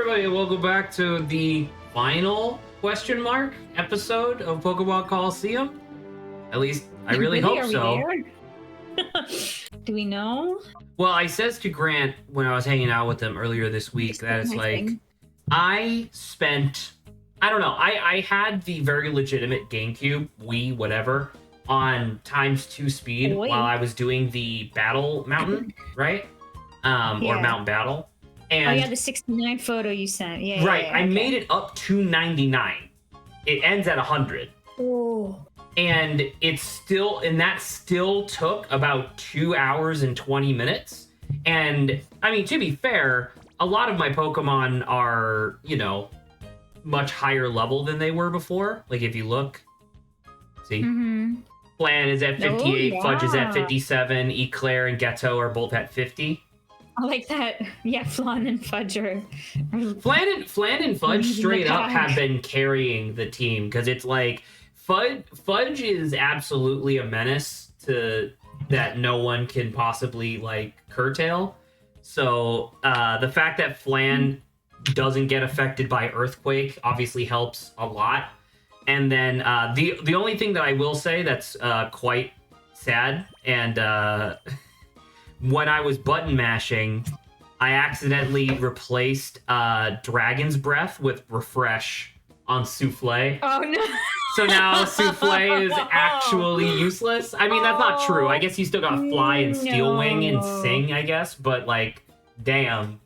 everybody, and welcome back to the final question mark episode of Pokemon Colosseum. At least, I really hope so. Do we know? Well, I says to Grant when I was hanging out with him earlier this week that it's like, I spent, I don't know, I had the very legitimate GameCube, Wii, whatever, on ×2 speed while I was doing the Battle Mountain, right? Or Mountain Battle. And the 69 photo you sent. Right, I made it up to 99. It ends at 100. Oh. And that still took about 2 hours and 20 minutes. And I mean, to be fair, a lot of my Pokemon are, much higher level than they were before. Like if you look, see, Flan is at 58, Fudge is at 57, Eclair and Ghetto are both at 50. I like that. Yeah, Flan and Fudge are... Flan and Fudge straight up have been carrying the team because it's like Fudge is absolutely a menace that no one can possibly curtail. So the fact that Flan doesn't get affected by Earthquake obviously helps a lot. And then the only thing that I will say that's quite sad and when I was button mashing, I accidentally replaced Dragon's Breath with Refresh on Souffle. Oh, no. So now Souffle is actually useless. I mean, that's not true. I guess you still got Fly and Steel Wing and Sing, I guess. But, damn.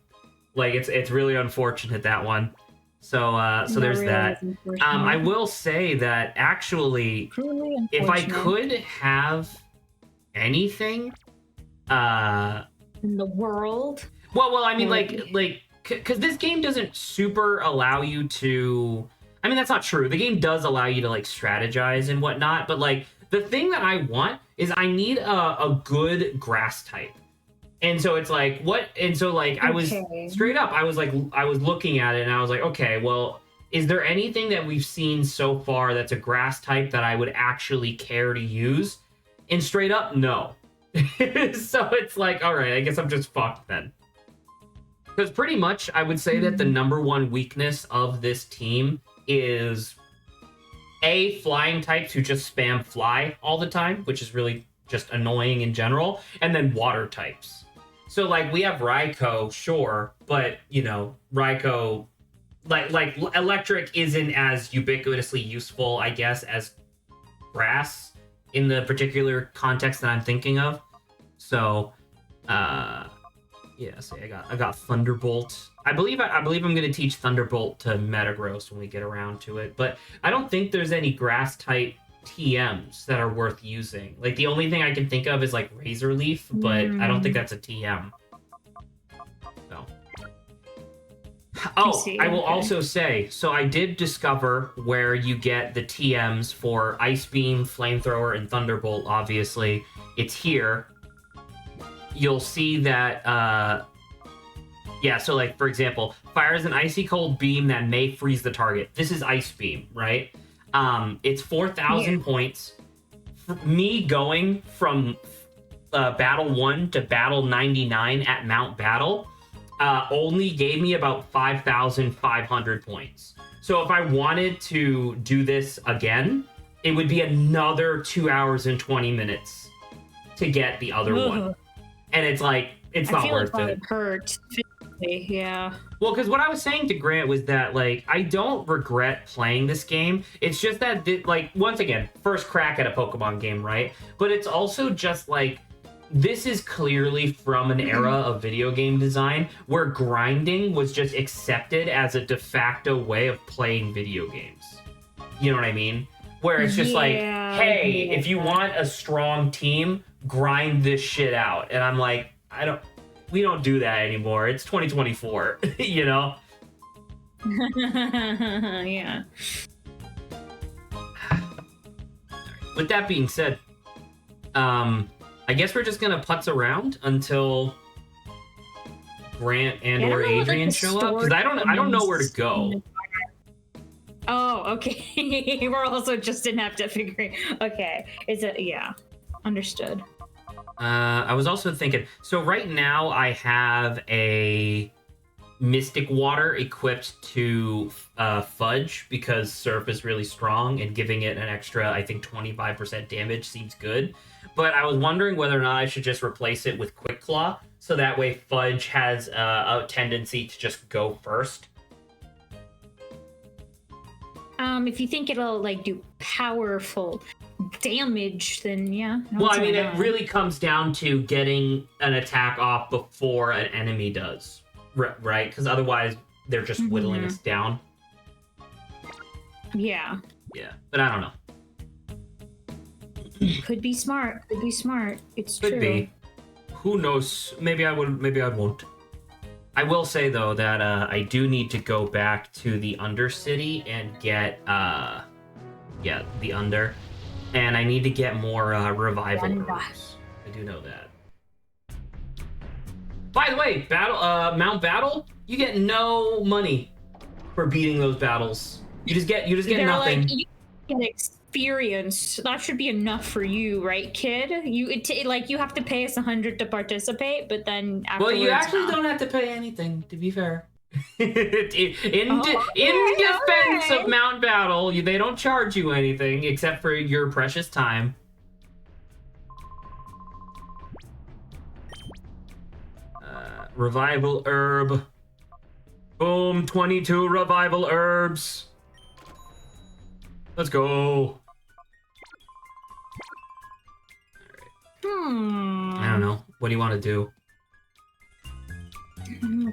It's really unfortunate, that one. So there's that. I will say that, actually, if I could have anything... in the world. Well, I mean, because this game doesn't super allow you to. I mean, that's not true. The game does allow you to strategize and whatnot, but the thing that I want is I need a good grass type, and so it's what? And so I was straight up. I was looking at it and I was like, okay, well, is there anything that we've seen so far that's a grass type that I would actually care to use? And straight up, no. So it's all right, I guess I'm just fucked then. Because pretty much I would say that the number one weakness of this team is flying types who just spam fly all the time, which is really just annoying in general, and then water types. So we have Raikou, sure, but Raikou electric isn't as ubiquitously useful, I guess, as grass in the particular context that I'm thinking of. So, see, I got Thunderbolt. I believe I'm going to teach Thunderbolt to Metagross when we get around to it. But I don't think there's any grass type TMs that are worth using. The only thing I can think of is Razor Leaf, but I don't think that's a TM. So. Oh, I will also say, so I did discover where you get the TMs for Ice Beam, Flamethrower, and Thunderbolt, obviously. It's here. You'll see that, so for example, fires an icy cold beam that may freeze the target. This is Ice Beam, right? It's 4,000 points. For me going from Battle 1 to Battle 99 at Mount Battle, only gave me about 5,500 points. So if I wanted to do this again, it would be another 2 hours and 20 minutes to get the other one. And it's it's not worth it. It hurt physically, yeah. Well, because what I was saying to Grant was that, I don't regret playing this game. It's just that, once again, first crack at a Pokemon game, right? But it's also just, this is clearly from an era of video game design where grinding was just accepted as a de facto way of playing video games. You know what I mean? Where it's just hey, if you want a strong team, grind this shit out. And I'm we don't do that anymore. It's 2024, Yeah. With that being said, I guess we're just gonna putz around until Grant or Adrian show up, because I don't know where to go. Oh, okay. We're also just didn't have to figure. Okay, understood. I was also thinking. So right now I have a Mystic Water equipped to Fudge because Surf is really strong, and giving it an extra, I think, 25% damage seems good. But I was wondering whether or not I should just replace it with Quick Claw, so that way Fudge has a tendency to just go first. If you think it'll like do powerful damage, then yeah. Well, I mean, it really comes down to getting an attack off before an enemy does, right? Because otherwise, they're just whittling us down. Yeah. Yeah, but I don't know. Could be smart. Could be smart. It's Could true. be. Who knows? Maybe I would. Maybe I won't. I will say though that I do need to go back to the Undercity and get the Under, and I need to get more revival herbs. I do know that. By the way, Mount Battle, you get no money for beating those battles. You just get nothing. Like, you get experience. That should be enough for you, right, kid? You have to pay us 100 to participate, but then afterwards, well, you actually don't have to pay anything, to be fair. in defense of Mount Battle, they don't charge you anything except for your precious time. Revival herb. Boom, 22 revival herbs. Let's go. I don't know. What do you want to do?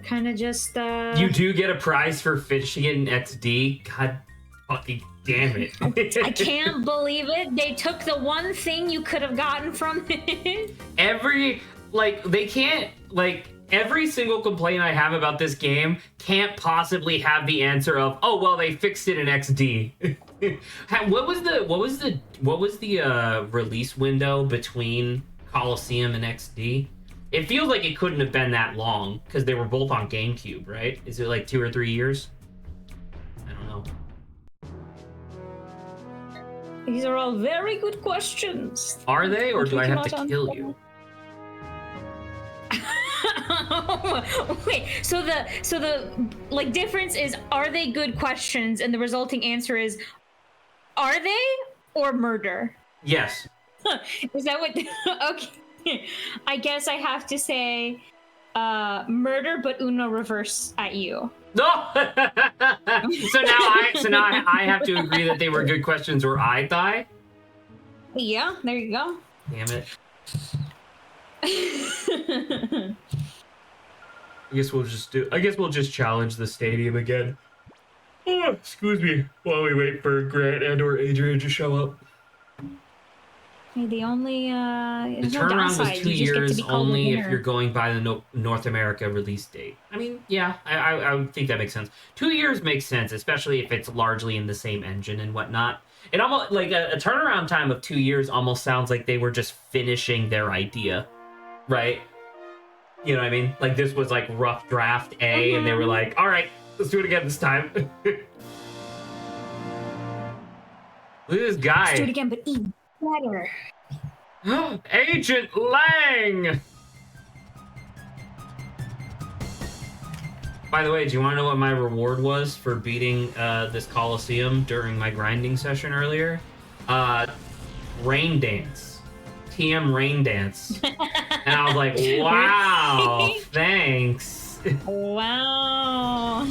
Kind of just You do get a prize for fishing in XD. God fucking damn it. I can't believe it. They took the one thing you could have gotten from it. Every single complaint I have about this game can't possibly have the answer of, oh well, they fixed it in XD. What was the release window between Colosseum and XD? It feels like it couldn't have been that long because they were both on GameCube, right? Is it like 2 or 3 years? I don't know. These are all very good questions. Are they, or do I have to kill you? Wait, so the like difference is, are they good questions, and the resulting answer is, are they or murder? Yes. Is that what? Okay, I guess I have to say murder, but Uno reverse at you. No. so now I have to agree that they were good questions, or I die. Yeah, there you go. Damn it. I guess we'll just challenge the stadium again. Oh, excuse me, while we wait for Grant and or Adrian to show up. Hey, the only the turnaround was 2 years only if you're going by the North America release date. I mean, yeah, I would think that makes sense. 2 years makes sense, especially if it's largely in the same engine and whatnot. It almost like a turnaround time of 2 years almost sounds like they were just finishing their idea, right? You know what I mean? Like this was like rough draft A, and they were like, all right, let's do it again this time. Look at this guy. Let's do it again, but even better. Agent Lang! By the way, do you want to know what my reward was for beating this Colosseum during my grinding session earlier? Rain Dance. TM Rain Dance. And I was like, wow, thanks. Wow.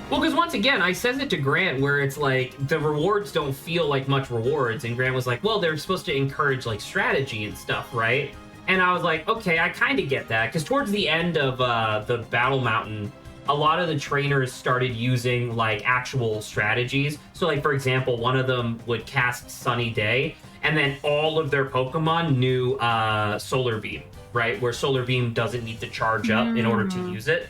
Well, because once again, I says it to Grant where it's like, the rewards don't feel like much rewards. And Grant was like, well, they're supposed to encourage like strategy and stuff, right? And I was like, okay, I kind of get that. Because towards the end of the Battle Mountain, a lot of the trainers started using like actual strategies. So like, for example, one of them would cast Sunny Day, and then all of their Pokemon knew Solar Beam, right? Where Solar Beam doesn't need to charge up in order to use it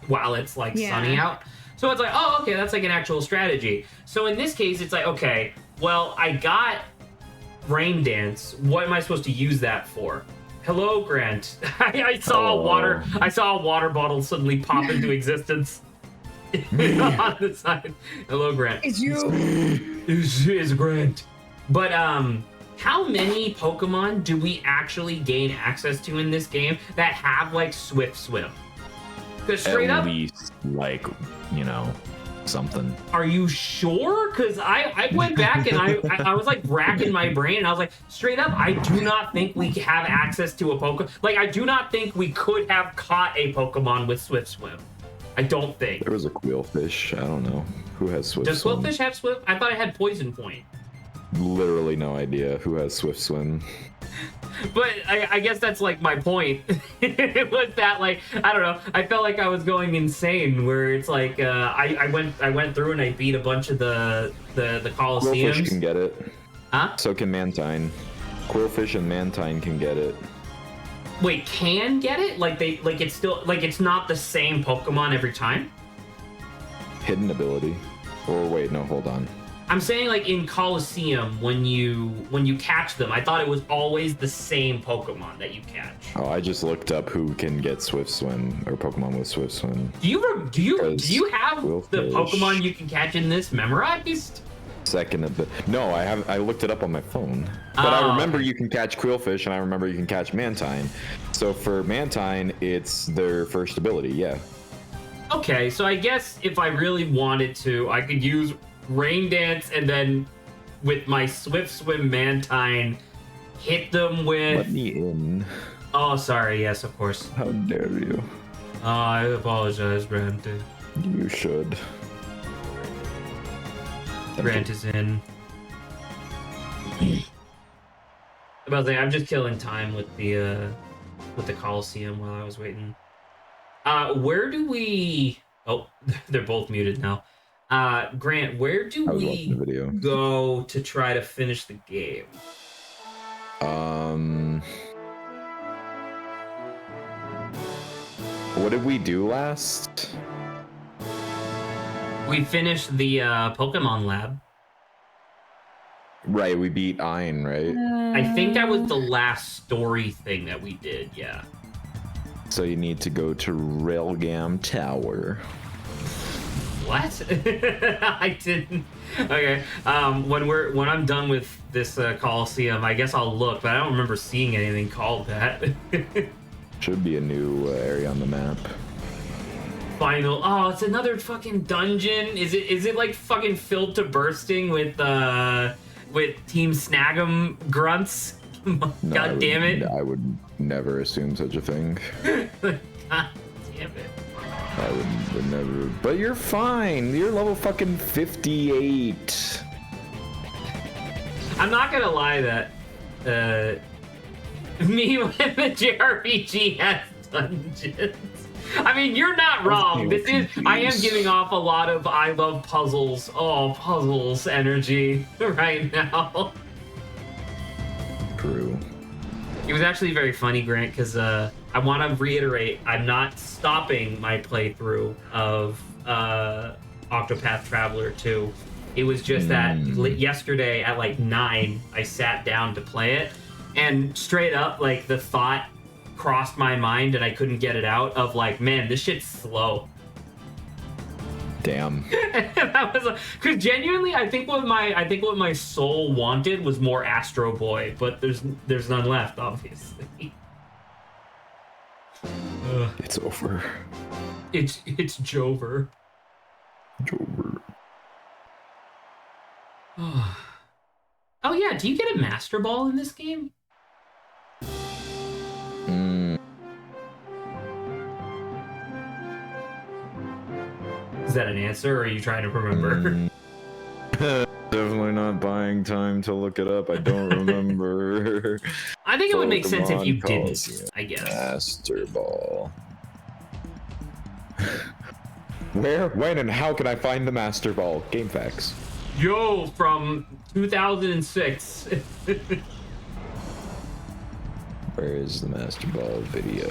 while it's like sunny out. So it's like, oh, okay, that's like an actual strategy. So in this case, it's like, okay, well, I got Rain Dance. What am I supposed to use that for? Hello, Grant. I saw a water bottle suddenly pop into existence on the side. Hello, Grant. It's you. It's Grant. But how many Pokemon do we actually gain access to in this game that have like Swift Swim? Because straight at up, least like, you know, something. are you sure? Because I went back and I was like racking my brain and I was like, straight up, I do not think we have access to a Pokemon. Like, I do not think we could have caught a Pokemon with Swift Swim. I don't think. There was a Quillfish. I don't know who has Swift Does Swim. Quillfish have Swift? I thought it had Poison Point. Literally no idea who has Swift Swim. But I guess that's like my point. It was that, like, I don't know. I felt like I was going insane. Where it's like I went through and I beat a bunch of the Colosseums. Quillfish can get it. Huh? So can Mantine. Quillfish and Mantine can get it. Wait, can get it? Like it's still like it's not the same Pokemon every time? Hidden ability. Or wait, no, hold on. I'm saying like in Colosseum when you catch them, I thought it was always the same Pokemon that you catch. Oh, I just looked up who can get Swift Swim or Pokemon with Swift Swim. Do you have Quillfish. the Pokemon you can catch in this memorized? Second of the no, I looked it up on my phone. But I remember you can catch Quillfish and I remember you can catch Mantine. So for Mantine, it's their first ability, yeah. Okay, so I guess if I really wanted to, I could use Rain Dance and then with my Swift Swim Mantine hit them with. Let me in. Oh, sorry. Yes, of course. How dare you? I apologize, Grant. You should. Grant is in. About that, I'm just killing time with the Colosseum while I was waiting. Where do we? Oh, they're both muted now. Grant, where do we go to try to finish the game? What did we do last? We finished the Pokemon Lab. Right, we beat Ein, right? I think that was the last story thing that we did, yeah. So you need to go to Railgam Tower. What? I didn't. Okay. When I'm done with this Colosseum, I guess I'll look, but I don't remember seeing anything called that. Should be a new area on the map. Final. Oh, it's another fucking dungeon. Is it like fucking filled to bursting with Team Snag'em grunts? God damn it! I would never assume such a thing. God damn it! I would never. But you're fine. You're level fucking 58. I'm not gonna lie that me with the JRPG has dungeons. I mean, you're not wrong. I am giving off a lot of I love puzzles. Oh, puzzles energy right now. True. It was actually very funny, Grant, because I want to reiterate, I'm not stopping my playthrough of Octopath Traveler 2. It was just that yesterday at like 9, I sat down to play it, and straight up, like, the thought crossed my mind and I couldn't get it out of like, man, this shit's slow. Damn. That was because genuinely, I think what my soul wanted was more Astro Boy, but there's none left, obviously. It's over. It's Jover. Jover. Oh yeah, do you get a Master Ball in this game? Is that an answer, or are you trying to remember? Definitely not buying time to look it up. I don't remember. I think it would make sense if you Colosseum. didn't, I guess. Master Ball. Where, when, and how can I find the Master Ball? Game facts. Yo, from 2006. Where is the Master Ball video?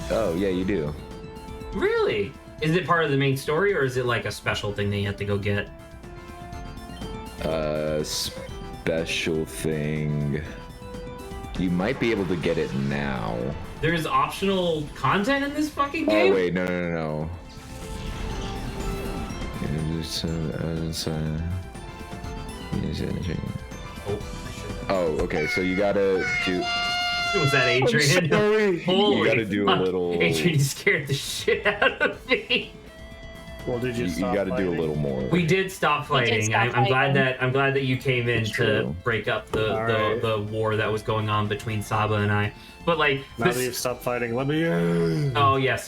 Oh, yeah, you do. Really? Is it part of the main story, or is it like a special thing that you have to go get? Special thing. You might be able to get it now. There's optional content in this fucking game? Oh, wait, no. Oh, I should have. Oh, okay. So you gotta do. Was that Adrian? Sorry. Holy You gotta do fuck. a little. Adrian scared the shit out of me. Well, did you You stop gotta do a fighting? little more. We did stop fighting. stop I'm glad fighting. that you came in That's to true. break up the Alright. war that was going on between Saba and I. But like Now that this, you've stopped fighting, let me in. oh yes.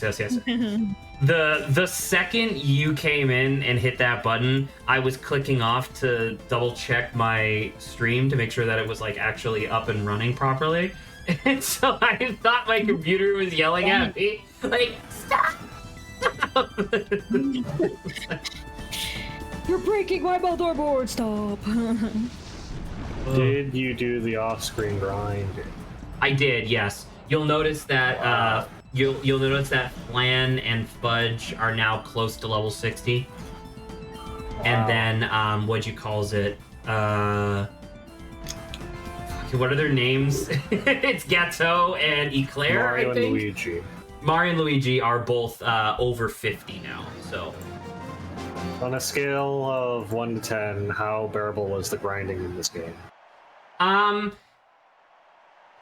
The second you came in and hit that button, I was clicking off to double check my stream to make sure that it was like actually up and running properly. And so I thought my computer was yelling at me like, stop! You're breaking my motherboard. Stop. Did you do the off-screen grind? I did, yes. You'll notice that you'll notice that Flan and Fudge are now close to level 60. And then what'd you calls it? What are their names? It's Gateau and Eclair, Mario I and think. Luigi. Mario and Luigi are both over 50 now, so On a scale of 1 to 10, how bearable was the grinding in this game?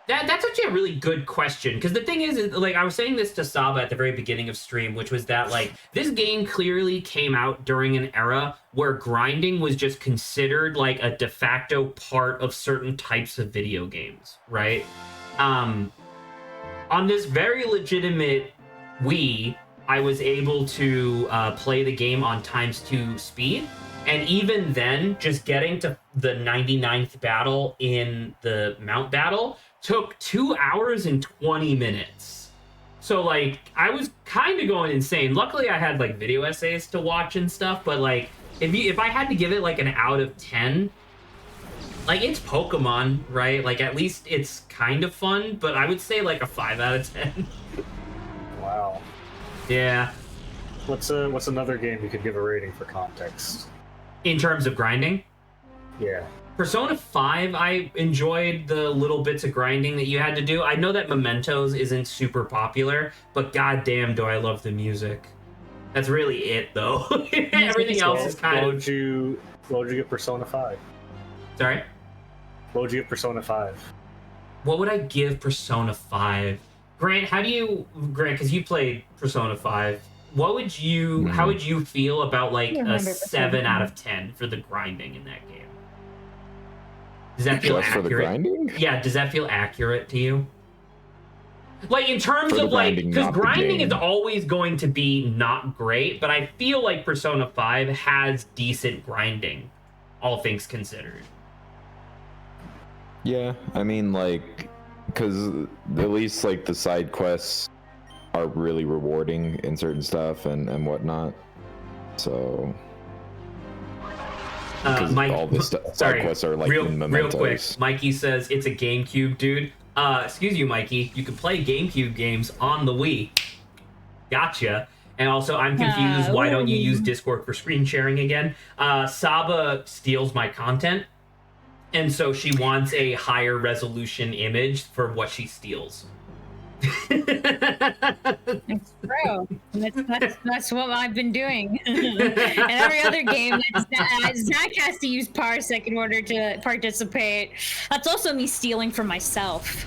That's actually a really good question, because the thing is, like, I was saying this to Saba at the very beginning of stream, which was that, like, this game clearly came out during an era where grinding was just considered, like, a de facto part of certain types of video games, right? On this very legitimate Wii, I was able to play the game on ×2 speed, and even then, just getting to the 99th battle in the Mount Battle took 2 hours and 20 minutes. So, like, I was kind of going insane. Luckily, I had, like, video essays to watch and stuff, but, like, if I had to give it, like, an out of 10, like, it's Pokemon, right? Like, at least it's kind of fun, but I would say, like, a 5 out of 10. Wow. Yeah. What's another game you could give a rating for context? In terms of grinding, Yeah. Persona 5, I enjoyed the little bits of grinding that you had to do. I know that Mementos isn't super popular, but goddamn do I love the music. That's really it, though. Everything else is kind What of... would you give Persona 5? Sorry? What would you give Persona 5? What would I give Persona 5? Grant, because you played Persona 5, what would you... How would you feel about, like, I a remember 7 Persona out 5. of 10 for the grinding in that game? Does that feel Just for the accurate? grinding? Yeah, does that feel accurate to you? Like, in terms For the of, like, grinding, because not the grinding is game. always going to be not great, but I feel like Persona 5 has decent grinding, all things considered. Yeah, I mean, like, because at least, like, the side quests are really rewarding in certain stuff and whatnot. So, because Mike, all the side sorry, quests are, like, in real Mementos. quick, Mikey says it's a GameCube, dude. Excuse you, Mikey. You can play GameCube games on the Wii. Gotcha. And also, I'm confused. Why don't you use Discord for screen sharing again? Saba steals my content, and so she wants a higher resolution image for what she steals. It's true. That's what I've been doing. And every other game, Zach has to use Parsec in order to participate. That's also me stealing from myself.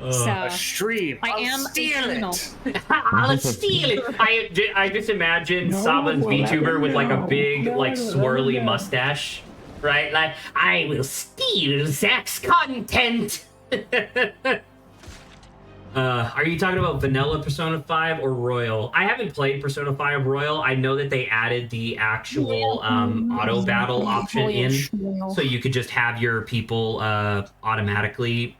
A So stream. I I'll am steal eternal. it. I'll steal it. I just imagine Saba's VTuber with like a big, like swirly mustache, right? Like, I will steal Zach's content. Are you talking about vanilla Persona 5 or Royal? I haven't played Persona 5 Royal. I know that they added the actual auto battle option in, so you could just have your people automatically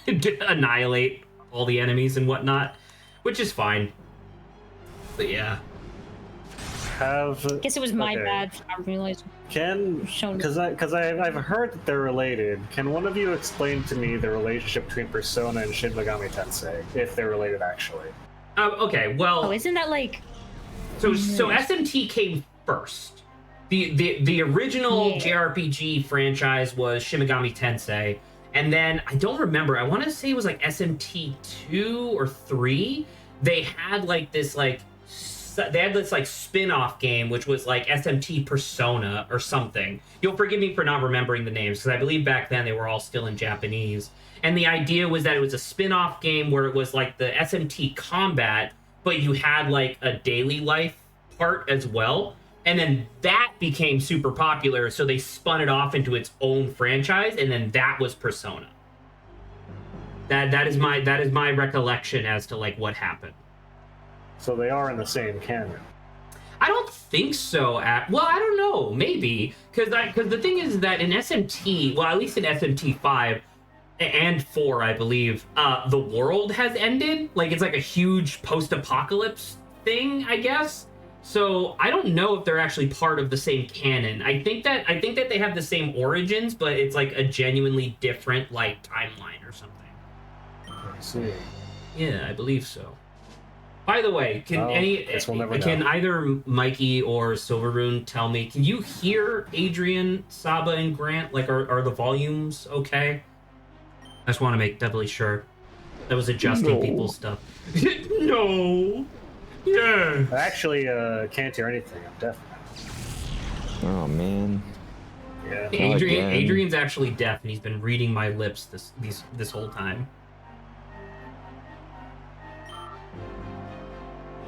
annihilate all the enemies and whatnot, which is fine. But yeah. I guess it was my Okay. bad for not realizing. Because I've heard that they're related. Can one of you explain to me the relationship between Persona and Shin Megami Tensei, if they're related actually? Okay, well, Oh, isn't that like? so SMT came first. The original Yeah. JRPG franchise was Shin Megami Tensei, and then I don't remember. I want to say it was like SMT 2 or 3. They had like this like they had this like spin-off game which was like SMT Persona or something. You'll forgive me for not remembering the names because I believe back then they were all still in Japanese. And the idea was that it was a spin-off game where it was like the SMT combat, but you had like a daily life part as well. And then that became super popular, so they spun it off into its own franchise, and then that was Persona. That is my recollection as to like what happened. So they are in the same canon. I don't think so. Well, I don't know. Maybe because the thing is that in SMT, well, at least in SMT 5 and 4, I believe, the world has ended. Like it's like a huge post-apocalypse thing, I guess. So I don't know if they're actually part of the same canon. I think that they have the same origins, but it's like a genuinely different like timeline or something. I see. Yeah, I believe so. By the way, can we'll either Mikey or Silvermoon tell me? Can you hear Adrian, Saba, and Grant? Like, are the volumes okay? I just want to make doubly sure. That was adjusting people's stuff. No. Yeah. I actually can't hear anything. I'm deaf now. Oh man. Yeah. Adrian's actually deaf, and he's been reading my lips this whole time.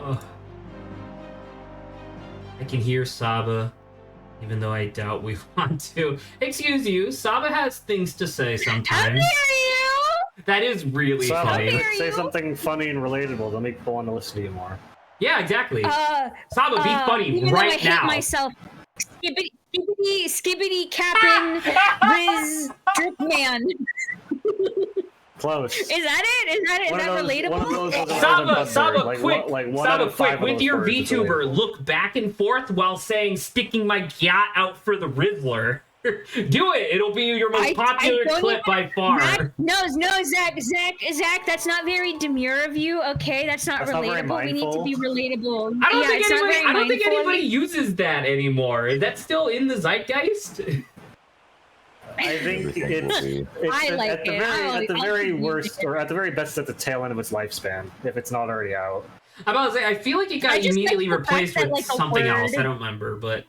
Ugh. I can hear Saba, even though I doubt we want to. Excuse you, Saba has things to say sometimes. How dare you? That is really Saba, funny. say something funny and relatable. They'll make people want to listen to you more. Yeah, exactly. Saba, be funny even right though I hate now. myself. Skibbity capping Riz Drip Man. Close. Is that it? Is that relatable? Saba, quick! Saba, quick! With your VTuber, look back and forth while saying "sticking my yacht out for the Rizzler." Do it! It'll be your most popular clip by far. Zach, that's not very demure of you. Okay, that's not relatable. We need to be relatable. I don't think anybody uses that anymore. That's still in the zeitgeist. I think it's at the very worst, or at the very best, at the tail end of its lifespan, if it's not already out. I'm about to say, I feel like it got immediately replaced with something else. I don't remember, but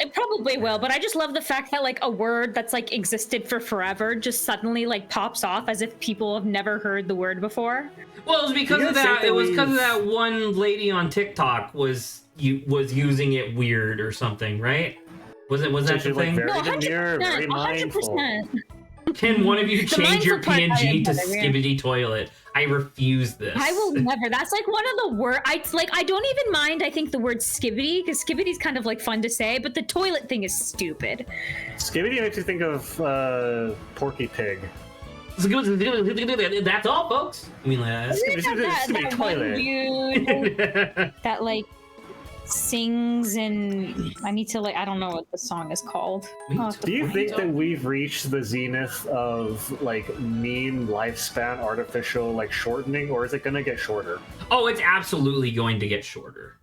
it probably will. But I just love the fact that like a word that's like existed for forever just suddenly like pops off as if people have never heard the word before. Well, it was because of that. It was because of that one lady on TikTok was using it weird or something, right? Was that the thing? Very demure, very 100%. Can one of you change your PNG to Skibbity Toilet? I refuse this. I will never. That's like one of the worst. I don't even mind. I think the word skibbity, because skibbity's kind of like fun to say, but the toilet thing is stupid. Skibbity makes you think of Porky Pig. That's all, folks. I mean, that one dude that like sings, and I need to I don't know what the song is called. Do you think that we've reached the zenith of like meme lifespan artificial like shortening, or is it gonna get shorter? Oh, it's absolutely going to get shorter.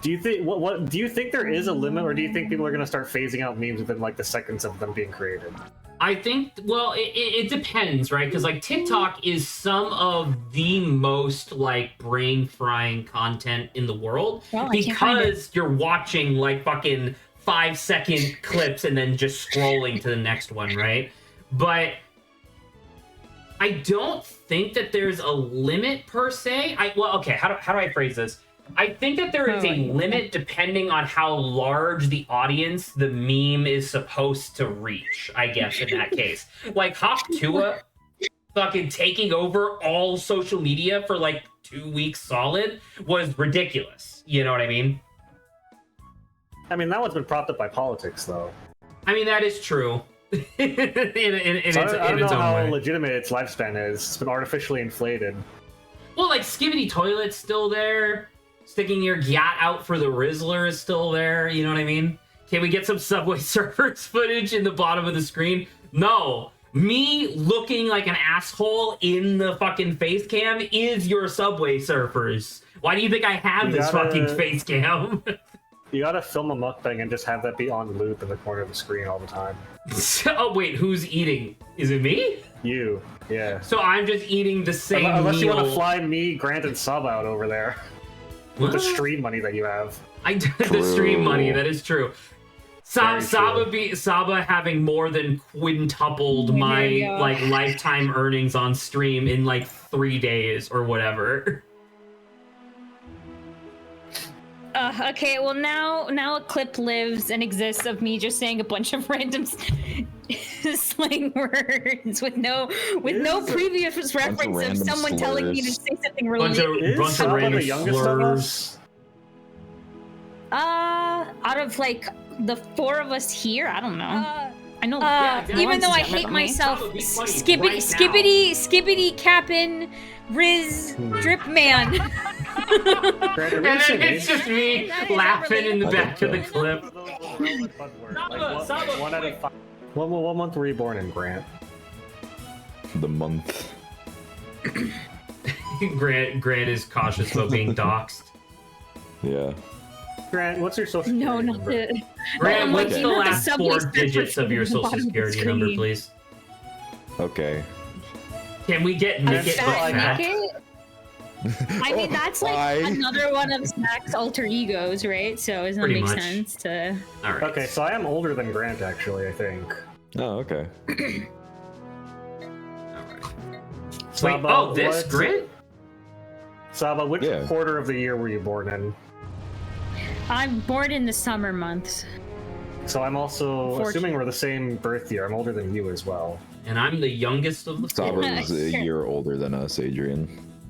Do you think what do you think there is a limit, or do you think people are gonna start phasing out memes within like the seconds of them being created? I think, well, it depends, right? Because like TikTok is some of the most like brain frying content in the world, because you're watching like fucking 5-second clips and then just scrolling to the next one, right? But I don't think that there's a limit per se. Okay, how do I phrase this? I think that there is a limit depending on how large the audience the meme is supposed to reach, I guess, in that case. Like, Hop Tua fucking taking over all social media for like 2 weeks solid was ridiculous. You know what I mean? I mean, that one's been propped up by politics, though. I mean, that is true. I don't know how legitimate its lifespan is. It's been artificially inflated. Well, like, Skibbity Toilet's still there. Sticking your yacht out for the Rizzler is still there. You know what I mean? Can we get some Subway Surfers footage in the bottom of the screen? No. Me looking like an asshole in the fucking face cam is your Subway Surfers. Why do you think I have this fucking face cam? You gotta film a mukbang and just have that be on loop in the corner of the screen all the time. Oh, wait, who's eating? Is it me? You, yeah. So I'm just eating the same Unless meal. you want to fly me, Grant, and Sub out over there. with the Well, stream money that you have. The stream money, that is true. Very Saba having more than quintupled There my you go. like lifetime earnings on stream in like 3 days or whatever. Okay, well now a clip lives and exists of me just saying a bunch of random slang words with no previous reference of random someone telling me to slurs. say something Bunch related. of Is Saba random the youngest of slurs. us? Out of like the 4 of us here, I don't know. I know. Even though I Lauren's hate younger than me. myself, Probably funny skibbity cappin Riz Drip Man. Grant, are we And the then same it's age? just me That is laughing in the I back of think the so. clip. Like, one out of 5. What month were you born in, Grant? The month. Grant is cautious about being doxxed. Yeah. Grant, what's your social No, security not number? the. Grant, I'm what's like, the you know, last subway 4 stands digits of your at the social bottom of the security number, screen. please? Okay. Can we get A Nick it fat back? Nick? I mean, that's like Why? another one of Zach's alter egos, right? So doesn't that Pretty make much. sense to? All right. Okay, so I am older than Grant, actually, I think. Oh, okay. Wait, Saba, oh, this what- Grant? Saba, which Yeah. quarter of the year were you born in? I'm born in the summer months. So I'm also, 14. assuming we're the same birth year, I'm older than you as well. And I'm the youngest of the 4. Saba's a year older than us, Adrian.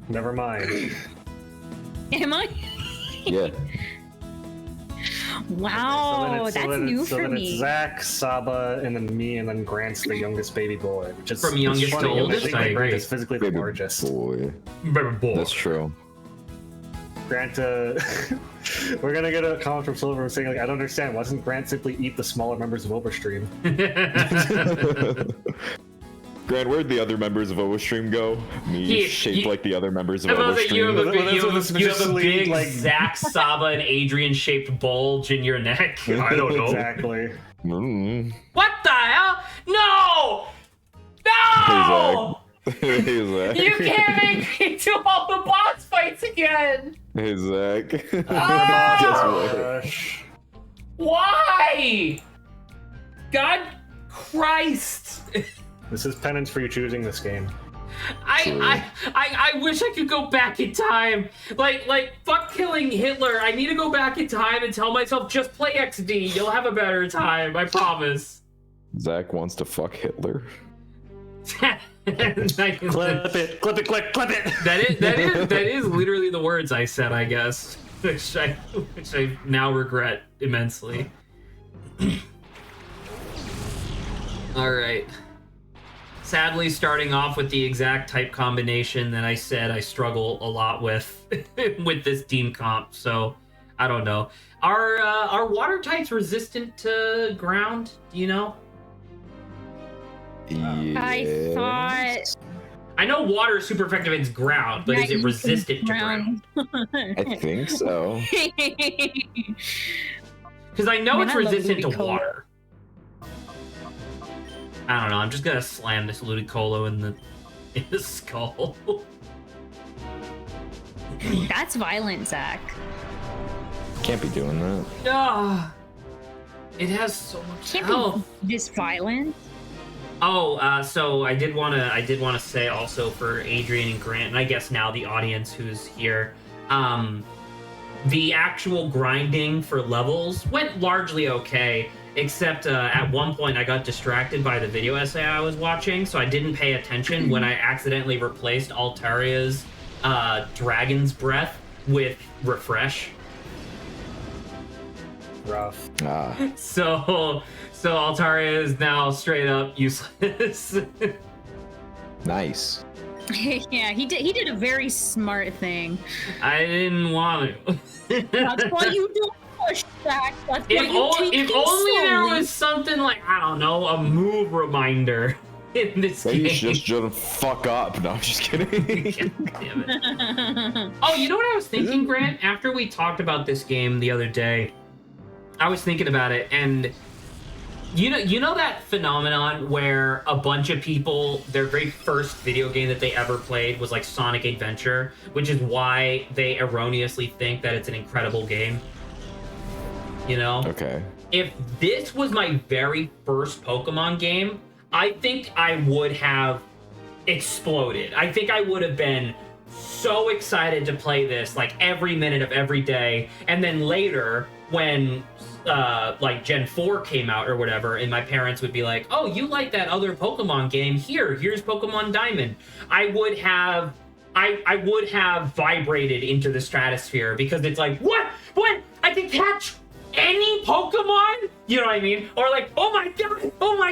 Never mind. Am I? Yeah. Wow, that's new so for then me. it's Zach, Saba, and then me, and then Grant's the youngest baby boy. Which is From it's youngest to funny, because oldest, think I that Grant agree. is physically the Baby largest. boy. Baby boy. That's true. Grant, we're gonna get a comment from Silver saying, like, I don't understand. Why doesn't Grant simply eat the smaller members of Overstream? Grant, where'd the other members of OverStream go? Me He- shaped he- like the other members of I love that you have a OverStream. big, Well, you have that's a, you have a what big like- Zach, Saba, and Adrian shaped bulge in your neck. I don't know. Exactly. Mm. What the hell? No! No! Hey, Zach. You can't make me do all the boss fights again! Hey, Zach. Guess Ah! what? Gosh. Why? God Christ! This is penance for you choosing this game. I wish I could go back in time. Like fuck killing Hitler. I need to go back in time and tell myself just play XD. You'll have a better time. I promise. Zach wants to fuck Hitler. Clip it, clip it, clip it. That is literally the words I said, I guess, which I now regret immensely. All right. Sadly, starting off with the exact type combination that I said I struggle a lot with with this team comp. So I don't know. Are water types resistant to ground? Do you know? Yeah. I thought. I know water is super effective against ground, but is it resistant to ground? I think so. Because I know Man, it's I love resistant to Ludicolo. water. I don't know. I'm just gonna slam this Ludicolo in the skull. That's violent, Zach. Can't be doing that. Ah, it has so much Can't health. be this violent. Oh, so I did wanna say also for Adrian and Grant, and I guess now the audience who's here, the actual grinding for levels went largely okay, except at one point I got distracted by the video essay I was watching, so I didn't pay attention when I accidentally replaced Altaria's Dragon's Breath with Refresh. Rough. Ah, So Altaria is now straight up useless. nice. Yeah, he did a very smart thing. I didn't want to. That's why you don't push back. That's why you take If things only there slowly. was something like, I don't know, a move reminder in this Maybe you game. should just fuck up. No, I'm just kidding. Damn it. Oh, you know what I was thinking, Grant? After we talked about this game the other day, I was thinking about it, and You know that phenomenon where a bunch of people, their very first video game that they ever played was like Sonic Adventure, which is why they erroneously think that it's an incredible game. You know? Okay. If this was my very first Pokemon game, I think I would have exploded. I think I would have been so excited to play this like every minute of every day. And then later, when like Gen 4 came out or whatever, and my parents would be like, oh, you like that other Pokemon game? Here's Pokemon Diamond. I would have vibrated into the stratosphere because it's like, what? I can catch any Pokemon? You know what I mean? Or like, oh my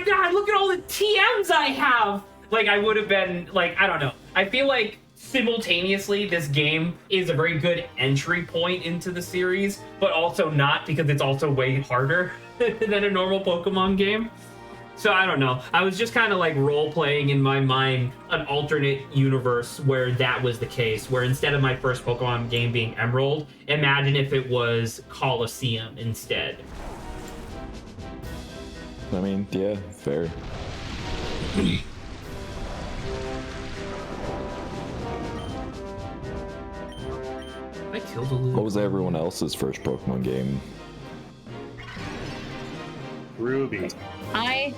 god, look at all the TMs I have. Like, I would have been like, I don't know. I feel like simultaneously this game is a very good entry point into the series, but also not, because it's also way harder than a normal Pokemon game. So I don't know. I was just kind of like role-playing in my mind an alternate universe where that was the case, where instead of my first Pokemon game being Emerald, imagine if it was Colosseum instead. I mean, yeah, fair. I killed a little. What was everyone else's first Pokemon game? Ruby. I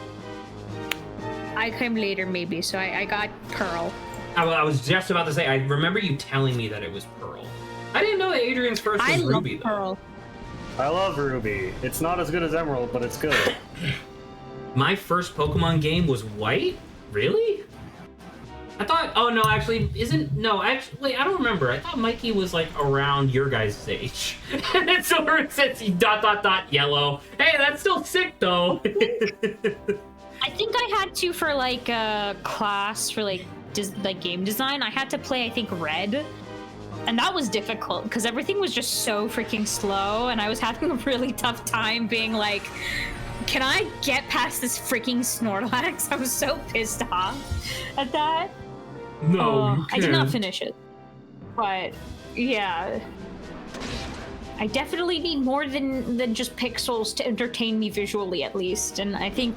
came later, maybe, so I got Pearl. I was just about to say, I remember you telling me that it was Pearl. I didn't know that Adrian's first was Ruby, though. Pearl. I love Ruby. It's not as good as Emerald, but it's good. My first Pokemon game was White? Really? I thought, oh no, actually, wait, I don't remember. I thought Mikey was like around your guys' age. And then Silver says yellow. Hey, that's still sick though. I think I had to for like a class for like game design. I had to play, I think, Red. And that was difficult because everything was just so freaking slow, and I was having a really tough time being like, can I get past this freaking Snorlax? I was so pissed off at that. No, you I did not can't. finish it. But yeah. I definitely need more than just pixels to entertain me visually, at least. And I think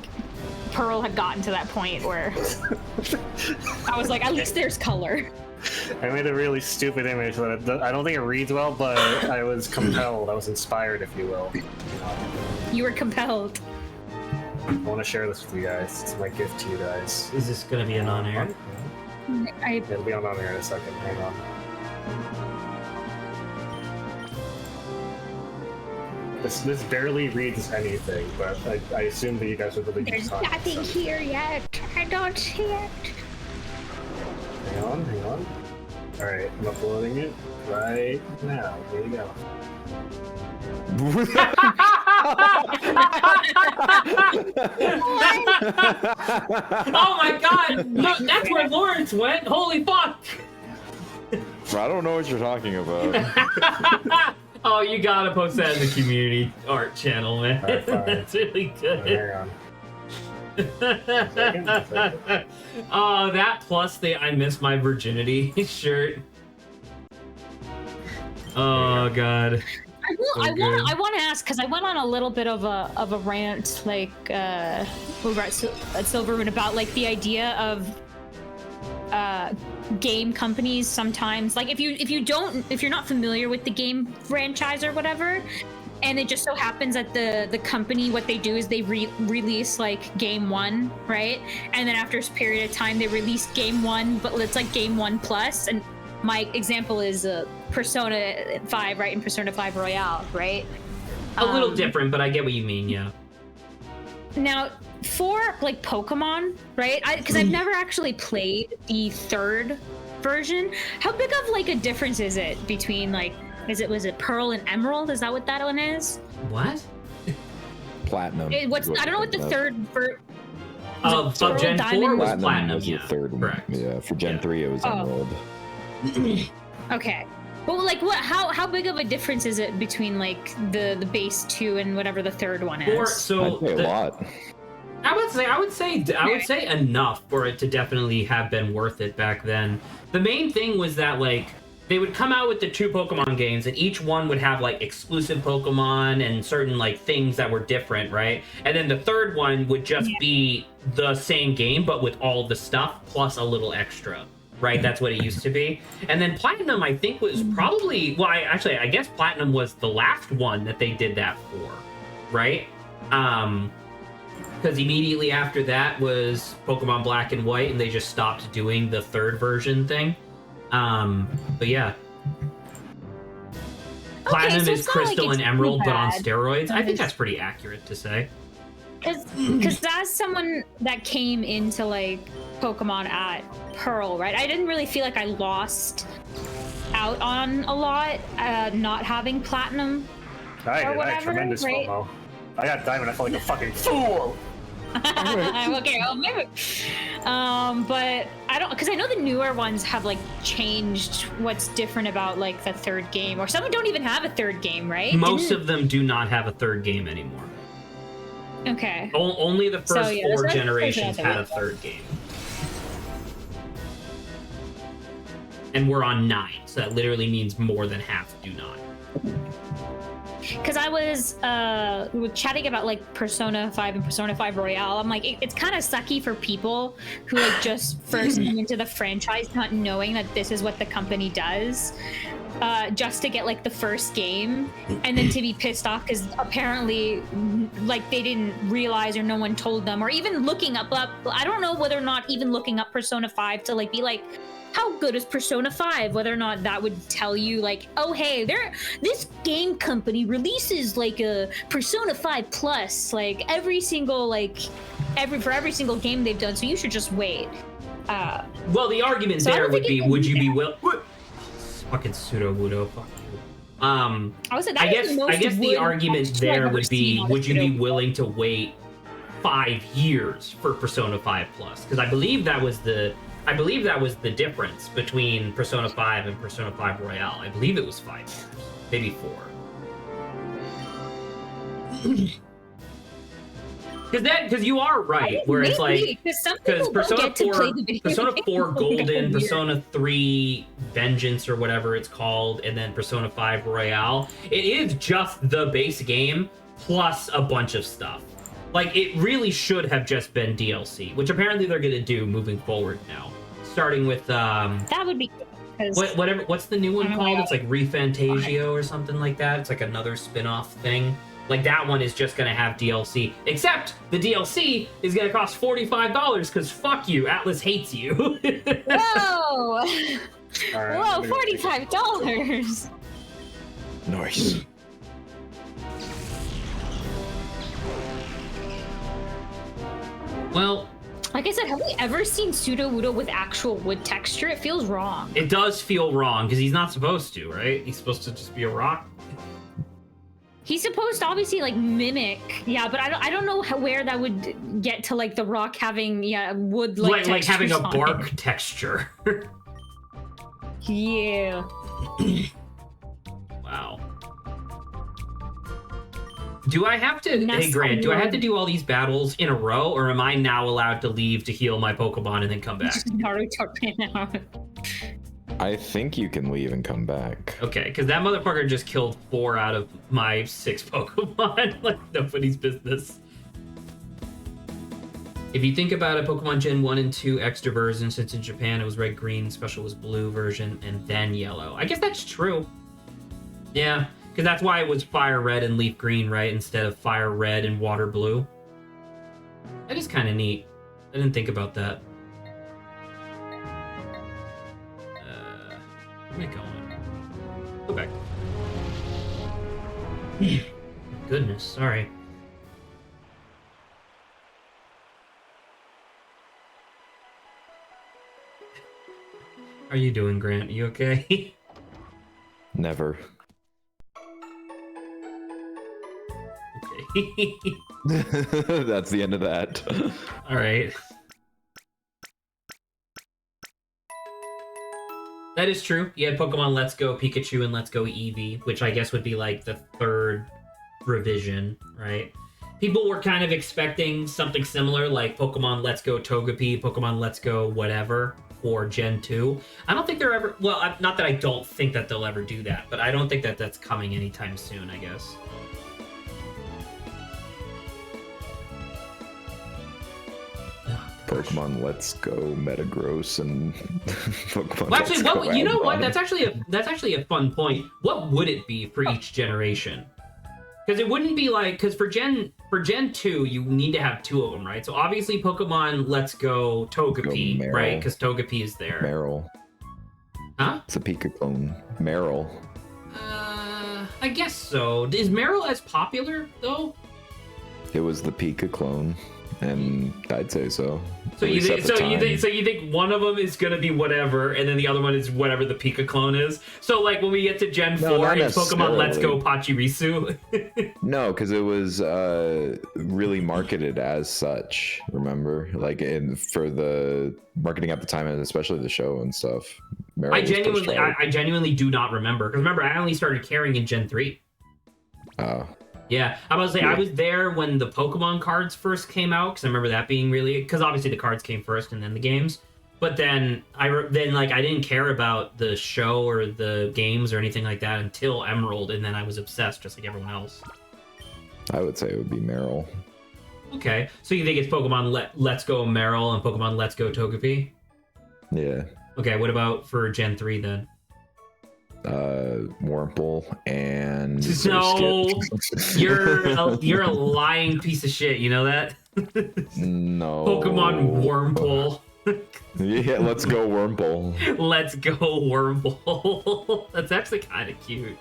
Pearl had gotten to that point where I was like, at least there's color. I made a really stupid image that I don't think it reads well, but I was compelled. I was inspired, if you will. You were compelled. I want to share this with you guys. It's my gift to you guys. Is this gonna be a non-air? It'll be on air in a second. Hang on. This barely reads anything, but I assume that you guys are really There's just talking. nothing here yet. I don't see it. Hang on. Alright, I'm uploading it right now. Here you go. Oh my god! Look, that's where Lawrence went! Holy fuck! I don't know what you're talking about. Oh, you gotta post that in the community art channel, man. Alright, fine. That's really good. Hang on. Oh, that plus the I miss my virginity shirt. Oh god. I want to ask, because I went on a little bit of a rant, like over at Silverwood, about like the idea of game companies sometimes, like if you're not familiar with the game franchise or whatever, and it just so happens that the company, what they do is they release like game 1, right? And then after a period of time they release game 1, but it's like game 1 plus. And my example is Persona 5, right? And Persona 5 Royale, right? A little different, but I get what you mean, yeah. Now, for like Pokemon, right? Because I've never actually played the 3rd version. How big of like a difference is it between like, was it Pearl and Emerald? Is that what that one is? What? Platinum. I don't know what the 3rd Of Gen 4 was Platinum, was yeah. the third one. Correct. Yeah, for Gen 3 it was Emerald. Okay. Well, like, how big of a difference is it between like the base 2 and whatever the 3rd one is? I'd say a lot. I would say enough for it to definitely have been worth it back then. The main thing was that like they would come out with the 2 Pokemon games, and each one would have like exclusive Pokemon and certain like things that were different, right? And then the third one would just be the same game, but with all the stuff plus a little extra, right? That's what it used to be. And then Platinum, I think, was probably, well, I guess Platinum was the last one that they did that for, right? Because immediately after that was Pokemon Black and White, and they just stopped doing the third version thing. But yeah. Platinum so is it's not like Crystal it's and Emerald, too but on bad. steroids. I think that's pretty accurate to say. Because as someone that came into like Pokemon at Pearl, right? I didn't really feel like I lost out on a lot not having Platinum. I Or had whatever, tremendous right? FOMO. I got Diamond, I felt like a fucking fool! Okay, well maybe. But I don't, because I know the newer ones have like changed what's different about like the third game, or some don't even have a third game, right? Most of them do not have a third game anymore. Okay. Only the first yeah, 4 that's generations had a third game. And we're on 9, so that literally means more than half do not. Because I was we were chatting about like Persona 5 and Persona 5 Royale. I'm like, it's kind of sucky for people who like just first come into the franchise not knowing that this is what the company does, just to get like the first game, and then to be pissed off because apparently like they didn't realize or no one told them, or even looking up I don't know whether or not even looking up Persona 5 to like be like, how good is Persona 5? Whether or not that would tell you like, oh hey, this game company releases like a Persona 5 Plus like every single for every single game they've done, so you should just wait. Well, the argument So I there don't would think be, it- would you be fucking pseudo Wudo, fuck you. I guess the argument there would be, would you be willing to wait 5 years for Persona 5 Plus? Because I believe that was the difference between Persona 5 and Persona 5 Royale. I believe it was 5 years, maybe 4. Because you are right, where it's like, because Persona 4 Golden, Persona 3 Vengeance, or whatever it's called, and then Persona 5 Royale, it is just the base game plus a bunch of stuff. Like, it really should have just been DLC, which apparently they're going to do moving forward now. Starting with that would be good. what's the new one called? It's like ReFantagio or something like that. It's like another spin-off thing. Like, that one is just gonna have DLC. Except the DLC is gonna cost $45 because fuck you, Atlas hates you. Whoa! Alright, Whoa, maybe- $45. Nice. Well, Like I said, have we ever seen Sudowoodo with actual wood texture? It feels wrong. it does feel wrong because he's not supposed to, right? He's supposed to just be a rock. He's supposed to obviously like mimic, yeah, but I don't know where that would get to like the rock having wood Like having a textures on bark it. texture. Yeah. Wow. Do I have to, And that's hey Grant, do I have to weird. do all these battles in a row, or am I now allowed to leave to heal my Pokemon and then come back? Naruto right now. I think you can leave and come back. Okay, because that motherfucker just killed 4 out of my 6 Pokemon. Like, nobody's business. If you think about it, Pokemon Gen 1 and 2 extra version, since in Japan it was red, green, special was blue version, and then yellow. I guess that's true. Yeah, because that's why it was fire red and leaf green, right? Instead of fire red and water blue. That is kind of neat. I didn't think about that. Where am I going? Go back. Goodness, sorry. How are you doing, Grant? You okay? Never. Okay. That's the end of that. All right. That is true. You had Pokemon Let's Go Pikachu and Let's Go Eevee, which I guess would be like the 3rd revision, right? people were kind of expecting something similar, like Pokemon Let's Go Togepi, Pokemon Let's Go whatever for Gen 2. I don't think they're ever... Well, not that I don't think that they'll ever do that, but I don't think that that's coming anytime soon, I guess. Pokemon Let's Go Metagross and Pokemon. Well, actually, Let's Go you know what? Avalon. That's actually a fun point. What would it be for each generation? Because it wouldn't be like, because for Gen 2 you need to have 2 of them, right? So obviously Pokemon Let's Go Togepi, Meryl. right? Because Togepi is there. Meryl. Huh? It's a Pika clone. Meryl. I guess so. Is Meryl as popular though? It was the Pika clone, and I'd say so. So At you least think, at the time. you think one of them is gonna be whatever, and then the other one is whatever the Pika clone is. So like when we get to Gen 4, not it's Pokemon Let's Go necessarily. Pachirisu. No, because it was really marketed as such. Remember, like for the marketing at the time, and especially the show and stuff. Meryl I was pushed genuinely, hard. I genuinely do not remember. Because remember, I only started caring in Gen 3. Oh, Yeah, I was I was there when the Pokemon cards first came out, because I remember that being really, because obviously the cards came first and then the games. But then I didn't care about the show or the games or anything like that until Emerald, and then I was obsessed just like everyone else. I would say it would be Meryl. Okay, so you think it's Pokemon Let's Go Meryl and Pokemon Let's Go Togepi? Yeah. Okay, what about for Gen 3 then? Wurmple and No, Surskit. you're a lying piece of shit. You know that? No. Pokemon Wurmple. Yeah, let's go Wurmple. Let's go Wurmple. That's actually kind of cute.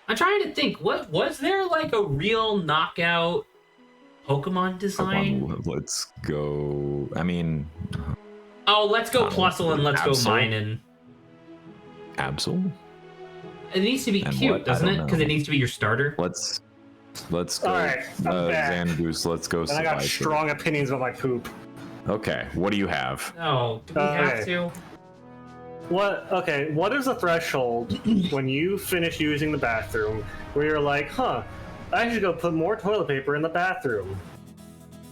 I'm trying to think. What was there like a real knockout Pokemon design? Pokemon, let's go. I mean, Oh, let's go Plusle and let's go Absol? Minun. Absol. It needs to be And cute, what? I doesn't don't it? know. Because it needs to be your starter. Let's go. All right, I'm back. Zangoose. Let's go. And I got Saliva. strong opinions about my poop. Okay, what do you have? No, do we have Okay. to? What is the threshold when you finish using the bathroom where you're like, huh, I should go put more toilet paper in the bathroom?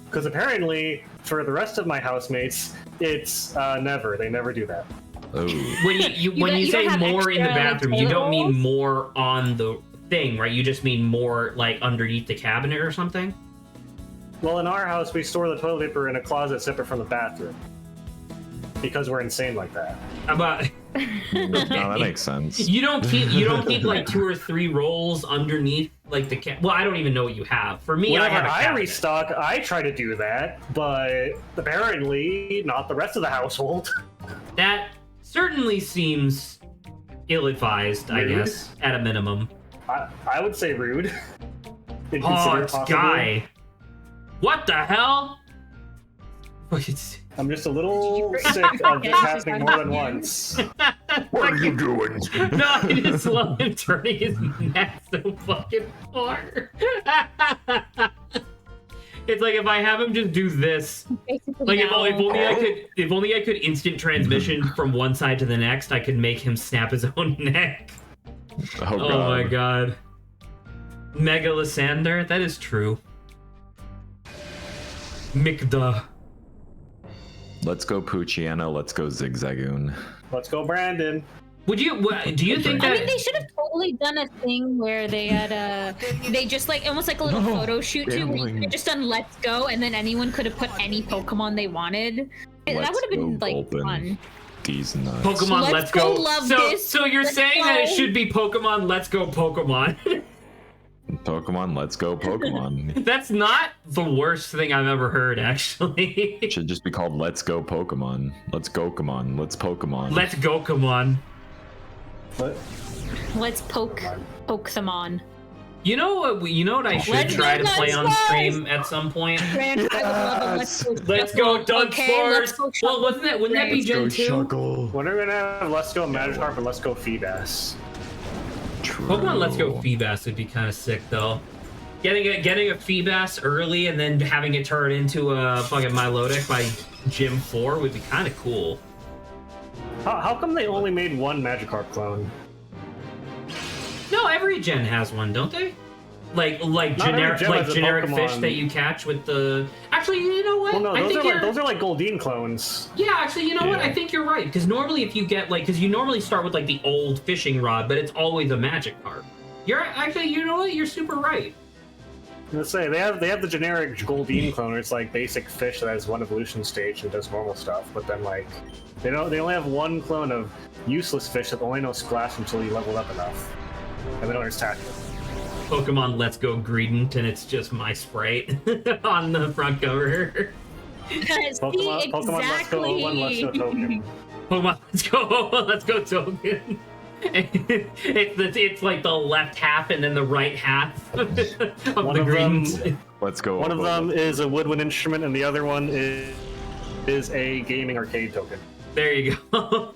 Because apparently, for the rest of my housemates, it's never. They never do that. Oh, When you You when don't- you you say don't have more in the extra, like, bathroom, you toilet don't mean rolls? more on the thing, right? You just mean more like underneath the cabinet or something. Well, in our house, we store the toilet paper in a closet separate from the bathroom. Because we're insane like that. About no, that makes sense. you don't keep like 2 or 3 rolls underneath like the well, I don't even know what you have. For me, I Whenever have a I cabinet. restock, I try to do that, but apparently not the rest of the household. That certainly seems ill-advised, I Rude. guess, at a minimum. I would say rude. Oh, Inconsiderate, it's possibly. Guy. What the hell? It's- I'm just a little sick of this happening more than once. What are you doing? No, I just love him turning his neck so fucking far. It's like if I have him just do this, Basically like now. if only I could instant transmission from one side to the next, I could make him snap his own neck. Oh my god. Mega Lysander, that is true. Mikda. Let's go Poochyena. Let's go Zigzagoon. Let's go, Brandon. Do you think I that mean, they should have totally done a thing where they had they just like almost like a little photo shoot too, where you could have just done "Let's Go" and then anyone could have put any Pokemon they wanted. That Let's would have been go like Vulpin. fun. These nuts. Pokemon Let's go, love so, this. so you're Let's saying that it go. should be Pokemon Let's Go Pokemon. Pokemon. Let's go Pokemon. That's not the worst thing I've ever heard, actually. It should just be called Let's Go Pokemon. Let's go Pokemon. Let's Pokemon. Let's go, come on. What? Let's poke them on. You know what I should Let's try go, to play on Dunsparce! stream at some point? Brand, I would love a Let's Go. Let's go, Dunsparce! Okay, let's go. Well, wouldn't that be Gen 2? Shuggle. When are we gonna have Let's Go Magikarp and Let's Go Feebas? Pokemon Let's Go Feebas would be kind of sick, though. Getting a Feebas early and then having it turn into a fucking Milotic by Gym 4 would be kind of cool. How come they only made one Magikarp clone? No, every gen has one, don't they? like Not every gem has a generic fish Pokemon. that you catch with the. Actually, you know what? Well, no, I those think are like Goldeen clones. Yeah, actually, you know what? Yeah. I think you're right. Because normally, if you get because you normally start with like the old fishing rod, but it's always a magic carp. You're actually, you know what? You're super right. Let's say they have the generic Goldeen clone, where it's like basic fish that has one evolution stage and does normal stuff. But then like they only have one clone of useless fish that only know Splash until you level up enough, and they don't attack it. Pokemon Let's Go Greedent, and it's just my sprite on the front cover. Pokemon Let's Go O1, Let's Go Token. Pokemon Let's go Token. It's like the left half and then the right half of the Greedent. Let's go. One of them is a woodwind instrument, and the other one is a gaming arcade token. There you go.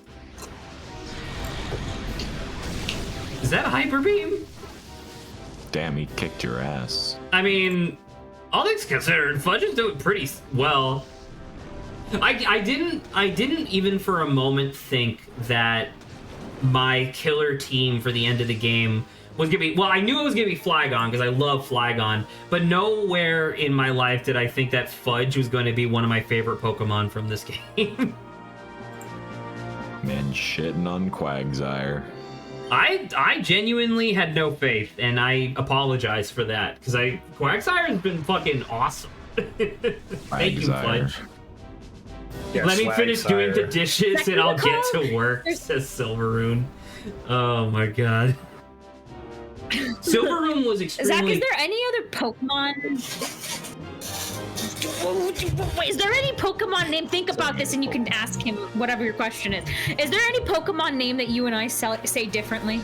Is that a Hyper Beam? Damn, he kicked your ass. I mean, all things considered, Fudge is doing pretty well. I didn't even for a moment think that my killer team for the end of the game was gonna be. Well, I knew it was gonna be Flygon because I love Flygon, but nowhere in my life did I think that Fudge was going to be one of my favorite Pokemon from this game. Man, shitting on Quagsire. I genuinely had no faith, and I apologize for that because Quagsire has been fucking awesome. Thank you, Fudge. Yeah, Let me finish doing the Swagsire. dishes and I'll get to work, says Silveroon. Oh my god. Silveroon was Zach, extremely... is there any other Pokemon? Wait, is there any Pokemon name? Think about this and you can ask him whatever your question is. Is there any Pokemon name that you and I say differently?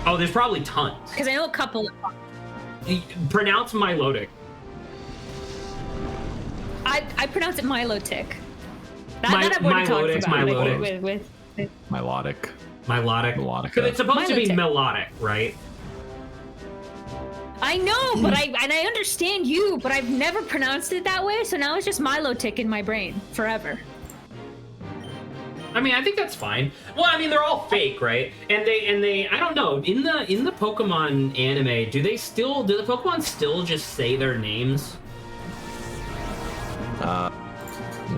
Oh, there's probably tons. Because I know a couple. Pronounce Milotic. I pronounce it Milotic. That I've already Milotic, talked about Milotic. with Milotic. Milotic. Melodica. Because it's supposed to be Milotic. melodic, right? I know, but I understand you, but I've never pronounced it that way, so now it's just Milotic in my brain forever. I mean, I think that's fine. Well, I mean, they're all fake, right? And they I don't know, in the Pokemon anime, do the Pokemon still just say their names?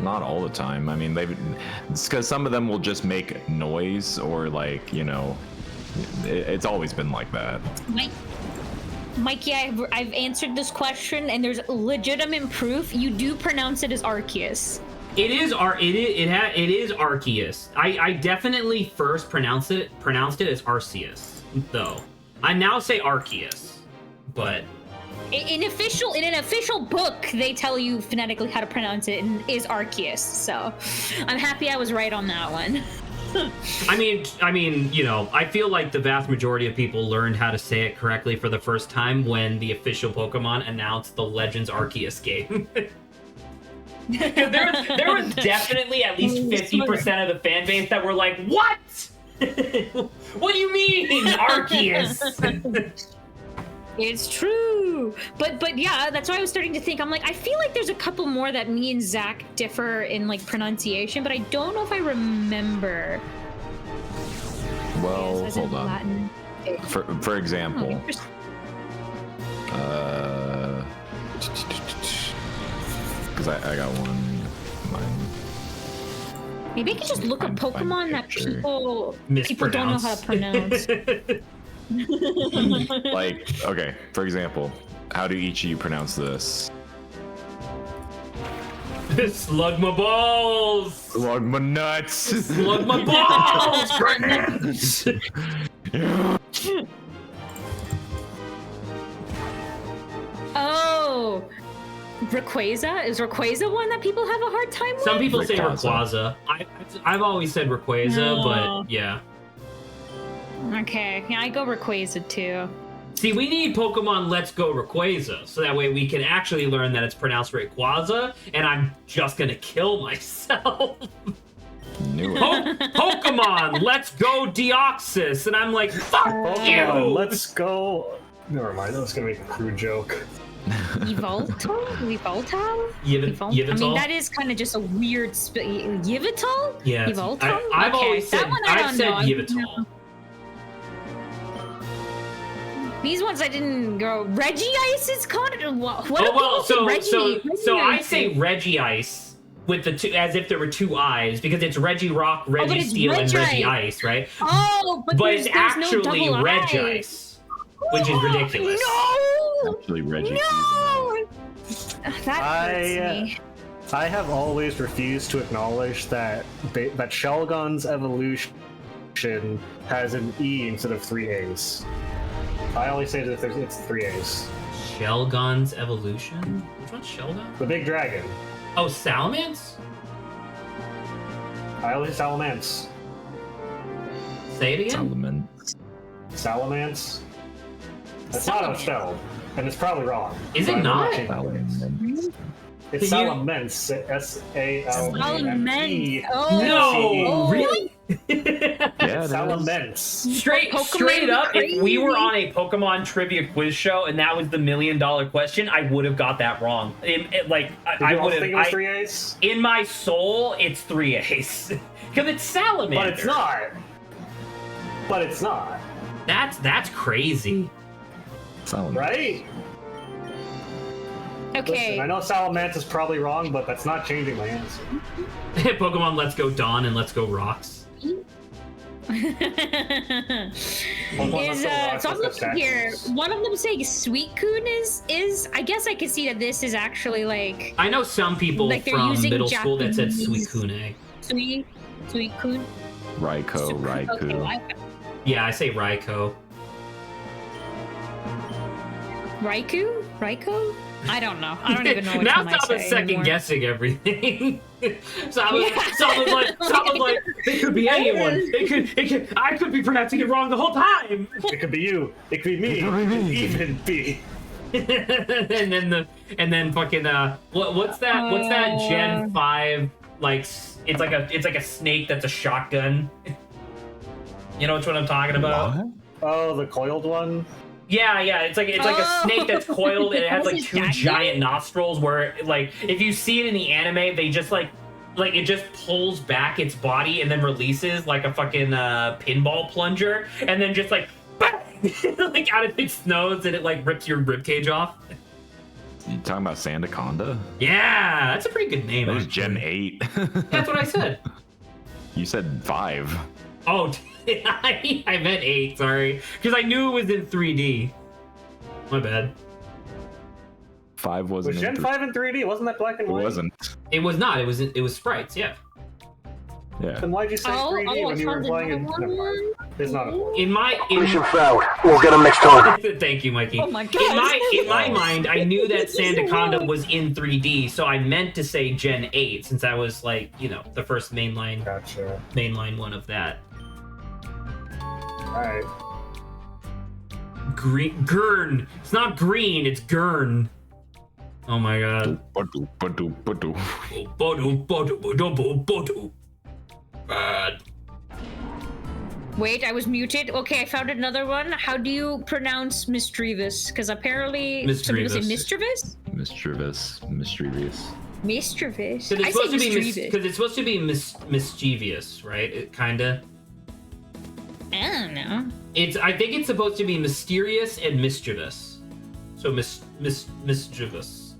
Not all the time. I mean, it's because some of them will just make noise or like, you know, it's always been like that. Mikey, I've answered this question, and there's legitimate proof. You do pronounce it as Arceus. It is Arceus. I definitely first pronounced it as Arceus, though. I now say Arceus, but In an official book, they tell you phonetically how to pronounce it, and is Arceus. So, I'm happy I was right on that one. I mean, you know, I feel like the vast majority of people learned how to say it correctly for the first time when the official Pokemon announced the Legends Arceus game. there was definitely at least 50% of the fan base that were like, "What? What do you mean, Arceus?" It's true, but yeah, that's why I was starting to think. I'm like, I feel like there's a couple more that me and Zach differ in like pronunciation, but I don't know if I remember. Well, As in hold on. Latin. For example, because I got one. Mine. Maybe I could just look up Find Pokemon that picture. people don't know how to pronounce. Like, okay, for example, how do each of you pronounce this? Slug my balls! Slug my nuts! Slug my balls! Grenades! Oh, Rayquaza? Is Rayquaza one that people have a hard time with? Some people say Rayquaza. Rayquaza. I've always said Rayquaza, No. but yeah. Okay, yeah, I go Rayquaza too. See, we need Pokemon Let's Go Rayquaza, so that way we can actually learn that it's pronounced Rayquaza, and I'm just gonna kill myself. Knew it. Pokemon Let's Go Deoxys, and I'm like, fuck you! Let's go. Never mind, that was gonna make a crude joke. Yveltal? Yveltal? Yveltal? I mean, that is kind of just a weird Yveltal? Yeah, Yveltal? I've always said that one I don't know. Yveltal. These ones I didn't go. Regice is called. What Oh do well, people say so I say Regice with the two, as if there were two eyes, because it's Reggie Rock, Reggie it's Steel, and Reggie Regice. Ice, right? Oh, but But it's there's actually no double I. Regice, which is ridiculous. No! Actually, Reggie. No! That hurts me. I have always refused to acknowledge that that Shellgun's evolution has an E instead of 3 A's. I always say that it's 3 A's. Shellgun's evolution? Which one's Shellgun? The big dragon. Oh, Salamence? I always say Salamence. Say it again? Solomon. Salamence? That's not how it's spelled, and it's probably wrong. Is but it I'm not? changing Solomon. It's Can you- Salamence. S-A-L-A-M-E. Oh, No! Really? Yeah, it is. Salamence. Straight up, if we were on a Pokemon trivia quiz show and that was the $1 million question, I would have got that wrong. I would would think it was have. 3 A's? In my soul, it's 3 A's because it's Salamander. But it's not. But it's not. That's crazy. Solomon. Right? Okay. Listen, I know Salamence is probably wrong, but that's not changing my answer. Pokemon Let's Go Dawn and Let's Go Rocks. So I'm looking here. One of them saying Suicune is. I guess I can see that this is actually like I know some people Like they're from using middle school that said Japanese- Suicune. Suicune. Raikou. Okay, Yeah, I say Raikou. Raikou? I don't know. I don't even know which now one I Sama's say second anymore. guessing everything. Someone's like, it could be anyone. It could. I could be pronouncing it wrong the whole time. It could be you. It could be me. It could even be. and then fucking what's that Gen 5 like? It's like a snake that's a shotgun. You know which one I'm talking about? What? Oh, the coiled one? Yeah, it's like a snake that's coiled and it has like Was it two that giant nostrils where like if you see it in the anime, they just like it just pulls back its body and then releases like a fucking pinball plunger and then just like bang, like out of its nose and it like rips your ribcage off. You talking about Sandaconda? Yeah, that's a pretty good name. That was actually. Gen 8. That's what I said. You said 5. Oh, I meant 8, sorry. Because I knew it was in 3D. My bad. 5 wasn't. Was Gen 5 in 3D? Wasn't that black and It white? wasn't. It was not. It was sprites, yeah. Yeah. Then why'd you say 3D when you were playing it? Never mind. It's not important. Mission failed. We'll get him next time. Thank you, Mikey. Oh my God. In my mind, I knew that Sandaconda was in 3D, so I meant to say Gen 8 since I was like, the first mainline Gotcha. one of that. Alright. Gurn. It's not green, it's Gurn. Oh my god. Bad. Wait, I was muted. Okay, I found another one. How do you pronounce mischievous? Because apparently some people say mischievous. Mischievous. Mischievous. Mischievous. Because I it's say supposed to be mischievous. because it's supposed to be mischievous, right? It kinda. I don't know. I think it's supposed to be mysterious and mischievous. So mischievous.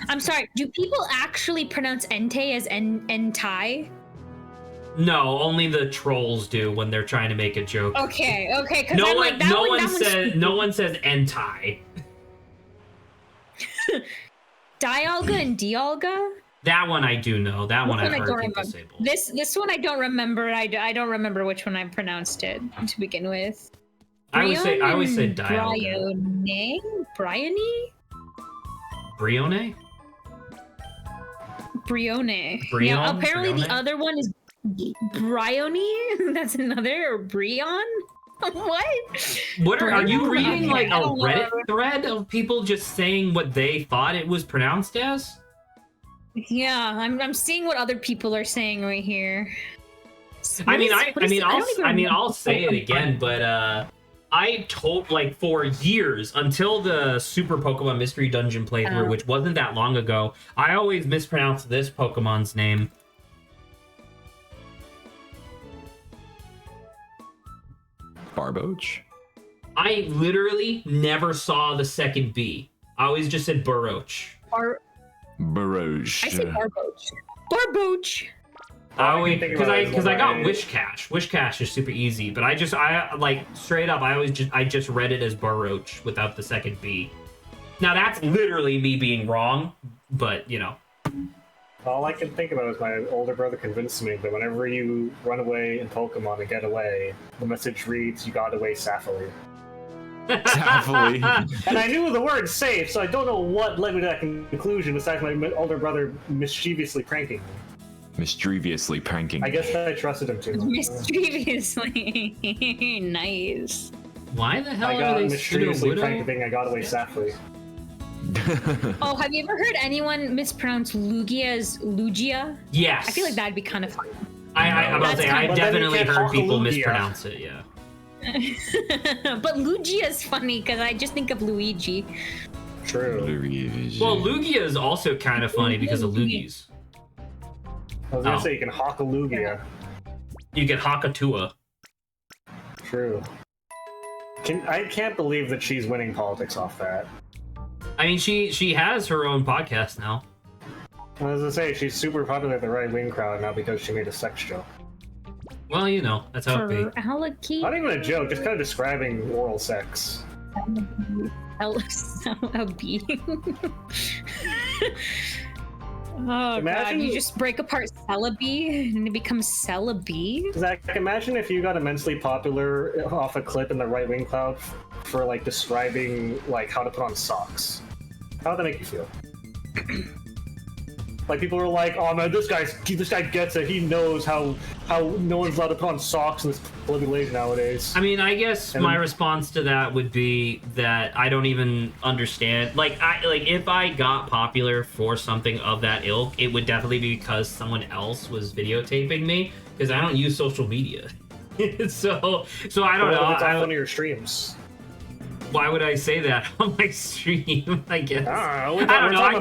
I'm sorry. Do people actually pronounce Entei as Entai? No, only the trolls do when they're trying to make a joke. Okay. Because No I'm one, like that no one. one That says, no one says entai. Dialga and Dialga. That one I do know. That one I've I heard don't people remember. say. Both. This one I don't remember. I don't remember which one I pronounced it to begin with. I always say Brion dialga. Bryony? Brione? Brione. Brion? Yeah, apparently Brione? the other one is Bryony. That's another, or Brion. What? Are you reading like a I don't know. Reddit thread of people just saying what they thought it was pronounced as? Yeah, I'm seeing what other people are saying right here. I'll say it again, but I told like for years until the Super Pokemon Mystery Dungeon playthrough, which wasn't that long ago, I always mispronounced this Pokemon's name. Barboach? I literally never saw the second B. I always just said Baroche. Baroche. I say Barboach. Barboach. Because I got Wish Cache. Wish Cache is super easy, but I like straight up. I just read it as Baroche without the second B. Now that's literally me being wrong, but you know. All I can think about is my older brother convinced me that whenever you run away in Pokemon and get away, the message reads, "You got away safely." Happily. And I knew the word safe, so I don't know what led me to that conclusion besides my older brother mischievously pranking me. Mischievously pranking. I guess I trusted him too much. Mischievously. Nice. Why the hell I are got they mischievously Widow? pranked thinking I got away safely. Oh, have you ever heard anyone mispronounce Lugia as Lugia? Yes. I feel like that'd be kind of fun. I'm about to say, I But then you definitely can't heard talk people Lugia. mispronounce it, yeah. But Lugia is funny because I just think of Luigi. True. Well, Lugia is also kind of funny because of Lugies. I was gonna Oh. say you can hawk a Lugia. You get Hakatua. True. I can't believe that she's winning politics off that. I mean, she has her own podcast now. I was gonna say she's super popular with the right wing crowd now because she made a sex joke. Well, you know, that's how it be. For Alaki. Not even a joke, just kind of describing oral sex. LB. Oh Imagine- god, you just break apart Celebi and it becomes Celebi? Zach, imagine if you got immensely popular off a clip in the right wing cloud for like describing like how to put on socks. How would that make you feel? Like people were like, "Oh man, this guy gets it. He knows how no one's allowed to put on socks in this political age nowadays." I mean, I guess And- my response to that would be that I don't even understand. Like, if I got popular for something of that ilk, it would definitely be because someone else was videotaping me. Because I don't use social media, so I don't know. It's on one of your streams. Why would I say that on my stream? I guess. I I don't know. I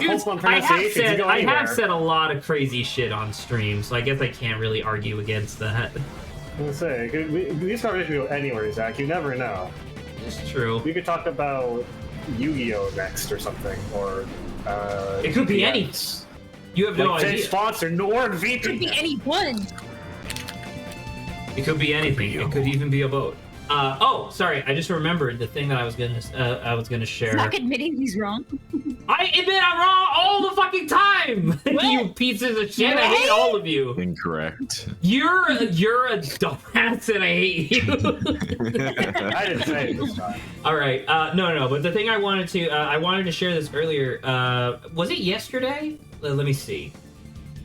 have said said a lot of crazy shit on stream, so I guess I can't really argue against that. I'm gonna say, these conversations go anywhere, Zach. You never know. It's true. We could talk about Yu-Gi-Oh next or something, or It could be VPNs. any. You have no Like today's idea. sponsor, Nord Could be VPN. anyone. It could be anything. It could even be a boat. Oh, sorry. I just remembered the thing that I was gonna share. Zach admitting he's wrong. I admit I'm wrong all the fucking time. You pieces of shit. I hate all of you. Incorrect. You're a dumbass, and I hate you. I didn't say it this time. All right. No. But the thing I wanted to share this earlier. Was it yesterday? Let me see.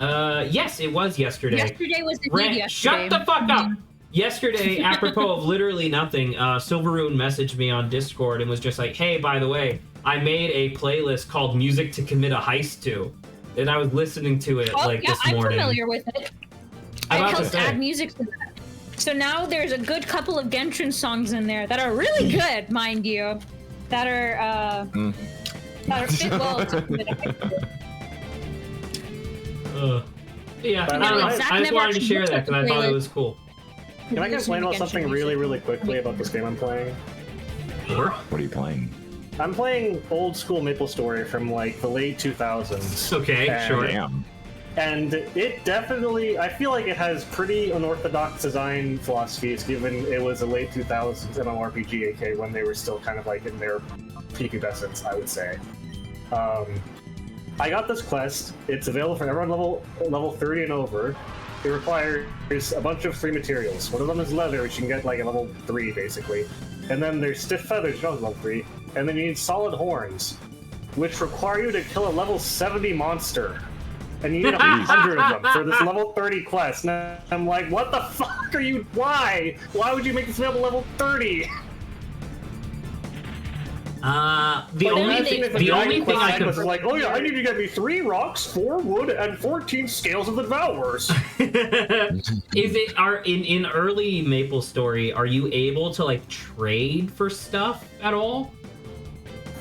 Yes, it was yesterday. Yesterday was indeed yesterday. Shut the fuck up. Yesterday, apropos of literally nothing, Silveroon messaged me on Discord and was just like, "Hey, by the way, I made a playlist called Music to Commit a Heist to," and I was listening to it this I'm morning. familiar with it. I About to helped say. add music to that. So now there's a good couple of Genshin songs in there that are really good, mind you. That are fit well to Yeah, But I don't know. Zach I just never wanted to actually share looked that at because I the thought it playlist. was cool. Can I complain about something really, really quickly about this game I'm playing? Sure. What are you playing? I'm playing old school MapleStory from like the late 2000s. Okay, And- sure. Damn. And it definitely, I feel like it has pretty unorthodox design philosophies, given it was a late 2000s MMORPG, aka when they were still kind of like in their prepubescence, I would say. I got this quest. It's available for everyone level 30 and over. It requires a bunch of 3 materials. One of them is leather, which you can get like at level 3, basically. And then there's stiff feathers, which is level 3. And then you need solid horns, which require you to kill a level 70 monster. And you need 100 of them for this level 30 quest. And I'm like, what the fuck are you? Why? Why would you make this available level 30? The only thing I was could like, oh yeah, I need to get me 3 rocks, 4 wood, and 14 scales of the devourers. in early MapleStory, are you able to like trade for stuff at all?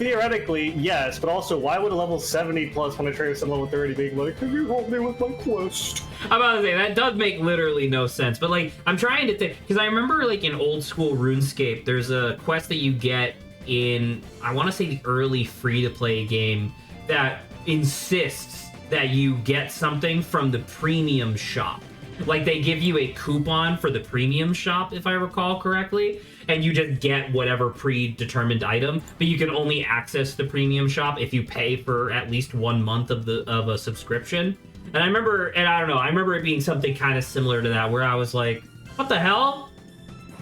theoretically, yes, but also, why would a level 70 plus want to trade with some level 30 being like, can you help me with my quest? I'm about to say that does make literally no sense, but like I'm trying to think because I remember like in old school RuneScape, there's a quest that you get in I want to say the early free to play game that insists that you get something from the premium shop. Like they give you a coupon for the premium shop, if I recall correctly, and you just get whatever predetermined item, but you can only access the premium shop if you pay for at least 1 month of a subscription. And I remember, and I don't know, I remember it being something kind of similar to that, where I was like, what the hell?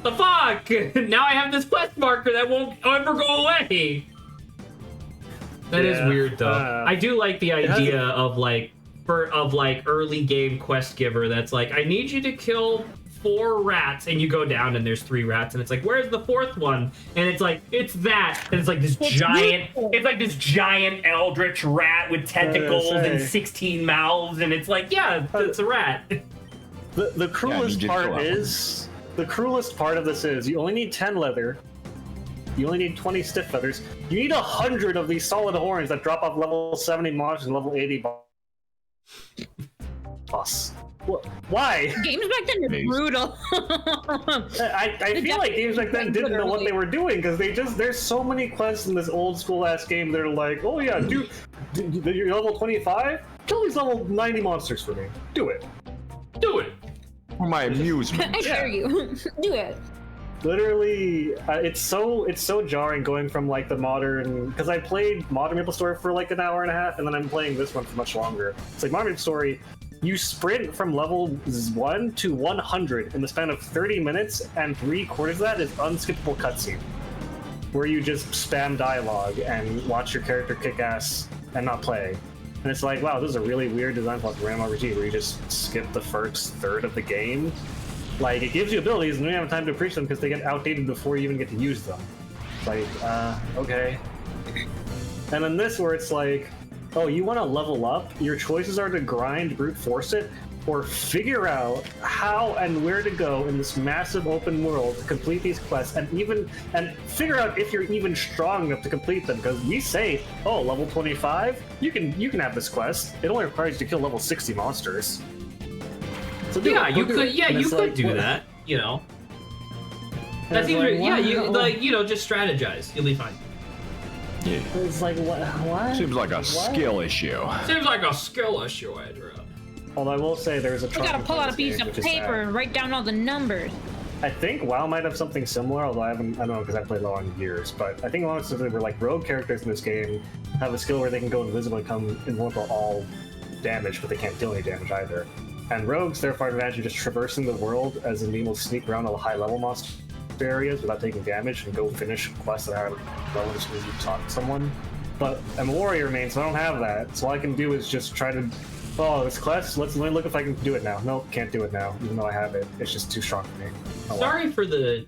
The fuck? Now I have this quest marker that won't ever go away. That is weird, though. I do like the idea of like early game quest giver that's like, I need you to kill 4 rats, and you go down and there's 3 rats, and it's like, where's the 4th one? And it's like, it's that, and it's like this giant eldritch rat with tentacles and 16 mouths, and it's like, yeah, it's a rat. The cruelest part of this is you only need 10 leather. You only need 20 stiff feathers. You need 100 of these solid horns that drop off level 70 monsters and level 80 boss. Why? Games back then were brutal. I feel like games back then didn't know what they were doing because there's so many quests in this old school ass game. They're like, oh yeah, you're level 25. Kill these level 90 monsters for me. Do it. For my amusement. I dare you. Do it. Literally, it's so jarring going from like the modern, because I played Modern MapleStory for like an hour and a half, and then I'm playing this one for much longer. It's like Modern MapleStory, you sprint from level 1 to 100 in the span of 30 minutes, and 3/4 of that is unskippable cutscene, where you just spam dialogue and watch your character kick ass and not play. And it's like, wow, this is a really weird design flaw for random RPG, where you just skip the first third of the game. Like, it gives you abilities, and you don't have time to appreciate them because they get outdated before you even get to use them. It's like, okay. And then this, where it's like, oh, you want to level up? Your choices are to grind, brute force it, or figure out how and where to go in this massive open world to complete these quests, and figure out if you're even strong enough to complete them. Because we say, oh, level 25, you can have this quest. It only requires you to kill level 60 monsters. So you could do that, you know. That's even, just strategize. You'll be fine. Yeah. It's like, what? Seems like a skill issue. Andrew. Although I will say there's a We gotta pull out a piece of paper and write down all the numbers. I think WoW might have something similar, although I don't know because I played WoW in years. But I think honestly, where like rogue characters in this game have a skill where they can go invisible and come invulnerable to all damage, but they can't deal any damage either. And rogues, therefore, have advantage of just traversing the world, as in being able to sneak around all the high-level monster areas without taking damage and go finish quests that are level just because you talk to someone. But I'm a warrior main, so I don't have that. So all I can do is just try to, oh, this quest, let me look if I can do it now. Nope, can't do it now, even though I have it. It's just too strong for me. Oh, Sorry for the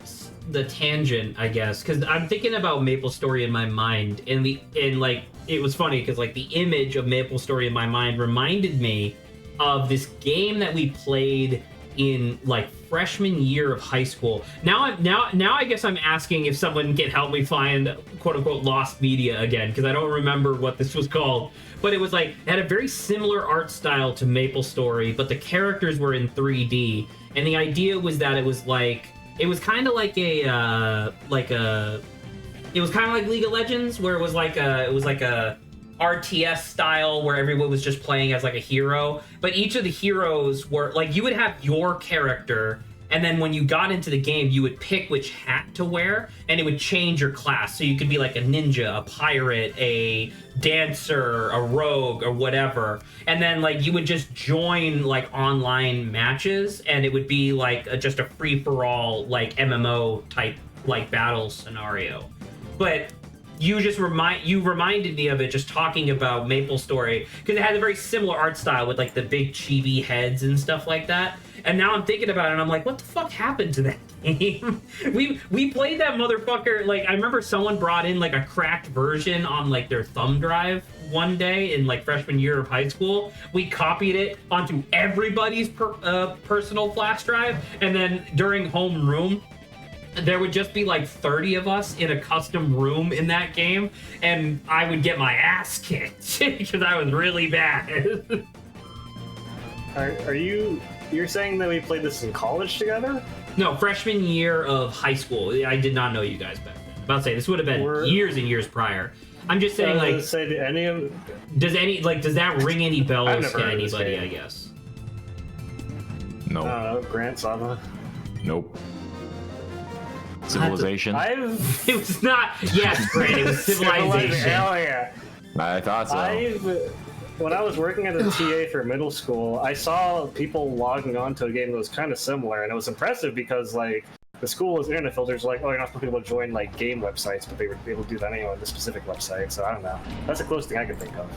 tangent, I guess, because I'm thinking about MapleStory in my mind, and it was funny because like the image of MapleStory in my mind reminded me of this game that we played in like freshman year of high school. Now I guess I'm asking if someone can help me find quote unquote lost media again, because I don't remember what this was called. But it was like, it had a very similar art style to MapleStory, but the characters were in 3D, and the idea was that it was kind of like League of Legends, where it was like a RTS style where everyone was just playing as like a hero, but each of the heroes were like, you would have your character, and then when you got into the game you would pick which hat to wear, and it would change your class, so you could be like a ninja, a pirate, a dancer, a rogue, or whatever. And then like you would just join like online matches, and it would be like just a free-for-all like MMO type like battle scenario. But you reminded me of it just talking about MapleStory, because it had a very similar art style with like the big chibi heads and stuff like that. And now I'm thinking about it, and I'm like, what the fuck happened to that game? we played that motherfucker. Like, I remember someone brought in like a cracked version on like their thumb drive one day in like freshman year of high school. We copied it onto everybody's personal flash drive, and then during homeroom, there would just be like 30 of us in a custom room in that game, and I would get my ass kicked because I was really bad. You're saying that we played this in college together? No, freshman year of high school. I did not know you guys back then. About to say, this would have been years and years prior. I'm just saying, like, does that ring any bells to anybody, I guess? No. I don't know, Grant Sava. Nope. Civilization. It was not. Yes, Grant, it was Civilization. Hell yeah. I thought so. When I was working as a TA for middle school, I saw people logging onto a game that was kind of similar, and it was impressive because, like, the school's internet filters were like, oh, you're not supposed to be able to join, like, game websites, but they would be able to do that anyway on the specific website, so I don't know. That's the closest thing I can think of.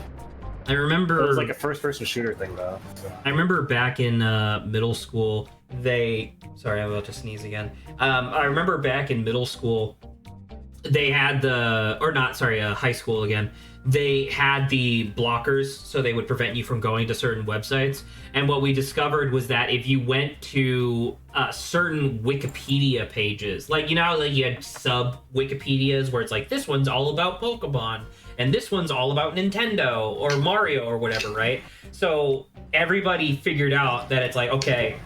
I remember... It was like a first-person shooter thing, though. So. I remember back in middle school, Sorry, I'm about to sneeze again. I remember back in middle school, they had high school again. They had the blockers, so they would prevent you from going to certain websites. And what we discovered was that if you went to certain Wikipedia pages, like, you know, like you had sub Wikipedias where it's like, this one's all about Pokemon, and this one's all about Nintendo or Mario or whatever, right? So everybody figured out that it's like, okay,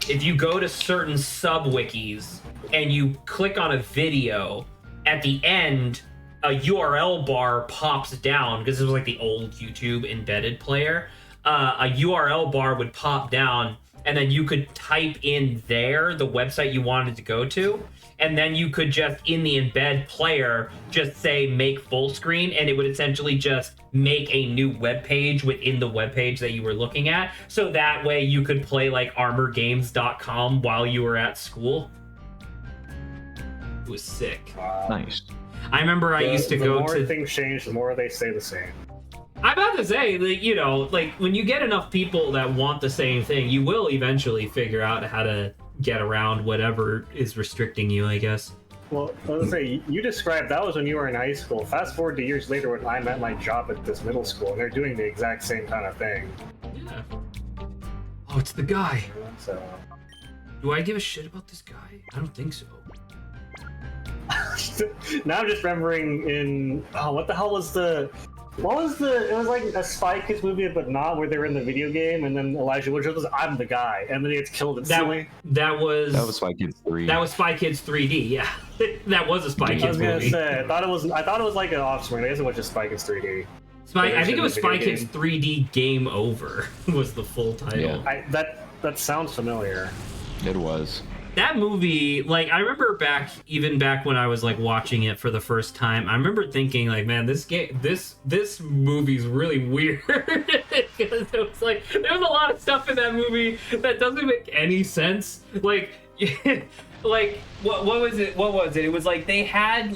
if you go to certain sub wikis and you click on a video, at the end, a URL bar pops down, because it was like the old YouTube embedded player. A URL bar would pop down, and then you could type in there the website you wanted to go to, and then you could just, in the embed player, just say make full screen, and it would essentially just make a new web page within the web page that you were looking at, so that way you could play like armorgames.com while you were at school. It was sick. Nice. I remember I used to go to... The more things change, the more they stay the same. I'm about to say, like, you know, like, when you get enough people that want the same thing, you will eventually figure out how to get around whatever is restricting you, I guess. Well, I was gonna say, you described that was when you were in high school. Fast forward to years later when I'm at my job at this middle school, and they're doing the exact same kind of thing. Yeah. Oh, it's the guy. So... Do I give a shit about this guy? I don't think so. Now I'm just remembering in what the hell was it was like a Spy Kids movie but not, where they were in the video game and then Elijah Wood was I'm the guy and then he gets killed instantly. That was Spy Kids 3. That was Spy Kids 3D, yeah. That was a Spy Kids movie. I was gonna say, I thought it was like an offspring. I guess it was just Spy Kids 3D. I think it was Spy Kids 3D Game Over was the full title. Yeah. That sounds familiar. It was. That movie, like, I remember back when I was like watching it for the first time, I remember thinking, like, man, this movie's really weird. Because it was like, there's a lot of stuff in that movie that doesn't make any sense. Like, like what was it? It was like they had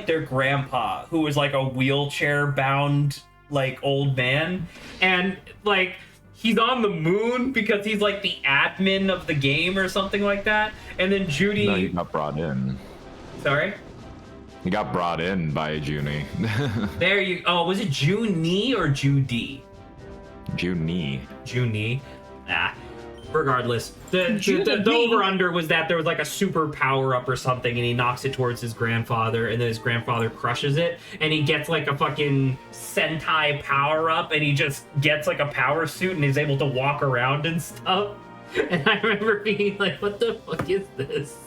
their grandpa who was like a wheelchair bound like old man, and like he's on the moon because he's like the admin of the game or something like that. And then Judy... No, he got brought in. Sorry? He got brought in by Junie. There you... Oh, was it Junie or Judy? Junie. Junie. Regardless. The over-under was that there was like a super power-up or something, and he knocks it towards his grandfather, and then his grandfather crushes it, and he gets like a fucking Sentai power-up, and he just gets like a power suit and is able to walk around and stuff. And I remember being like, what the fuck is this?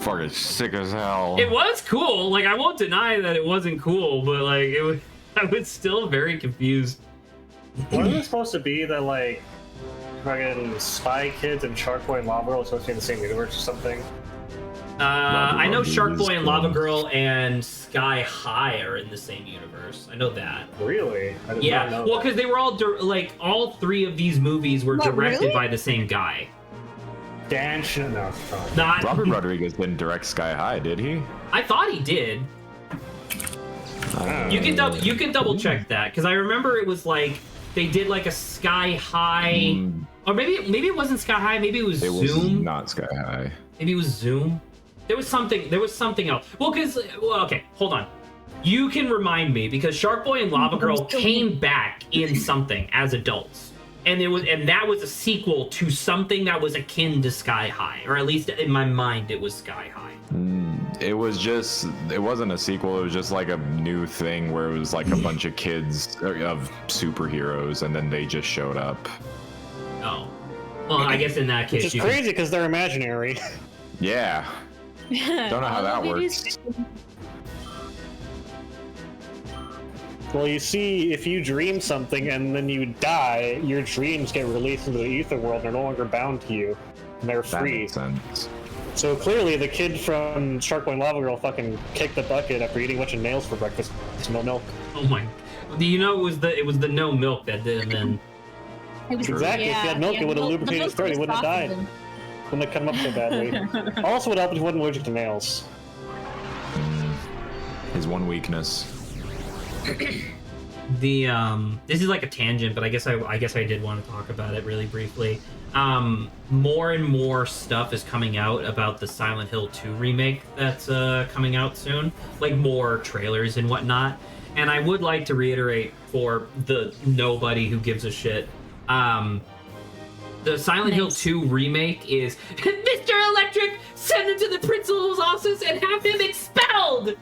Fucking sick as hell. It was cool. Like, I won't deny that it wasn't cool, but like, I was still very confused. Wasn't it supposed to be that, like, fucking Spy Kids and Shark Boy and Lava Girl are supposed to be in the same universe or something? I know Shark Boy and Lava Girl and Sky High are in the same universe. I know that. Really? I did yeah. Not know well, that. because they were all three of these movies were directed by the same guy. Dan Schn- No, sorry. Not Robert Rodriguez didn't direct Sky High, did he? I thought he did. You can double check that, because I remember it was like they did like a Sky High, or maybe it wasn't Sky High. Maybe it was Zoom. It was not Sky High. Maybe it was Zoom. There was something else. Well, okay, hold on. You can remind me, because Shark Boy and Lava Girl came back in something as adults. and that was a sequel to something that was akin to Sky High, or at least in my mind, it was Sky High. It wasn't a sequel. It was just like a new thing where it was like a bunch of kids of superheroes, and then they just showed up. Oh, well, I guess in that case, Which is crazy because they're imaginary. Yeah. Don't know how that works. Well, you see, if you dream something and then you die, your dreams get released into the ether world. They're no longer bound to you, and they're That free. makes sense. So clearly, the kid from Shark Boy and Lava Girl fucking kicked the bucket after eating a bunch of nails for breakfast. It's no milk. Oh my! You know, it was the no milk that did, and then It was, Exactly. If he had milk, it would have lubricated his throat. He wouldn't have died. Wouldn't have come up so badly. Also, would help if he wasn't allergic to nails. His one weakness. the this is like a tangent, but I guess I did want to talk about it really briefly. More and more stuff is coming out about the Silent Hill 2 remake that's coming out soon, like more trailers and whatnot. And I would like to reiterate for the nobody who gives a shit, the Silent Hill 2 remake is Mr. Electric, send him to the principal's office and have him expelled.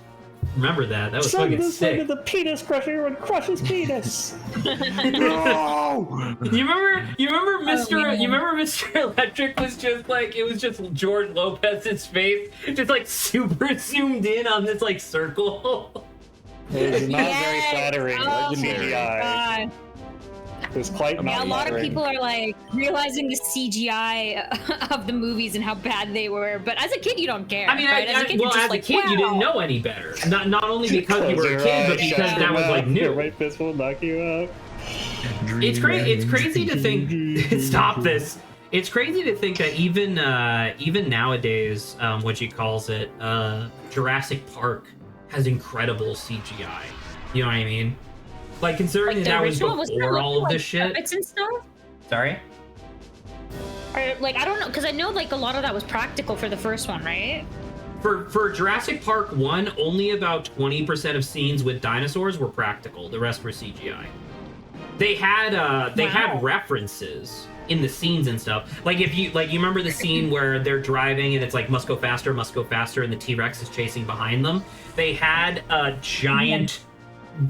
Remember that? That was fucking sick. The penis crusher and crush his penis. No! You remember Mr. Electric was just like, it was just George Lopez's face, just like super zoomed in on this like circle. It was not very Yes! flattering. Oh Legendary. my God. It was quite Yeah, a lot of flattering. people are like realizing the CGI of the movies and how bad they were, but as a kid, you don't care. I mean, right? As a kid, you're just like, you didn't wow. know any better. Not only because you were a kid, but because that was like Your new. right fist will knock you out. It's crazy to think. Stop this. It's crazy to think that even nowadays, what she calls it, Jurassic Park has incredible CGI. You know what I mean? Like considering Like the that was original, was before there, all of like, this shit. puppets and stuff? Sorry. Or, like, I don't know, because I know like a lot of that was practical for the first one, right? For Jurassic Park 1, only about 20% of scenes with dinosaurs were practical. The rest were CGI. They had had references in the scenes and stuff. Like if you remember the scene where they're driving and it's like must go faster, and the T-Rex is chasing behind them. They had giant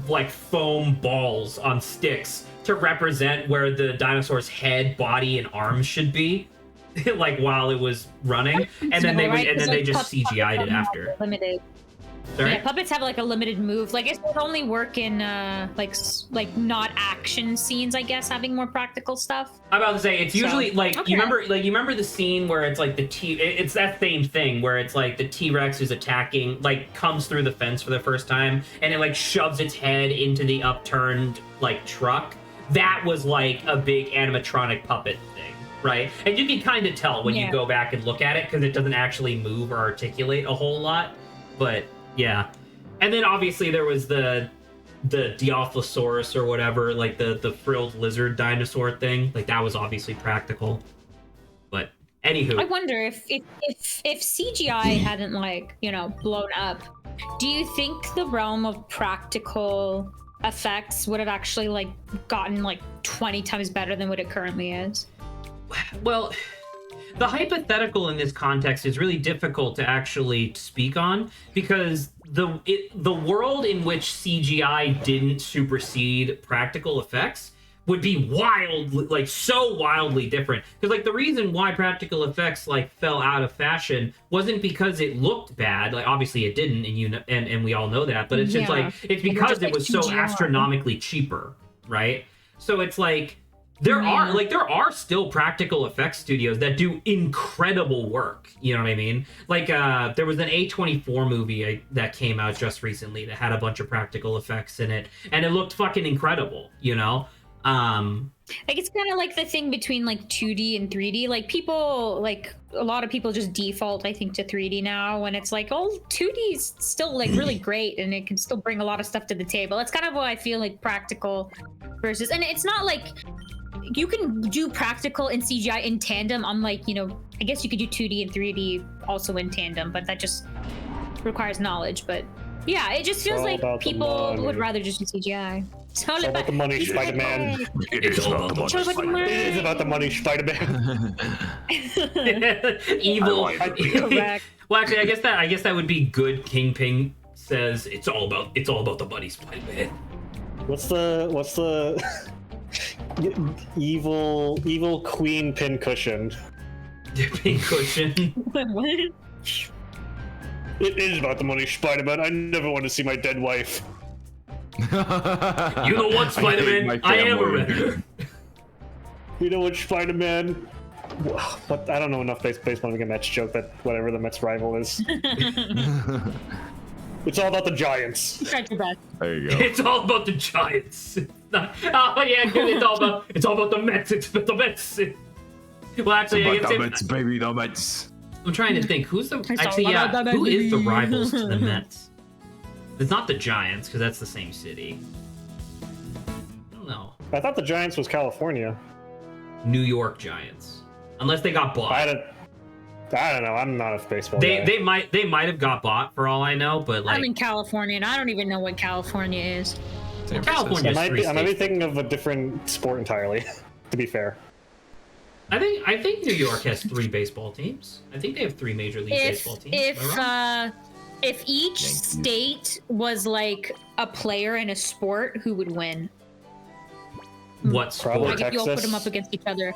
like foam balls on sticks to represent where the dinosaur's head, body, and arms should be. Like while it was running, and then they just CGI'd it after. Limited. Sorry? Yeah, puppets have like a limited move. Like it would only work in like not action scenes, I guess, having more practical stuff. I'm about to say it's usually like okay. you remember the scene where it's like it's that same thing where it's like the T-Rex is attacking, like comes through the fence for the first time and it like shoves its head into the upturned like truck. That was like a big animatronic puppet thing, right? And you can kind of tell when you go back and look at it because it doesn't actually move or articulate a whole lot, but yeah. And then obviously there was the Dilophosaurus or whatever, like the frilled lizard dinosaur thing. Like that was obviously practical. But anywho, I wonder if CGI hadn't like, blown up, do you think the realm of practical effects would have actually like gotten like 20 times better than what it currently is? well, the hypothetical in this context is really difficult to actually speak on because the world in which CGI didn't supersede practical effects would be so wildly different. Because like the reason why practical effects like fell out of fashion wasn't because it looked bad. Like obviously it didn't, and we all know that. But it's just like it's because it was so astronomically cheaper, right? So it's like. There are still practical effects studios that do incredible work. You know what I mean? Like there was an A24 movie that came out just recently that had a bunch of practical effects in it, and it looked fucking incredible. Like it's kind of like the thing between like 2D and 3D. Like people, like a lot of people just default, I think, to 3D now when it's like, oh, 2D is still like really great and it can still bring a lot of stuff to the table. That's kind of what I feel like practical versus, and it's not like you can do practical and CGI in tandem. Unlike, I guess you could do 2D and 3D also in tandem, but that just requires knowledge. But yeah, it just feels like people would rather just do CGI. It's all It's all about the money, Spider-Man. It is about the money, Spider-Man. It is about the money, Spider-Man. Evil. I like Correct. Well, actually, I guess that would be good. Kingpin says it's all about the money, Spider-Man. What's the evil queen pincushion? Pink cushion. What? It is about the money, Spider-Man. I never want to see my dead wife. You know what, Spider-Man? I am a redder. You know what, Spider-Man? What? I don't know enough baseball to make a Mets joke that whatever the Mets rival is. It's all about the Giants. Tried your best. There you go. It's all about the Giants. Oh yeah, it's all about the Mets. It's about the Mets. Well, actually, I guess Mets, baby, the Mets. I'm trying to think who's the It's actually all yeah about the who is the baby. rivals to the Mets? It's not the Giants because that's the same city. I don't know. I thought the Giants was California. New York Giants, unless they got bought. I don't know. I'm not a baseball guy. They might have got bought for all I know, but like I'm in California, and I don't even know what California is. San California. Francisco. I might be thinking of a different sport entirely. To be fair. I think New York has 3 baseball teams. I think they have 3 major league baseball teams. If each Yankees. state was like a player in a sport, who would win? What Probably sport? Like if you all put Texas. them up against each other.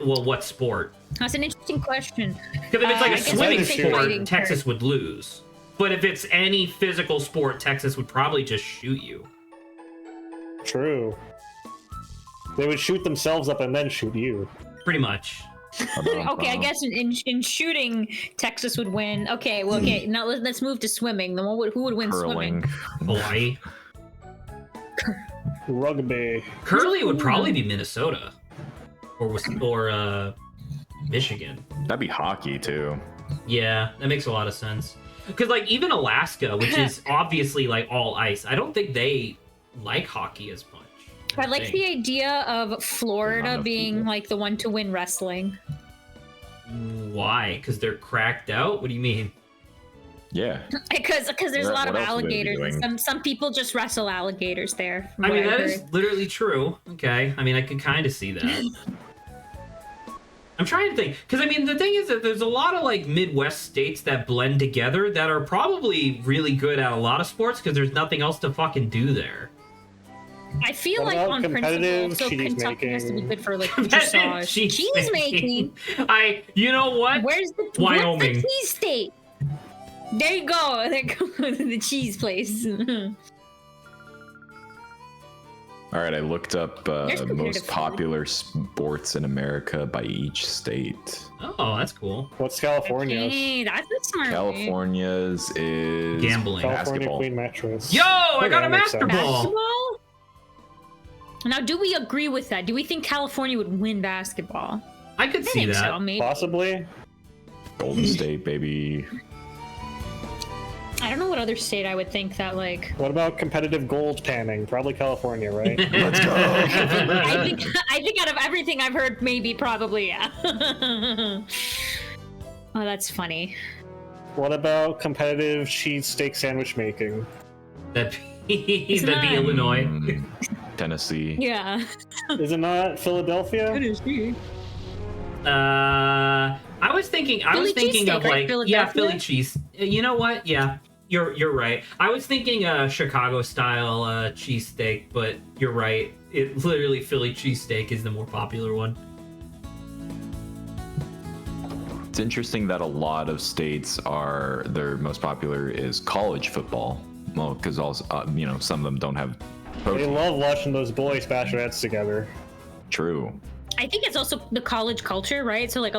Well, what sport? That's an interesting question. Because if it's like I a guess swimming I'd say sport, fighting Texas would lose. But if it's any physical sport, Texas would probably just shoot you. True. They would shoot themselves up and then shoot you. Pretty much. Okay, I guess in shooting, Texas would win. Okay, well, okay. Now let's move to swimming. Then who would win Curling. swimming? Hawaii. Rugby. Curling would probably be Minnesota. Or Michigan. That'd be hockey too. Yeah, that makes a lot of sense. Because like even Alaska, which is obviously like all ice, I don't think they like hockey as much. I like think. the idea of Florida enough being people. like the one to win wrestling. Why? Because they're cracked out? What do you mean? Yeah. Because there's a lot of What else would they be alligators. doing? Some people just wrestle alligators there. from I mean, what that I've is heard. literally true. Okay. I mean, I could kind of see that. I'm trying to think. Because, I mean, the thing is that there's a lot of, like, Midwest states that blend together that are probably really good at a lot of sports because there's nothing else to fucking do there. I feel What like about on competitive principle, so cheese Kentucky has to be making? good for like dressage. Cheese making. You know what? Where's the Wyoming. What's the cheese state? There you go. There goes the cheese place. All right, I looked up There's competitive most food. popular sports in America by each state. Oh, that's cool. What's California's? Hey, that's a smart way. California's is Gambling. California basketball. Queen mattress. Yo, I Okay, got a that makes master sense. ball. Basketball? Now, do we agree with that? Do we think California would win basketball? I could I see think that. so, maybe. Possibly. Golden State, baby. I don't know what other state I would think that like. What about competitive gold panning? Probably California, right? Let's go. I think out of everything I've heard, maybe, probably, yeah. Oh, that's funny. What about competitive cheesesteak sandwich making? That'd be not- Illinois. Tennessee. Yeah. Is it not Philadelphia? I was thinking Philly cheesesteak, of right? like yeah, Philadelphia? Philly cheese. You know what? Yeah, you're right. I was thinking Chicago style cheesesteak, but you're right. It literally Philly cheesesteak is the more popular one. It's interesting that a lot of states are their most popular is college football. Well, because also some of them don't have They protein. love watching those boys bash their heads together. True. I think it's also the college culture, right? So like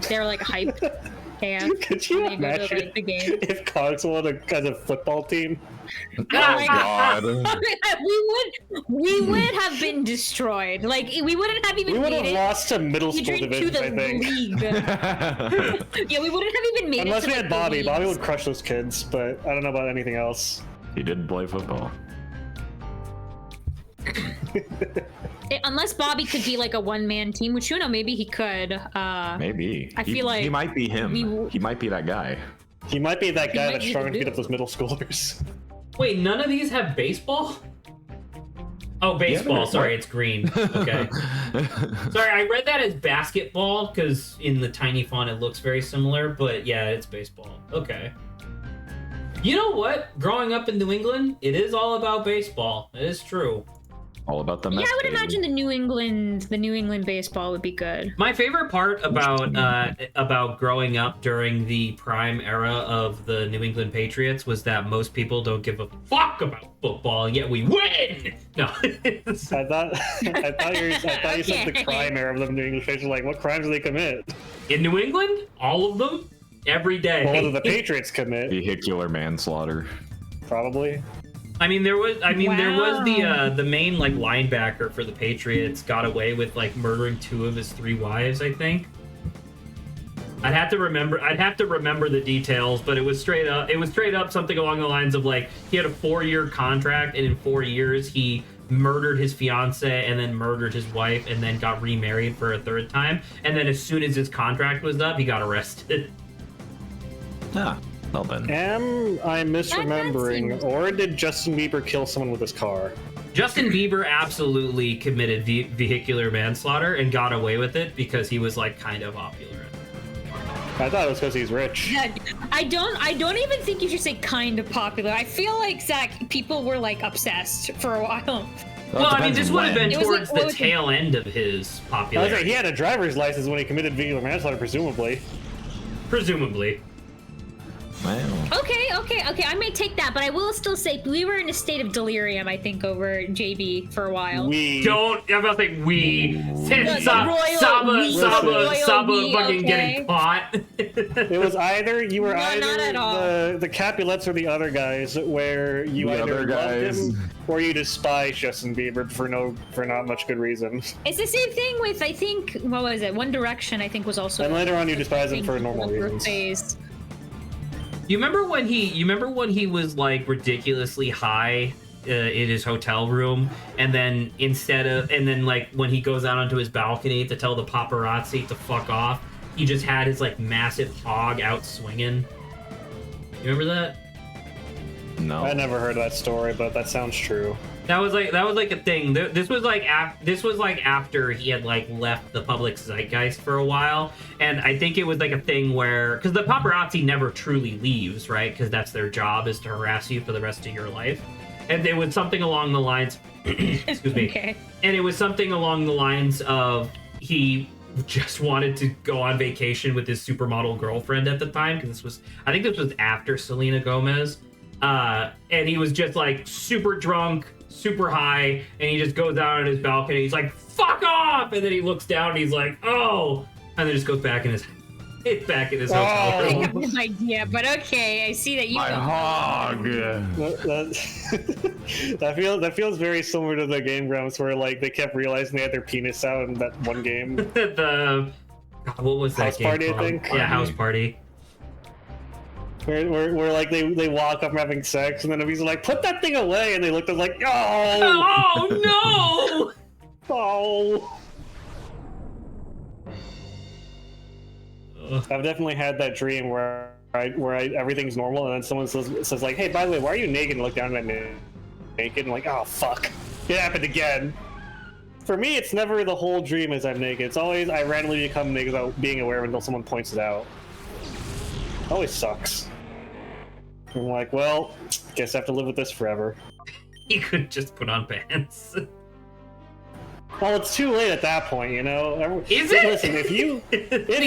they're like hyped. Yeah. Could you They go to, imagine like, the game. if Cogswell had a football team? Oh my God. we would have been destroyed. Like we wouldn't have even We would made have it lost to middle school to divisions, I the think. league. Yeah, we wouldn't have even made Unless it we to had like, the Bobby. Bobby leagues. would crush those kids, but I don't know about anything else. He didn't play football. Unless Bobby could be like a one-man team, which maybe he could. Maybe. I feel like he might be him. we- He might be that guy. He might be that guy might that's be trying to the beat up dude. those middle schoolers. Wait, none of these have baseball? Oh, baseball. Yeah, Sorry, what? it's green. Okay. Sorry, I read that as basketball because in the tiny font it looks very similar, but yeah, it's baseball. Okay. You know what? Growing up in New England, it is all about baseball. It is true. All about the Yeah, Mets, I would baby. imagine the New England baseball would be good. My favorite part about growing up during the prime era of the New England Patriots was that most people don't give a fuck about football, yet we win. No. I thought you said the Okay. crime era of the New English Patriots. Like, what crimes do they commit? In New England, all of them, every day. Well, what do the Patriots commit? Vehicular manslaughter. Probably. I mean, there was Wow. the main like linebacker for the Patriots got away with like murdering 2 of his 3 wives, I think. I'd have to remember the details, but it was straight up something along the lines of like he had a 4-year contract, and in 4 years he murdered his fiance and then murdered his wife and then got remarried for a 3rd time, and then as soon as his contract was up, he got arrested. Ah, well then. Am I misremembering, seems- or did Justin Bieber kill someone with his car? Justin Bieber absolutely committed vehicular manslaughter and got away with it because he was like kind of opulent. I thought it was because he's rich. Yeah, I don't even think you should say kind of popular. I feel like Zach, people were like obsessed for a while. Well, I mean, this would have been It was like- towards what the was it? tail end of his I was popularity. like, he had a driver's license when he committed vehicular manslaughter, presumably. Presumably. Wow. Okay. I may take that, but I will still say we were in a state of delirium, I think, over JB for a while. I'm about to say we. The Saba royal we, fucking okay? getting caught. It was either you were No, not either at all. the Capulets or the other guys, where you The either other loved guys. him or you despise Justin Bieber for not much good reason. It's the same thing with, I think, what was it? One Direction, I think, was also. And later on, you despise him thing for normal the reasons. phase. You remember when he was like ridiculously high in his hotel room, and then like when he goes out onto his balcony to tell the paparazzi to fuck off, he just had his like massive hog out swinging. You remember that? No. I never heard that story, but that sounds true. That was like a thing. This was like after he had like left the public zeitgeist for a while, and I think it was like a thing where because the paparazzi never truly leaves, right? Because that's their job, is to harass you for the rest of your life. And it was something along the lines. Excuse me. Okay. And it was something along the lines of he just wanted to go on vacation with his supermodel girlfriend at the time, because I think this was after Selena Gomez. And he was just like super drunk, super high, and he just goes out on his balcony. He's like, "Fuck off!" And then he looks down and he's like, "Oh!" And then just goes back in his hotel I room. have no idea, but okay, I see that you. My hog. That feels very similar to the Game Grumps, where like they kept realizing they had their penis out in that one game. God, what was that House game Party, I called? think? Yeah, House Party. Where like they walk up from having sex, and then he's like, "Put that thing away," and they looked at like, "Oh, Oh no! oh." I've definitely had that dream where everything's normal, and then someone says like, "Hey, by the way, why are you naked?" And look down and I'm naked, and like, "Oh fuck, it happened again." For me, it's never the whole dream as I'm naked. It's always I randomly become naked without being aware until someone points it out. Always sucks. I'm like, well, guess I have to live with this forever. He could just put on pants. Well, it's too late at that point, you know. Is it? Listen, if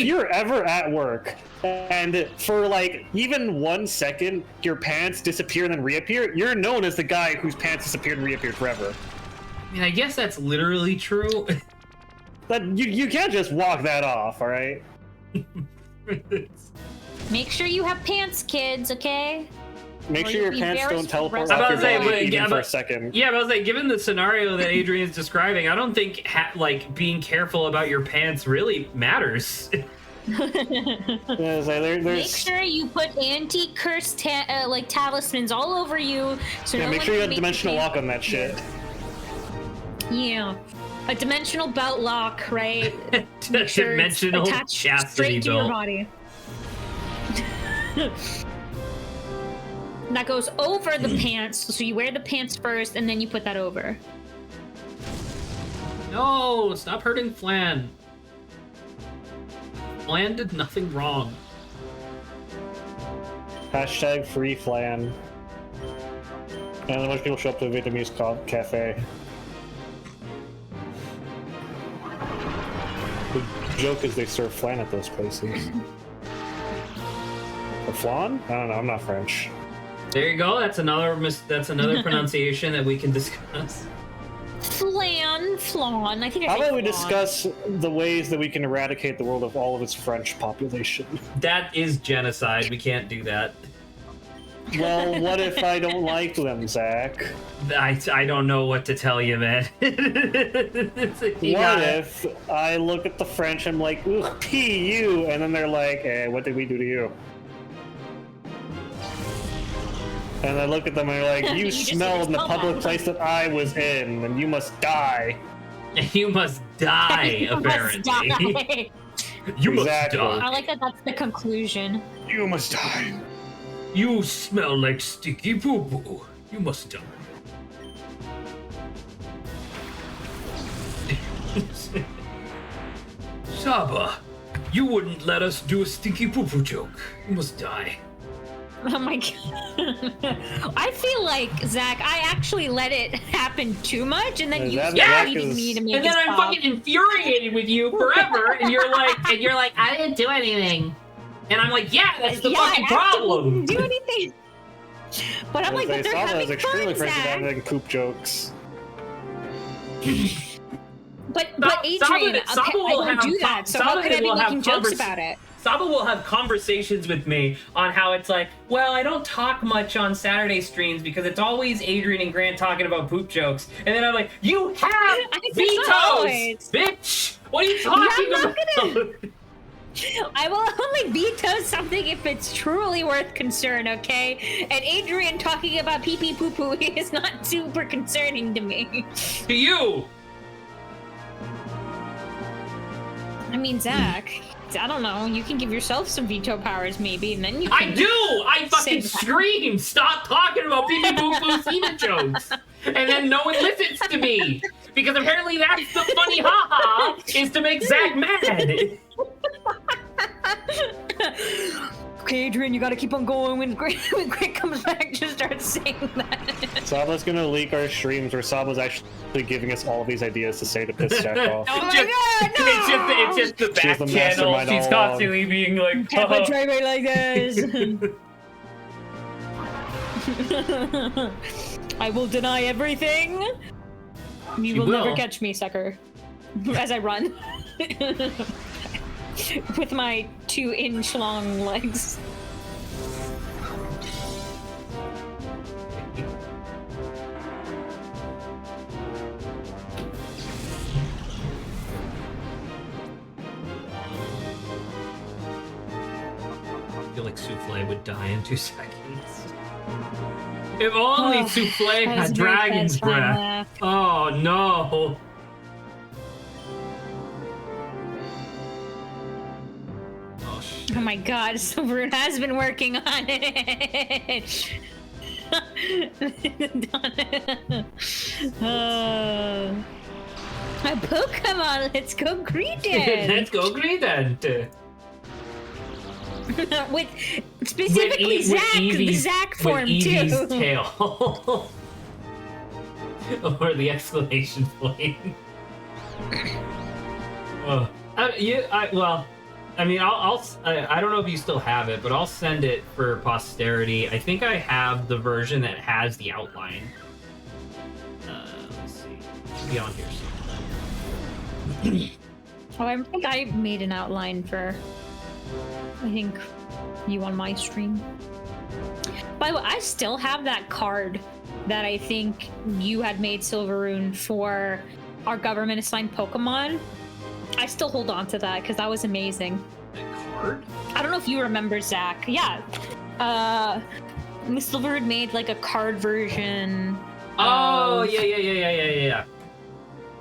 you're ever at work and for like even 1 second your pants disappear and then reappear, you're known as the guy whose pants disappeared and reappeared forever. I mean, I guess that's literally true. That you can't just walk that off, all right? Make sure you have pants, kids. Okay. Make Or sure your you'll be pants very don't teleport stressed. off I'm your about to say, body but- even yeah, for a but- second. Yeah, but I was like, given the scenario that Adrian's describing, I don't think like being careful about your pants really matters. Yeah, it's like, Make there's sure you put anti-curse like talismans all over you. So yeah, no make one sure you can have make dimensional you lock on that shit. Yeah. A dimensional belt lock, right? Make sure it's Dimensional attached chastity straight to your belt. body. That goes over the pants, so you wear the pants first, and then you put that over. No, stop hurting Flan. Flan did nothing wrong. Hashtag free flan. And a bunch of people show up to the Vietnamese cafe. The joke is they serve flan at those places. Or flan? I don't know. I'm not French. There you go. That's another pronunciation that we can discuss. Flan. I think. How about we discuss the ways that we can eradicate the world of all of its French population? That is genocide. We can't do that. Well, what if I don't like them, Zach? I don't know what to tell you, man. What if I look at the French and I'm like, ooh, P.U., and then they're like, what did we do to you? And I look at them and they're like, you smell in the public place that I was in, and you must die. You must die, apparently. You must die. I like that that's the conclusion. You must die. You smell like sticky poo-poo. You must die. Saba, you wouldn't let us do a stinky poo-poo joke. You must die. Oh my god. I feel like, Zach, I actually let it happen too much, and then you Zach needed is- me to make And it then I'm stop. fucking infuriated with you forever, and you're like, I didn't do anything. And I'm like, yeah, that's the fucking I actually problem. didn't do anything. But I'm like, but they're Saba is having extremely fun, French at Zach. having poop jokes. But Saba- Adrian, Saba okay, I will don't have do that, so how Saba could I be will have making jokes convers- about it? Saba will have conversations with me on how it's like, well, I don't talk much on Saturday streams because it's always Adrian and Grant talking about poop jokes. And then I'm like, you have It's vetoes, always. bitch! What are you talking Yeah, I'm not about? I will only veto something if it's truly worth concern, okay? And Adrian talking about pee-pee poo-poo is not super concerning to me. To you! I mean, Zach, I don't know. You can give yourself some veto powers, maybe, and then you I can... do! I fucking Say that. scream! Stop talking about pee-pee poo-poo semen jokes! And then no one listens to me! Because apparently that's the funny ha-ha, is to make Zach mad! Okay, Adrian, you gotta keep on going. When Greg comes back, just start saying that. Saba's gonna leak our streams where Saba's actually giving us all of these ideas to say to piss Jack off. Oh my Just- god, no! It's just the She's back the channel. mastermind She's all along. constantly being like, Can't betray me like this. I will deny everything. You She will never will. catch me, sucker. As I run. With my 2-inch long legs. I feel like Souffle would die in 2 seconds. If only Souffle That was had a very dragon's satisfying breath. laugh. Oh no. Oh shit. Oh my god, Silverune has been working on it. A Pokemon, let's go greet it. Let's go Gradient. With specifically Zach, the Zach form with Eevee's too. tail. Or the exclamation point. I don't know if you still have it, but I'll send it for posterity. I think I have the version that has the outline. Let's see. It should be on here somewhere. Oh, I think I made an outline for, I think, you on my stream. By the way, I still have that card that I think you had made, Silverune, for our government-assigned Pokemon. I still hold on to that because that was amazing. That card? I don't know if you remember, Zach. Yeah. Miss Silverwood made like a card version. Oh of- yeah.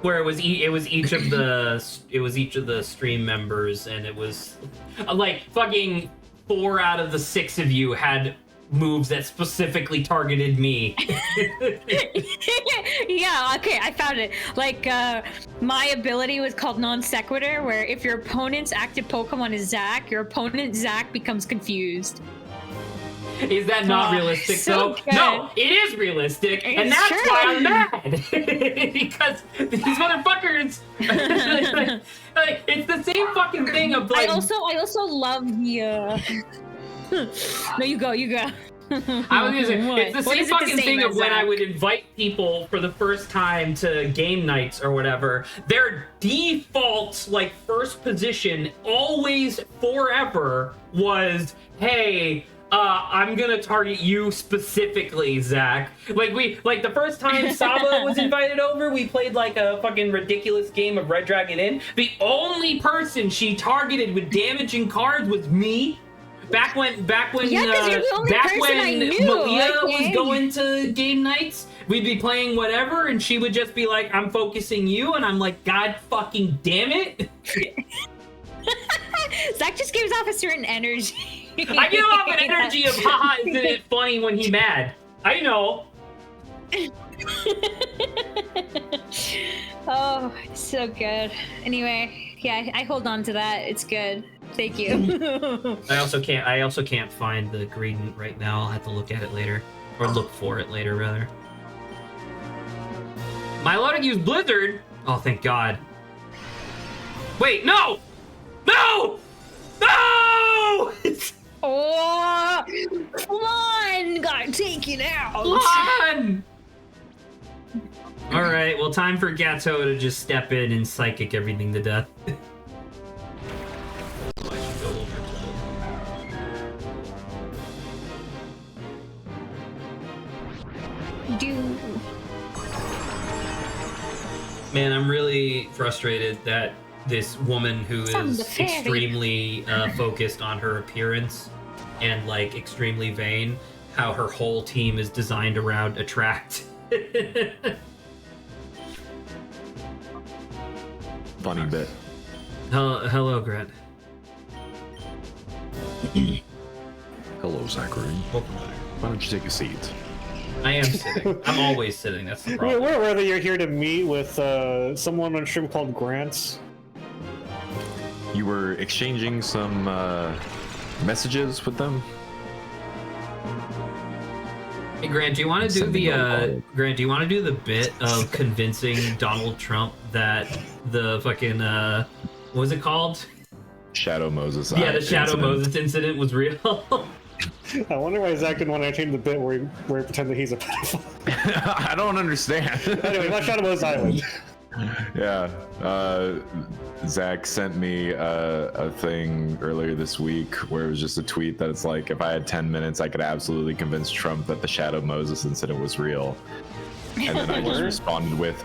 Where it was each of the stream members, and it was like fucking 4 out of the 6 of you had moves that specifically targeted me. Yeah, okay, I found it. Like, my ability was called Non Sequitur, where if your opponent's active Pokemon is Zac, your opponent Zac becomes confused. Is that not realistic so though? good. No, it is realistic, and It's that's true. why I'm mad. Because these motherfuckers, like, it's the same fucking thing of like. I also love the. No, you go. I was gonna say, it's the same fucking thing of when I would invite people for the first time to game nights or whatever. Their default, like, first position, always forever, was, hey, I'm gonna target you specifically, Zac. Like the first time Saba was invited over, we played like a fucking ridiculous game of Red Dragon Inn. The only person she targeted with damaging cards was me. Back when Yeah, 'cause you're the only person I knew, Malia was okay. going to game nights, we'd be playing whatever, and she would just be like, "I'm focusing you," and I'm like, "God fucking damn it!" Zac just gives off a certain energy. I give off an energy of, haha, isn't it funny when he's mad? I know. Oh, so good. Anyway, yeah, I hold on to that. It's good. Thank you. I also can't find the ingredient right now. I'll have to look at it later. Or look for it later, rather. Am I allowed to use Blizzard? Oh, thank God. Wait, no! No! No! Oh, come on! Gotta take it out. Come on! Alright, well, time for Gato to just step in and psychic everything to death. I should go over to Do. Man, I'm really frustrated that this woman who Some is the fairy. extremely focused on her appearance and like extremely vain, how her whole team is designed around attract. Funny bit. Hello, Grant. Hello, Zachary. Welcome back. Why don't you take a seat? I am sitting. I'm always sitting. That's the problem. Whether you're here to meet with someone on stream called Grants. You were exchanging some messages with them? Hey, Grant, do you want to do the bit of convincing Donald Trump that the fucking what was it called? Shadow Moses. Yeah, the Shadow incident. Moses incident was real. I wonder why Zach didn't want to entertain the bit where he pretended he's a pedophile. I don't understand. Anyway, not Shadow Moses Island. Yeah. Zach sent me a thing earlier this week where it was just a tweet that it's like, if I had 10 minutes, I could absolutely convince Trump that the Shadow Moses incident was real. And then I just responded with,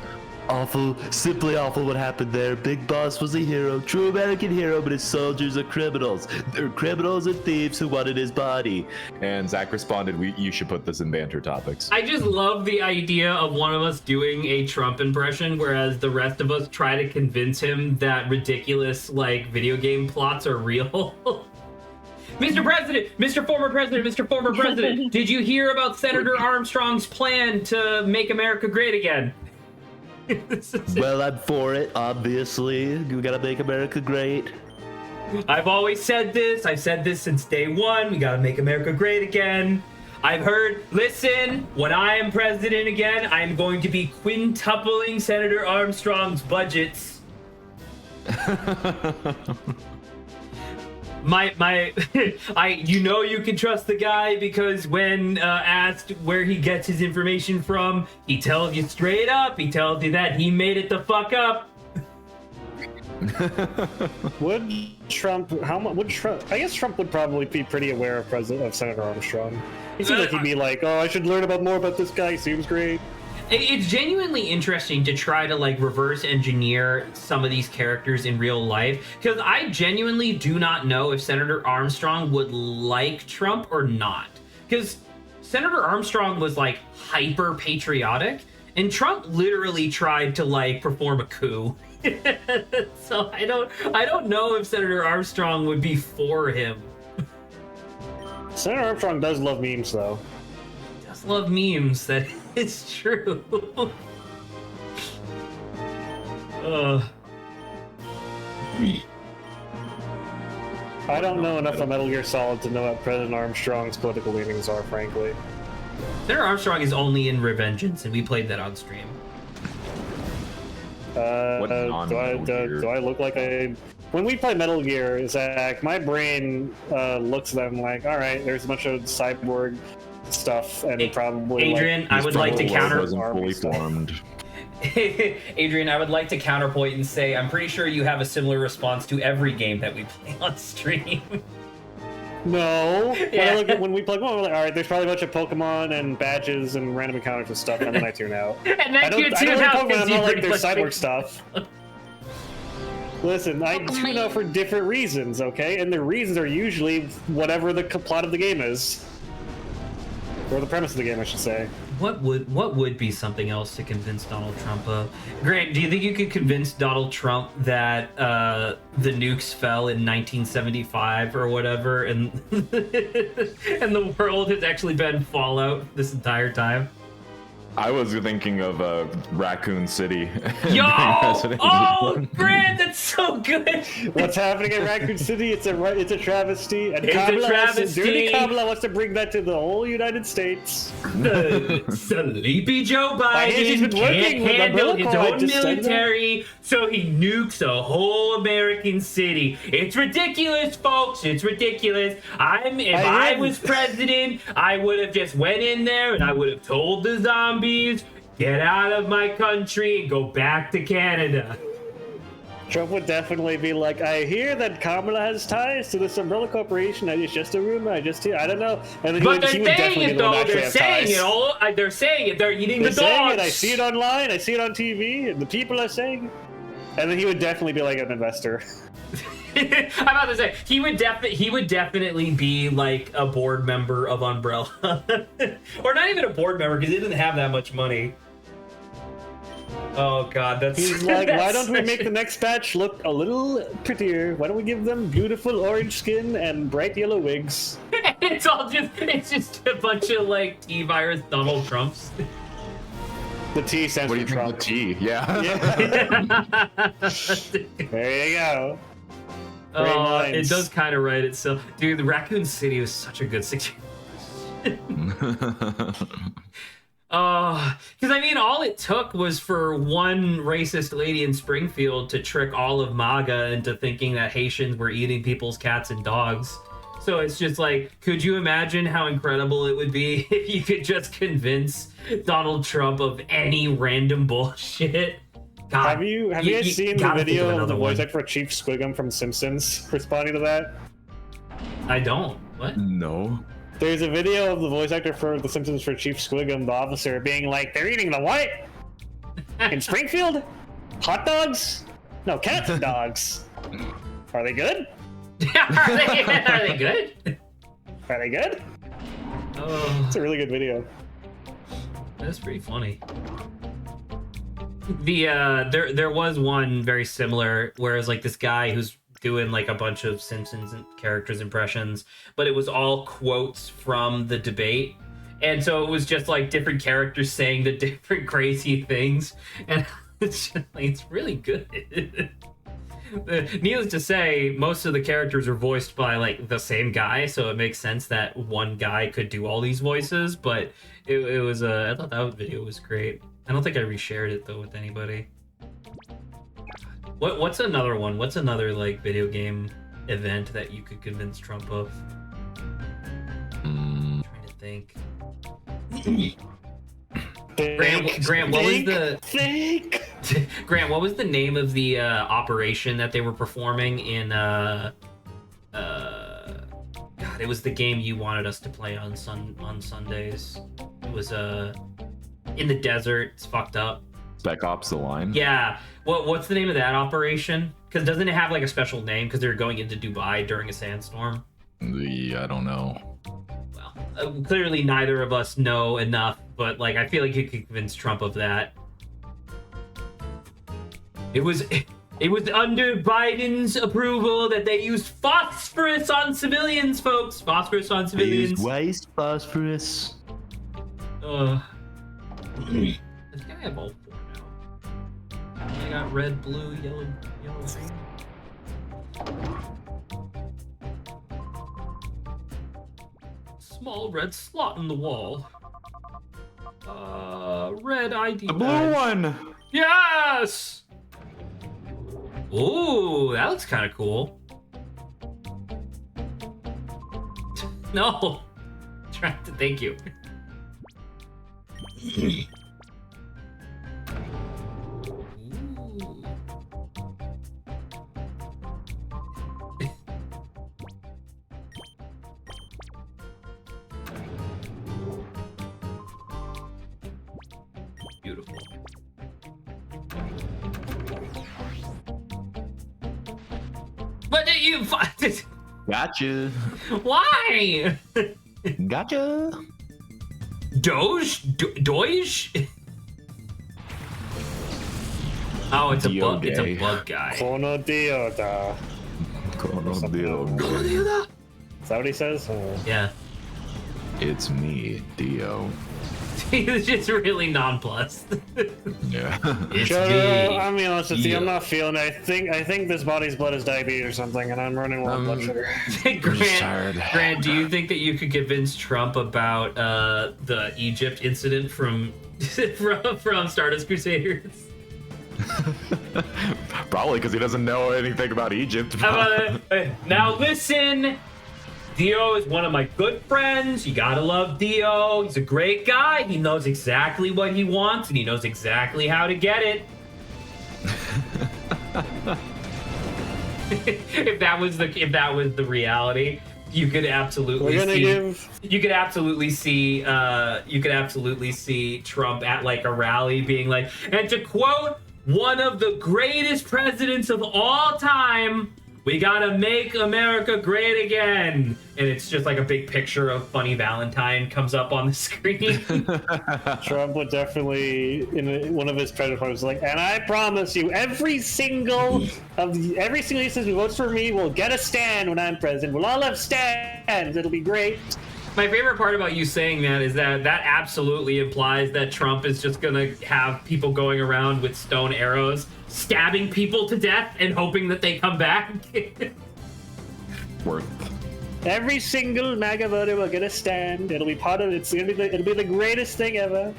Awful, simply awful what happened there. Big Boss was a hero, true American hero, but his soldiers are criminals. They're criminals and thieves who wanted his body. and Zach responded, you should put this in banter topics. I just love the idea of one of us doing a Trump impression, whereas the rest of us try to convince him that ridiculous, like, video game plots are real. Mr. President, Mr. Former President, Mr. Former President, did you hear about Senator Armstrong's plan to make America great again? Well, I'm for it, obviously. We gotta make America great. I've always said this. I've said this since day one. We gotta make America great again. I've heard, listen, when I am president again, I'm going to be quintupling Senator Armstrong's budgets. You can trust the guy because when asked where he gets his information from, he tells you straight up. He tells you that he made it the fuck up. Would Trump? I guess Trump would probably be pretty aware of Senator Armstrong. He seems like he'd be like, "Oh, I should learn about more about this guy. He seems great." It's genuinely interesting to try to like reverse engineer some of these characters in real life, because I genuinely do not know if Senator Armstrong would like Trump or not. Because Senator Armstrong was like hyper patriotic, and Trump literally tried to like perform a coup. So I don't know if Senator Armstrong would be for him. Senator Armstrong does love memes, though. Just love memes. That is true. I don't know enough of Metal Gear Solid to know what President Armstrong's political leanings are, frankly. Senator Armstrong is only in Revengeance, and we played that on stream. Do I look like I... When we play Metal Gear, Zach, my brain looks at them like, all right, there's a bunch of cyborg stuff, and probably Adrian, I would like to counter. Wasn't fully formed. Adrian, I would like to counterpoint and say I'm pretty sure you have a similar response to every game that we play on stream. No. Yeah. When we plug one, we're like, all right, there's probably a bunch of Pokemon and badges and random encounters and stuff, and then I tune out. And then I don't you like tune out Pokemon, because I'm you not like pretty their much cyborg make- stuff. Listen, I tune out for different reasons, okay? And the reasons are usually whatever the plot of the game is. Or the premise of the game, I should say. What would be something else to convince Donald Trump of? Grant, do you think you could convince Donald Trump that the nukes fell in 1975 or whatever, and and the world has actually been Fallout this entire time? I was thinking of Raccoon City. Yo! Resident Oh, Evil. Grant, that's so good. What's happening in Raccoon City? It's a travesty. And It's a Kamala travesty. Dirty Kamala wants to bring that to the whole United States. Sleepy Joe I hear she's Biden been can't working with handle Umbrella his Corps, own just said that. military, so he nukes a whole American city. It's ridiculous, folks. It's ridiculous. If I was president, I would have just went in there and I would have told the zombies, get out of my country and go back to Canada. Trump would definitely be like, I hear that Kamala has ties to this Umbrella Corporation. It's just a rumor. I don't know. And then But he they're would saying definitely it be the one though. actually They're have saying ties. it all. They're saying it. They're eating They're the saying dogs. it. I see it online. I see it on TV. And the people are saying it. And then he would definitely be like an investor. I'm about to say he would definitely be like a board member of Umbrella, or not even a board member because he didn't have that much money. Oh God, that's. He's like, why that's don't we such make the next batch look a little prettier? Why don't we give them beautiful orange skin and bright yellow wigs? it's just a bunch of like T-virus Donald Trumps. The T stands What do for you Trump. think the T? Yeah. There you go. Great Oh, minds. it does kind of write itself, dude. The Raccoon City was such a good suggestion. Because I mean, all it took was for one racist lady in Springfield to trick all of MAGA into thinking that Haitians were eating people's cats and dogs. So it's just like, could you imagine how incredible it would be if you could just convince Donald Trump of any random bullshit? God, Have you guys seen the gotta think of video of another the voice one. actor for Chief Squiggum from Simpsons responding to that? I don't. What? No. There's a video of the voice actor for The Simpsons for Chief Squiggum, the officer, being like, they're eating the what? In Springfield? Hot dogs? No, cats and dogs. Are they good? Are they good? Are they good? Oh, It's a really good video. that's pretty funny. The there was one very similar, where it was like this guy who's doing like a bunch of Simpsons characters impressions, but it was all quotes from the debate, and so it was just like different characters saying the different crazy things, and it's just, like, it's really good. Needless to say, most of the characters are voiced by like the same guy, so it makes sense that one guy could do all these voices. But it was I thought that video was great. I don't think I reshared it though with anybody. What's another one? What's another like video game event that you could convince Trump of? I'm trying to think. Grant, what was the Think! Grant? What was the name of the operation that they were performing in? God, it was the game you wanted us to play on Sundays. It was in the desert. It's fucked up. Spec Ops: The Line. Yeah. What's the name of that operation? Because doesn't it have like a special name? Because they're going into Dubai during a sandstorm. I don't know. Well, clearly neither of us know enough, but like I feel like you could convince Trump of that. It was It was under Biden's approval that they used phosphorus on civilians, folks. Phosphorus on They civilians. used waste phosphorus. I think I have all 4 now. I got red, blue, yellow, green. Small red slot in the wall. Red ID. The blue badge. one. Yes! Ooh, that looks kind of cool. No. Trying to thank you. Ooh. Beautiful. But you Gotcha. why? Gotcha. Doge? Doge? Oh, it's a Dio bug. It's a Day. bug guy. Kono Dioda. Is that what he says? Yeah. It's me, Dio. He's just really nonplussed. Yeah. It's Joe, I'm me. being honest with you, I'm Yeah. not feeling it. I think this body's blood is diabetes or something, and I'm running low on blood sugar. tired. Grant, do you think that you could convince Trump about the Egypt incident from from Stardust Crusaders? Probably because he doesn't know anything about Egypt. Now listen, Dio is one of my good friends. You gotta love Dio. He's a great guy. He knows exactly what he wants, and he knows exactly how to get it. if that was the reality, you could absolutely We're gonna see. give. You could absolutely see Trump at like a rally being like, and to quote one of the greatest presidents of all time, we gotta make America great again. And it's just like a big picture of Funny Valentine comes up on the screen. Trump would definitely, in one of his president was like, and I promise you, every single instance who votes for me will get a stand when I'm president. We'll all have stands. It'll be great. My favorite part about you saying that is that absolutely implies that Trump is just gonna have people going around with stone arrows, stabbing people to death and hoping that they come back. Worth. Every single MAGA voter will get a stand. It'll be part of it. It'll be the greatest thing ever.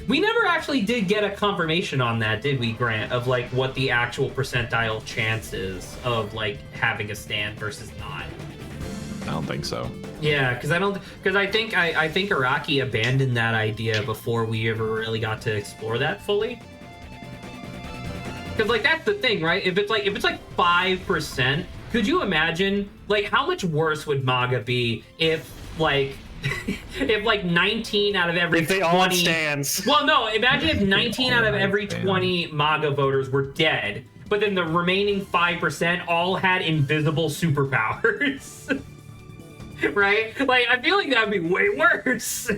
We never actually did get a confirmation on that, did we, Grant? Of like what the actual percentile chance is of like having a stand versus not. I don't think so. Yeah, because I think Iraqi abandoned that idea before we ever really got to explore that fully. Because like that's the thing, right? If it's like 5%, could you imagine like how much worse would MAGA be if like 19 out of every If they 20 all had stands. Well, no, imagine if 19 out of every 20 MAGA voters were dead, but then the remaining 5% all had invisible superpowers. Right? Like, I feel like that would be way worse.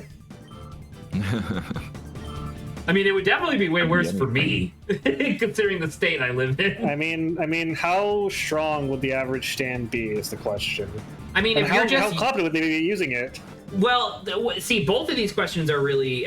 I mean, it would definitely be way worse for me, considering the state I live in. I mean, how strong would the average stand be? Is the question. I mean, And if you're how just confident would they be using it? well, see, both of these questions are really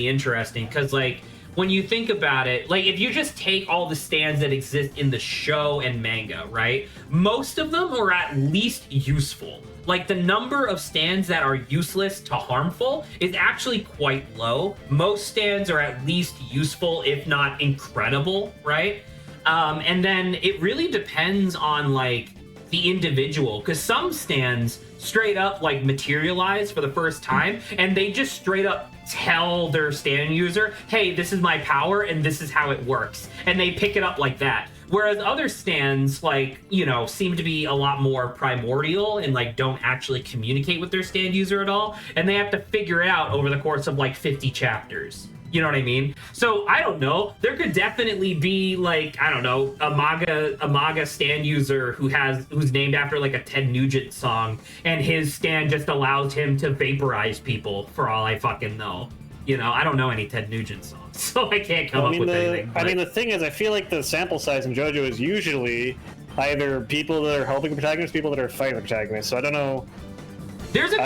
interesting because, like, when you think about it, like, if you just take all the stands that exist in the show and manga, right? Most of them are at least useful. Like, the number of stands that are useless to harmful is actually quite low. Most stands are at least useful, if not incredible, right? And then it really depends on, like, the individual, because some stands straight up, like, materialize for the first time, and they just straight up tell their stand user, hey, this is my power, and this is how it works. And they pick it up like that. Whereas other stands, like, you know, seem to be a lot more primordial and, like, don't actually communicate with their stand user at all. And they have to figure it out over the course of, like, 50 chapters. You know what I mean? So, I don't know. There could definitely be, like, I don't know, a MAGA stand user who's named after, like, a Ted Nugent song. And his stand just allows him to vaporize people, for all I fucking know. You know, I don't know any Ted Nugent songs, so I can't come up with anything. I mean, the thing is, I feel like the sample size in JoJo is usually either people that are helping the protagonist, people that are fighting the protagonist. So I don't know. There's a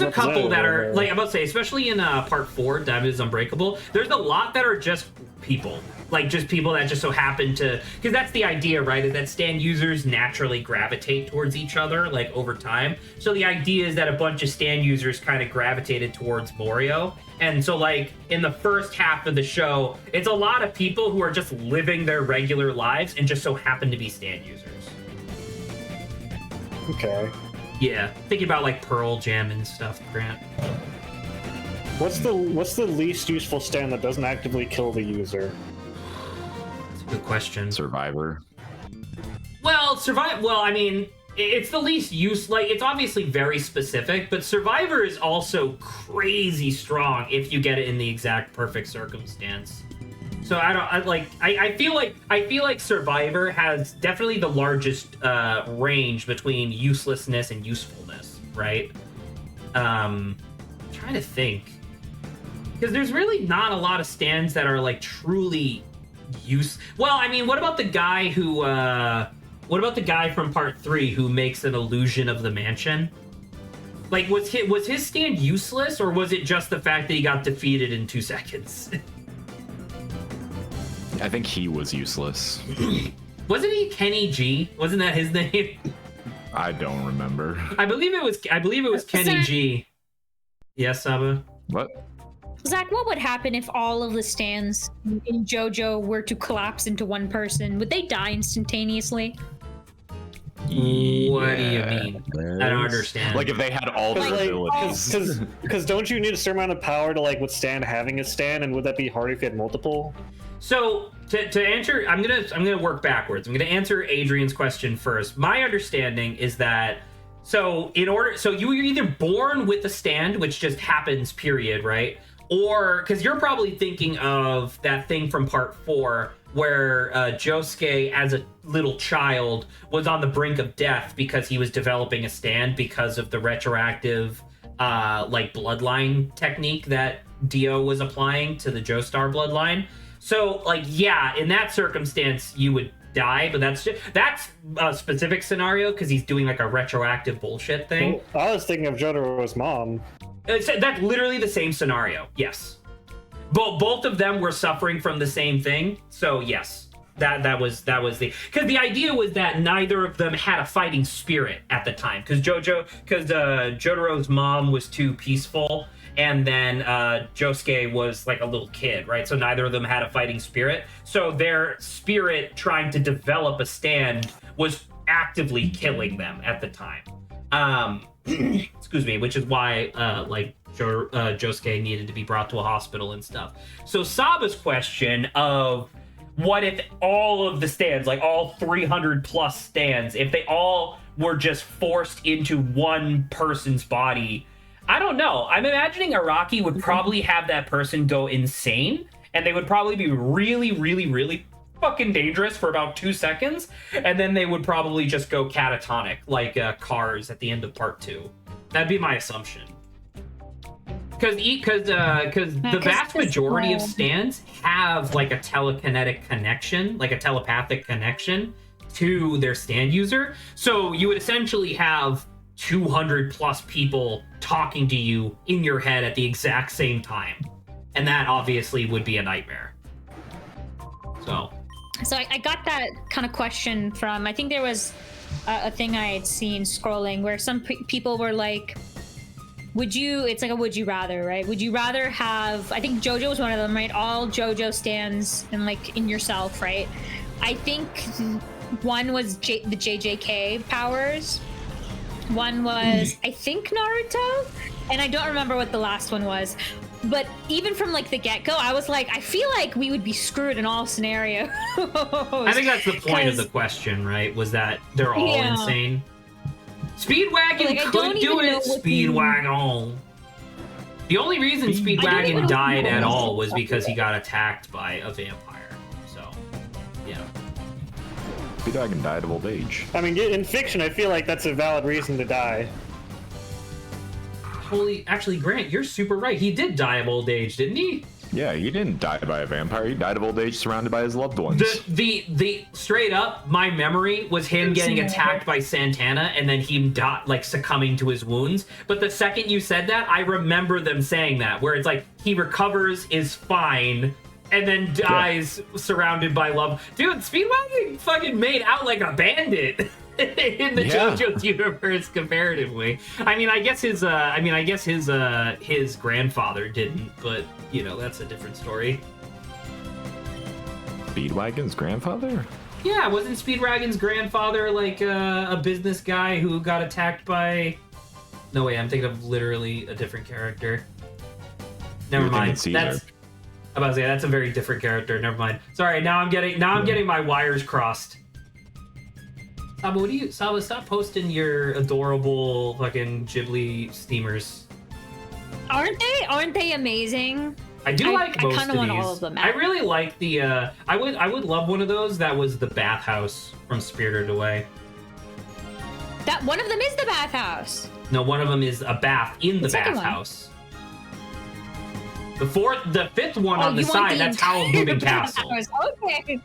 couple that are like I'm about to say, especially in part 4, Diamond is Unbreakable. There's a lot that are just people, like just people that just so happen to, because that's the idea, right? Is that stand users naturally gravitate towards each other, like over time. So the idea is that a bunch of stand users kind of gravitated towards Morio, and so like in the first half of the show, it's a lot of people who are just living their regular lives and just so happen to be stand users. Okay. Yeah, thinking about like Pearl Jam and stuff, Grant. What's the least useful stand that doesn't actively kill the user? That's a good question. Survivor. Well, I mean, it's the least use. Like, it's obviously very specific, but Survivor is also crazy strong if you get it in the exact perfect circumstance. So I feel like Survivor has definitely the largest range between uselessness and usefulness, right? Trying to think, because there's really not a lot of stands that are like truly Well, I mean, what about the guy who? What about the guy from Part 3 who makes an illusion of the mansion? Like, was his stand useless, or was it just the fact that he got defeated in 2 seconds? I think he was useless. Wasn't he Kenny G? Wasn't that his name? I don't remember. I believe it was Kenny G. Yes, Saba? What? Zach, what would happen if all of the stands in JoJo were to collapse into one person? Would they die instantaneously? What do you mean? I don't understand. Like if they had all the abilities. Because don't you need a certain amount of power to like withstand having a stand, and would that be harder if you had multiple? So to answer, I'm gonna work backwards. I'm gonna answer Adrian's question first. My understanding is that so you were either born with a stand, which just happens, period, right? Or because you're probably thinking of that thing from Part 4 where Josuke, as a little child, was on the brink of death because he was developing a stand because of the retroactive like bloodline technique that Dio was applying to the Joestar bloodline. So, like, yeah, in that circumstance, you would die, but that's a specific scenario because he's doing like a retroactive bullshit thing. Well, I was thinking of Jotaro's mom. That's literally the same scenario. Yes, both of them were suffering from the same thing. So yes, that was because the idea was that neither of them had a fighting spirit at the time because Jotaro's mom was too peaceful. And then Josuke was like a little kid, right? So neither of them had a fighting spirit. So their spirit trying to develop a stand was actively killing them at the time. Excuse me, which is why Josuke needed to be brought to a hospital and stuff. So Saba's question of what if all of the stands, like all 300 plus stands, if they all were just forced into one person's body, I don't know. I'm imagining Araki would probably have that person go insane, and they would probably be really, really, really fucking dangerous for about 2 seconds, and then they would probably just go catatonic, like Cars at the end of Part 2. That'd be my assumption. Because the vast majority of stands have like a telekinetic connection, like a telepathic connection to their stand user. So you would essentially have 200 plus people talking to you in your head at the exact same time, and that obviously would be a nightmare. So I got that kind of question from, I think there was a thing I had seen scrolling where some people were like, it's like a would you rather, right? Would you rather have, I think JoJo was one of them, right? All JoJo stands and like in yourself, right? I think one was the JJK powers. One was, I think, Naruto, and I don't remember what the last one was. But even from like the get-go, I was like, I feel like we would be screwed in all scenarios. I think that's the point of the question, right? Was that they're all insane. Speedwagon could do it. Speedwagon. The only reason Speedwagon died at all was because he got attacked by a vampire. So, yeah. Speedwagon died of old age. I mean, in fiction, I feel like that's a valid reason to die. Actually, Grant, you're super right. He did die of old age, didn't he? Yeah, he didn't die by a vampire. He died of old age surrounded by his loved ones. The straight up, my memory was him getting attacked by Santana and then him succumbing to his wounds. But the second you said that, I remember them saying that, where it's like he recovers, is fine, and then dies surrounded by love. Dude, Speedwagon fucking made out like a bandit. In the JoJo's universe, comparatively, I guess his grandfather didn't, but that's a different story. Speedwagon's grandfather? Yeah, wasn't Speedwagon's grandfather like a business guy who got attacked by? No way, I'm thinking of literally a different character. Never mind. That's I'm about to say that's a very different character. Never mind. Sorry, now I'm getting my wires crossed. Saba, stop posting your adorable fucking Ghibli steamers. Aren't they amazing? I do like most I kind of want all of them. I really like the. I would love one of those. That was the bathhouse from Spirited Away. That one of them is the bathhouse. No, one of them is a bath in the bathhouse. The fifth one on the side. That's Howl's Moving Castle. Okay.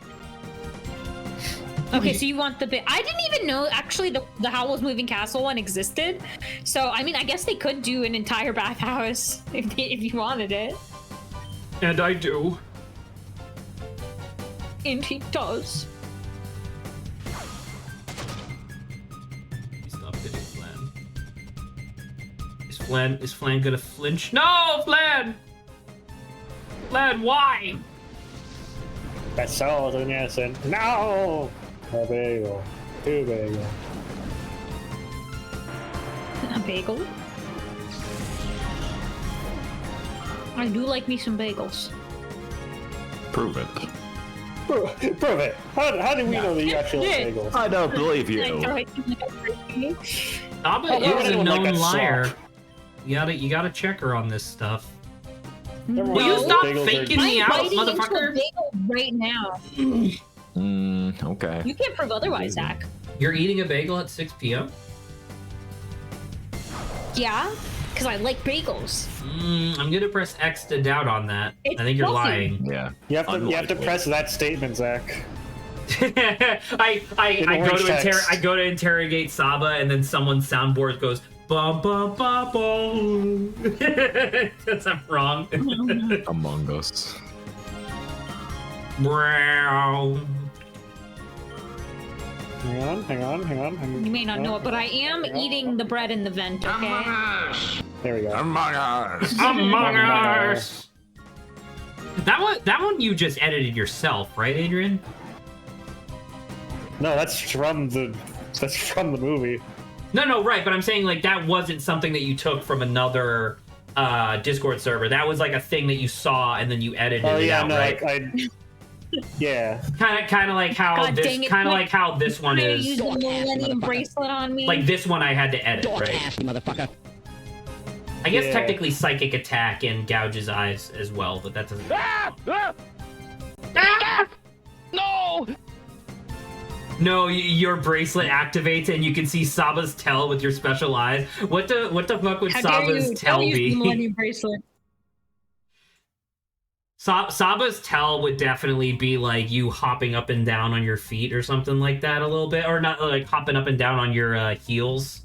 Okay, so you want the bit? I didn't even know actually the Howl's Moving Castle one existed. So I guess they could do an entire bathhouse if you wanted it. And I do. And he does. Stop hitting Flan. Is Flan gonna flinch? No, Flan! Flan, why? That's so innocent. No! A bagel. Two bagel. A bagel? I do like me some bagels. Prove it. Prove it. How do we know that you actually like bagels? I don't believe you. Saba is a known liar. You gotta check her on this stuff. Will you stop faking me out, motherfucker? Into a bagel right now. Okay. You can't prove otherwise, Zach. You're eating a bagel at 6 p.m.? Yeah, because I like bagels. I'm gonna press X to doubt on that. I think you're lying. Yeah. You have to press that statement, Zach. I go to interrogate Saba, and then someone's soundboard goes bum bum bum bum. Because I'm wrong. Among Us. Brown. Hang on. You may not know it, but I am eating the bread in the vent, okay? There we go. Among Us. Among Us. That one you just edited yourself, right, Adrian? No, that's from the movie. No, right, but I'm saying like that wasn't something that you took from another Discord server. That was like a thing that you saw and then you edited it out, right? Yeah. Kind of like how this one is. Use the Millennium bracelet on me. Like this one I had to edit, right? Motherfucker. I guess technically Psychic Attack and Gouge's eyes as well, but that doesn't. No! No, your bracelet activates and you can see Saba's tail with your special eyes. What the fuck would Saba's tail be? Millennium bracelet. Saba's tail would definitely be like you hopping up and down on your feet or something like that a little bit, or not like hopping up and down on your heels.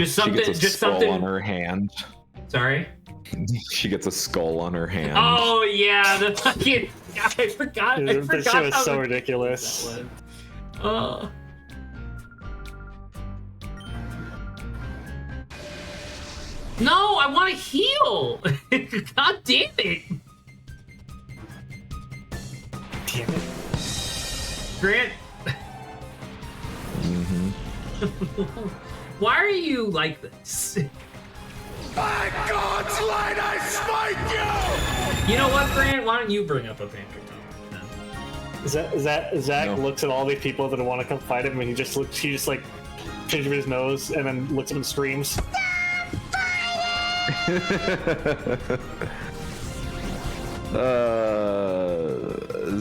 Something on her hand. Sorry. She gets a skull on her hand. Oh yeah, the fucking. I forgot. Dude, this shit was so ridiculous. No, I want to heal. God damn it. Damn it. Grant. Why are you like this? By God's light, I smite you! You know what, Grant? Why don't you bring up a pantry topic then? Zach looks at all these people that want to come fight him, and he just like changes his nose and then looks at him and screams.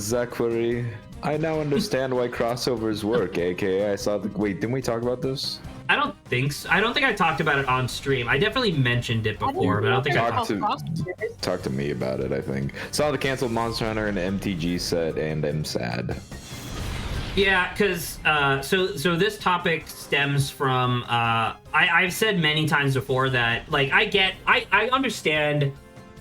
Zachary, I now understand why crossovers work, aka I saw the. Wait, didn't we talk about this? I don't think so. I don't think I talked about it on stream. I definitely mentioned it before, but I don't think I Talk to me about it. I think saw the canceled Monster Hunter and MTG set, and am sad. Yeah, because so this topic stems from I've said many times before that like I understand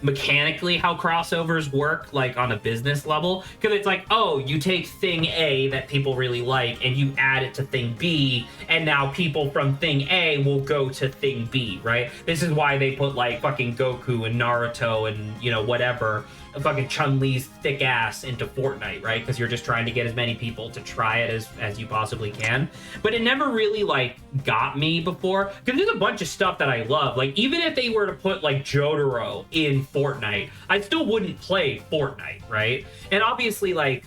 mechanically how crossovers work like on a business level, because it's like, oh, you take thing A that people really like and you add it to thing B, and now people from thing A will go to thing B, right? This is why they put like fucking Goku and Naruto and you know whatever, fucking Chun-Li's thick ass into Fortnite, right? Because you're just trying to get as many people to try it as you possibly can. But it never really like got me before, because there's a bunch of stuff that I love. Like even if they were to put like Jotaro in Fortnite, I still wouldn't play Fortnite, right? And obviously like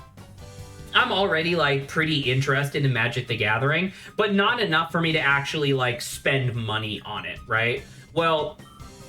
I'm already like pretty interested in Magic the Gathering, but not enough for me to actually like spend money on it, right? Well,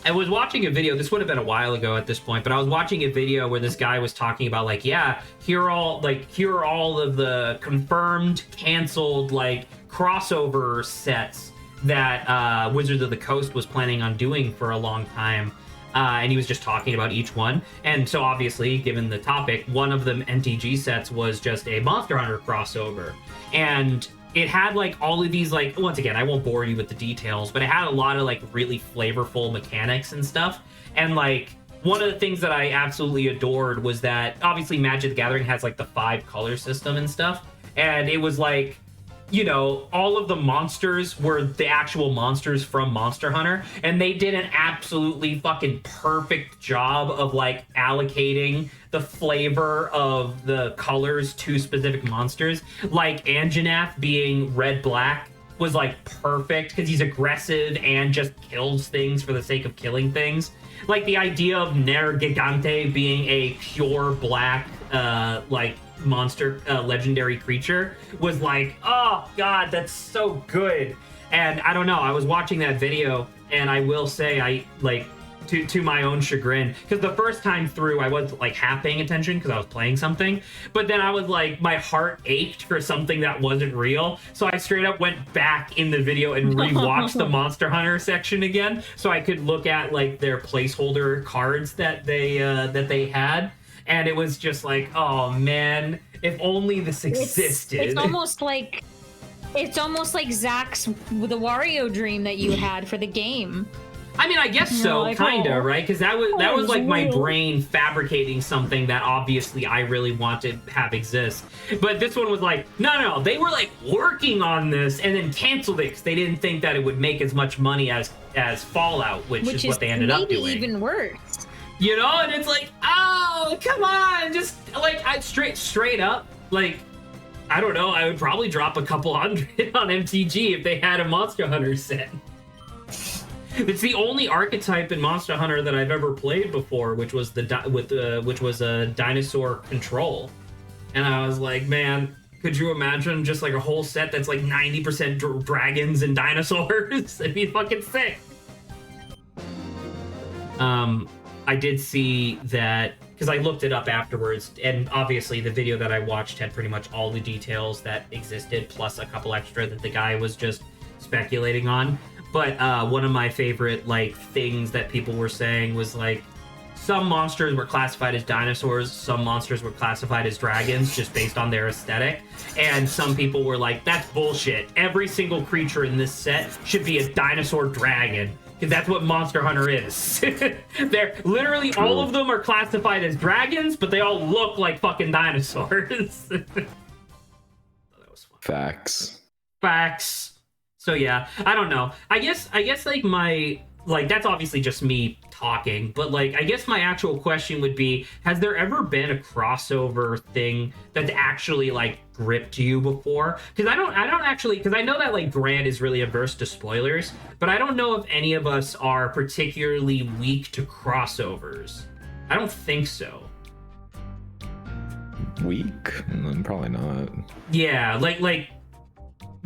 I was watching a video, this would have been a while ago at this point, but I was watching a video where this guy was talking about like, yeah, here are all of the confirmed, canceled, like crossover sets that Wizards of the Coast was planning on doing for a long time. And he was just talking about each one. And so obviously, given the topic, one of the MTG sets was just a Monster Hunter crossover. And it had like all of these, like, once again, I won't bore you with the details, but it had a lot of like really flavorful mechanics and stuff. And like one of the things that I absolutely adored was that obviously Magic the Gathering has like the 5 color system and stuff. And it was like, you know, all of the monsters were the actual monsters from Monster Hunter, and they did an absolutely fucking perfect job of like allocating the flavor of the colors to specific monsters. Like Anjanath being red-black was like perfect because he's aggressive and just kills things for the sake of killing things. Like the idea of Nergigante being a pure black like monster legendary creature was like, oh god, that's so good. And I don't know, I was watching that video and I will say I like to my own chagrin, because the first time through I was like half paying attention because I was playing something, but then I was like, my heart ached for something that wasn't real, so I straight up went back in the video and rewatched the Monster Hunter section again so I could look at like their placeholder cards that they had. And it was just like, oh man, if only this existed. It's almost like Zach's the Wario dream that you had for the game. I mean, I guess so, like, kinda, oh, right? Because that was like my real. brain fabricating something that obviously I really want to have exist. But this one was like, no, they were like working on this and then canceled it because they didn't think that it would make as much money as Fallout, which is what they ended up doing. Maybe even worse. You know, and it's like, oh, come on, just like I straight up, like, I don't know, I would probably drop a couple hundred on MTG if they had a Monster Hunter set. It's the only archetype in Monster Hunter that I've ever played before, which was which was a dinosaur control, and I was like, man, could you imagine just like a whole set that's like 90% dragons and dinosaurs? It'd be fucking sick. I did see that because I looked it up afterwards, and obviously the video that I watched had pretty much all the details that existed, plus a couple extra that the guy was just speculating on. But one of my favorite like things that people were saying was like, some monsters were classified as dinosaurs, some monsters were classified as dragons just based on their aesthetic, and some people were like, that's bullshit. Every single creature in this set should be a dinosaur dragon. Because that's what Monster Hunter is. They're literally, all of them are classified as dragons, but they all look like fucking dinosaurs. That was fun. Facts. So yeah, I don't know. I guess like my, like that's obviously just me talking, but like I guess my actual question would be, has there ever been a crossover thing that's actually like gripped you before? Because I don't actually, because I know that like Grant is really averse to spoilers, but I don't know if any of us are particularly weak to crossovers. I don't think so. Weak? Probably not. Yeah, like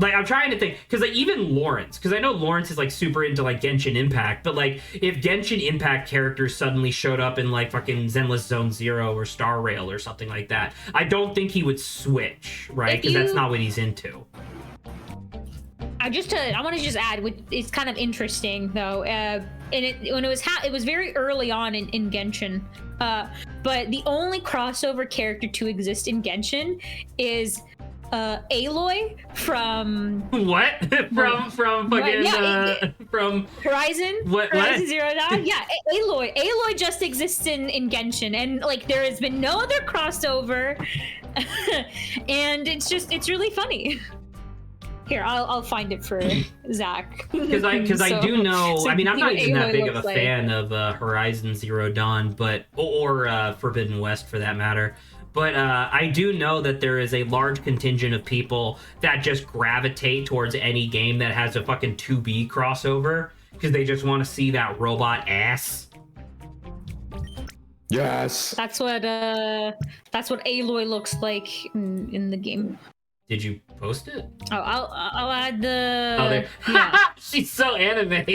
I'm trying to think, because like even Lawrence, because I know Lawrence is like super into like Genshin Impact, but like if Genshin Impact characters suddenly showed up in like fucking Zenless Zone Zero or Star Rail or something like that, I don't think he would switch, right? Because that's not what he's into. I want to just add, it's kind of interesting though. And when it was very early on in Genshin, but the only crossover character to exist in Genshin is Aloy from what? from fucking from Horizon. What? Horizon Zero Dawn. Yeah, Aloy. Aloy just exists in Genshin, and like there has been no other crossover, and it's really funny. Here, I'll find it for Zach. Because I do know. I mean, I'm not even that big of a fan of Horizon Zero Dawn, or Forbidden West for that matter. But I do know that there is a large contingent of people that just gravitate towards any game that has a fucking 2B crossover because they just want to see that robot ass. Yes. That's what Aloy looks like in the game. Did you post it? Oh, I'll add the. Oh, there. Yeah. She's so anime.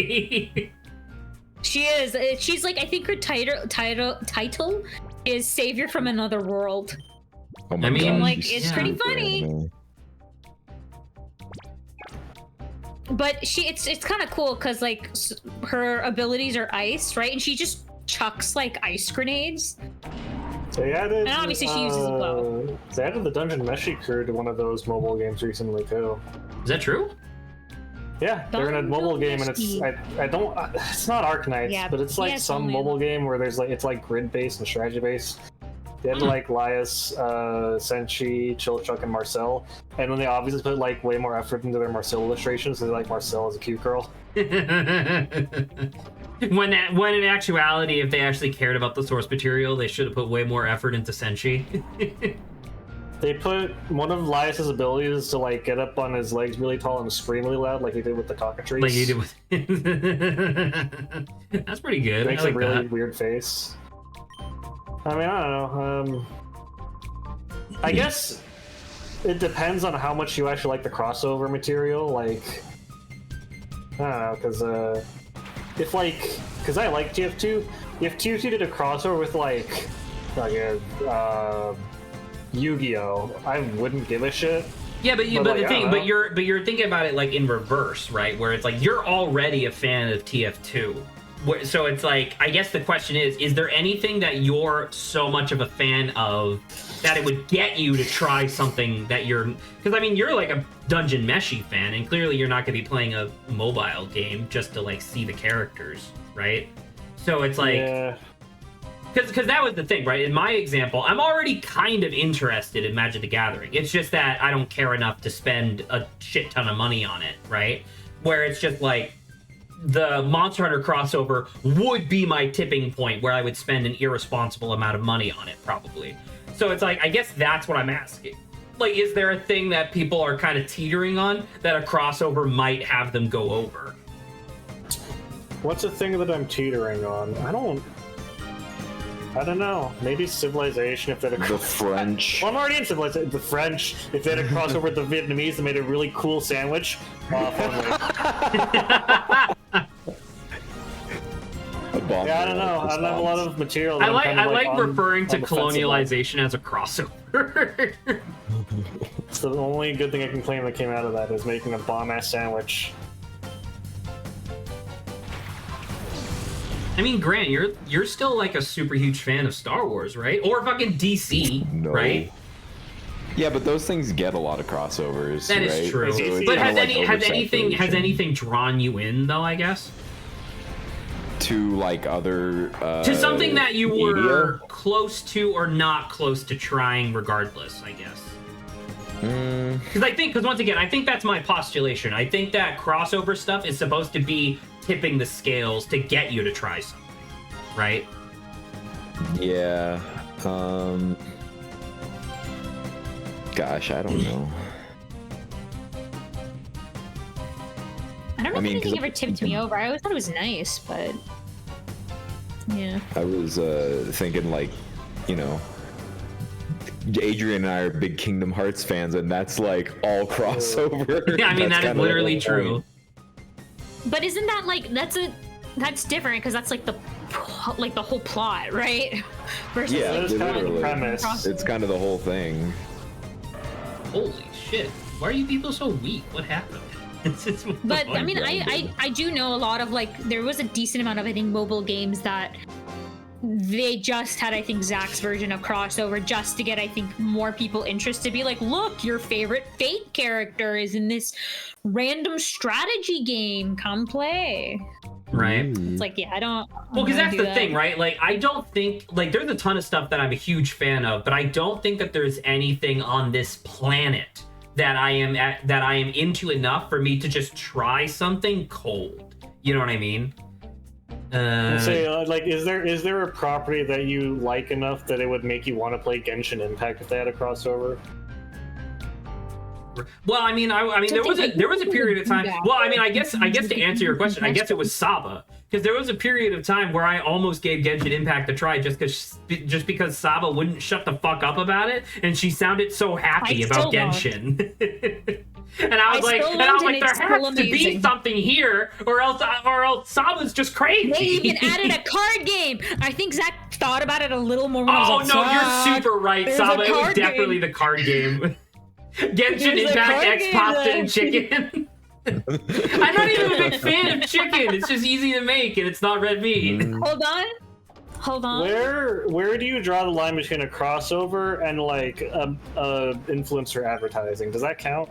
She is. She's like, I think her title is Savior from Another World. Oh my I mean, God, like, she's it's pretty super funny. anime. But it's kind of cool because like her abilities are ice, right? And she just chucks like ice grenades. They added, And obviously she uses a bow. They added the Dungeon Meshi crew to one of those mobile games recently too. Is that true? Yeah, they're in a mobile game, and it's not Arknights, Yeah, but it's like yeah, it's some only- mobile game where it's like grid based and strategy based. They have like Lias, Senshi, Chilchuck, and Marcel, and then they obviously put like way more effort into their Marcel illustrations. So they like Marcel as a cute girl. when in actuality, if they actually cared about the source material, they should have put way more effort into Senshi. They put one of Lias's abilities to like get up on his legs really tall and scream really loud, like he did with the cockatrice. Like you did with. That's pretty good. Makes I like a really that. weird face. I mean, I don't know. I guess it depends on how much you actually like the crossover material. Like, I don't know, because because I like TF2. If TF2 did a crossover with like Yu-Gi-Oh, I wouldn't give a shit. Yeah, but But, the like, I thing, don't but know. you're thinking about it like in reverse, right? Where it's like you're already a fan of TF2. So it's like, I guess the question is there anything that you're so much of a fan of that it would get you to try something that you're... Because, I mean, you're like a Dungeon Meshi fan, and clearly you're not going to be playing a mobile game just to, like, see the characters, right? So it's like... Yeah. Because that was the thing, right? In my example, I'm already kind of interested in Magic the Gathering. It's just that I don't care enough to spend a shit ton of money on it, right? Where it's just like... The Monster Hunter crossover would be my tipping point where I would spend an irresponsible amount of money on it, probably. So it's like, I guess that's what I'm asking. Like, is there a thing that people are kind of teetering on that a crossover might have them go over? What's a thing that I'm teetering on? I don't know. Maybe Civilization if they had a The French. Well, I'm already in Civilization. The French, if they had a crossover with the Vietnamese that made a really cool sandwich. Yeah, I don't know. I don't have a lot of material. that I I'm like kind of, I like on- referring to on the fence about. colonialization as a crossover. It's the only good thing I can claim that came out of that is making a bomb-ass sandwich. I mean, Grant, you're still like a super huge fan of Star Wars, right? Or fucking DC, No. right? Yeah, but those things get a lot of crossovers. That is right? true. So it's But kinda has oversaturation anything drawn you in though? I guess to like other to something that you were media? close to or not close to trying, regardless. I guess. Because once again, I think that's my postulation. I think that crossover stuff is supposed to be tipping the scales to get you to try something, right? Yeah. Gosh, I don't know. I don't know I mean, if 'cause anything ever tipped me over. I always thought it was nice, but yeah. I was thinking like, you know, Adrian and I are big Kingdom Hearts fans, and that's like all crossover. Yeah, I mean That's that is kinda literally the whole true. point. But isn't that like that's different because that's like the whole plot, right? Versus Yeah, That is kind of the literally. premise. It's kind of the whole thing. Holy shit! Why are you people so weak? What happened? It's just But I mean, Ungrounded. I do know a lot of like there was a decent amount of I think mobile games that they just had I think Zach's version of crossover just to get I think more people interested. Be like, look, your favorite Fate character is in this random strategy game. Come play. right. It's like, yeah, I don't. Well, because I don't that's do the that. thing, right? Like, I don't think like there's a ton of stuff that I'm a huge fan of, but I don't think that there's anything on this planet that I am into enough for me to just try something cold. You know what I mean? Say, like, is there a property that you like enough that it would make you want to play Genshin Impact if they had a crossover? Well, I mean, there was a period of time. Well, I mean, I guess to answer your question, I guess it was Saba, because there was a period of time where I almost gave Genshin Impact a try just because Saba wouldn't shut the fuck up about it, and she sounded so happy I about still won't. Genshin. And I was like, still there won't, and it's has still to be amazing. something here, or else Saba's just crazy. They even added a card game. I think Zach thought about it a little more. When I Oh was like, no, you're "Zach, super right, there's Saba. a It was card definitely game." the card game. Genshin There's a Impact card X game pasta there. and chicken. I'm not even a big fan of chicken. It's just easy to make and it's not red meat. Hold on. Where do you draw the line between a crossover and like influencer advertising? Does that count?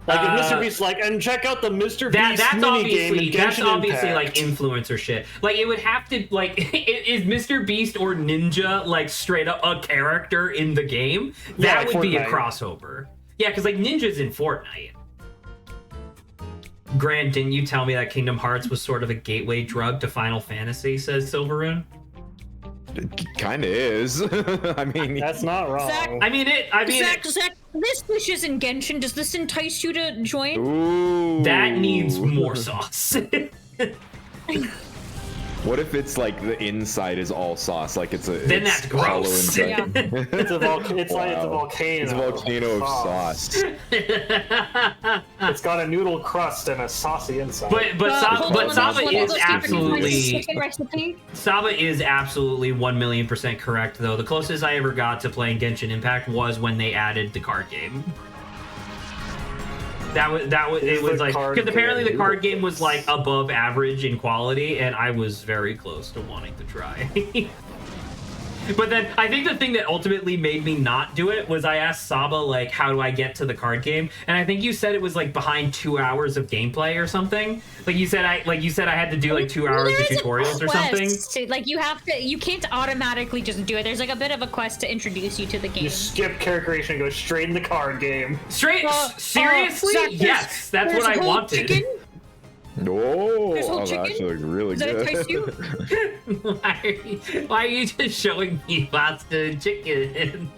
Like if Mr. Beast's like, and check out the Mr. Beast That's mini game obviously in Genshin Impact. like influencer shit. Like it would have to like is Mr. Beast or Ninja like straight up a character in the game? Yeah, That like would be a Fortnite. crossover. Yeah, because like Ninja's in Fortnite. Grant, didn't you tell me that Kingdom Hearts was sort of a gateway drug to Final Fantasy? Says Silverune. Kind of is. I mean, That's not wrong. Zach- I mean, Zach, this wish is in Genshin. Does this entice you to join? ooh. that needs more sauce. What if it's like the inside is all sauce? Like Then it's that's hollow gross. inside. It's a volcano. It's like it's a Wow. volcano. It's a volcano of sauce. It's got a noodle crust and a saucy inside. but Saba Hold on, is let's keep it in absolutely chicken recipe. Saba is absolutely 1,000,000% correct, though. The closest I ever got to playing Genshin Impact was when they added the card game. It was like card because apparently the game. card game was like above average in quality, and I was very close to wanting to try. But then I think the thing that ultimately made me not do it was I asked Saba like, how do I get to the card game? And I think you said it was like behind 2 hours of gameplay or something. Like you said I had to do like 2 hours of There's a tutorials or something. quest. Like you can't automatically just do it. There's like a bit of a quest to introduce you to the game. You skip character creation and go straight in the card game. Seriously? Zach, yes, that's there's what I whole wanted. chicken. Oh, There's whole that chicken? actually looks really Does that good. entice you? Why are you just showing me pasta and chicken?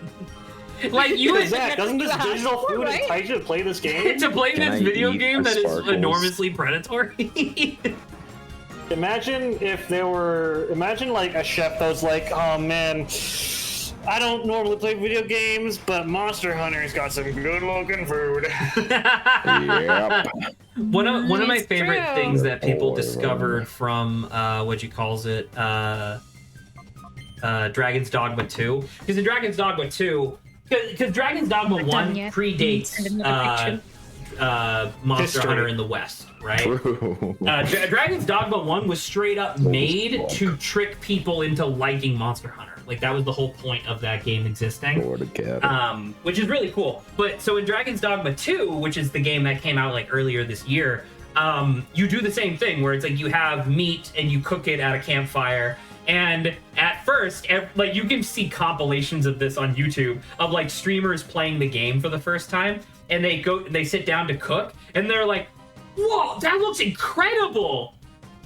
Like you would Zach, doesn't this That's digital what you food asked for, entice you to play this game? to play Can this I video eat game the that is sparkles? enormously predatory. Imagine like a chef that was like, oh man, I don't normally play video games, but Monster Hunter's got some good looking food. Yep. One of my It's favorite true. things that people Oh, discovered from what you calls it Dragon's Dogma 2, because in Dragon's Dogma 2, because Dragon's Dogma Not 1 done yet. predates Send another Monster History. Hunter in the West, right? True. Dragon's Dogma 1 was straight up made to trick people into liking Monster Hunter. Like, that was the whole point of that game existing. Lord of cat. Which is really cool. But so in Dragon's Dogma 2, which is the game that came out like earlier this year, you do the same thing where it's like you have meat and you cook it at a campfire. And at first, like you can see compilations of this on YouTube of like streamers playing the game for the first time, and they sit down to cook, and they're like, "Whoa, that looks incredible!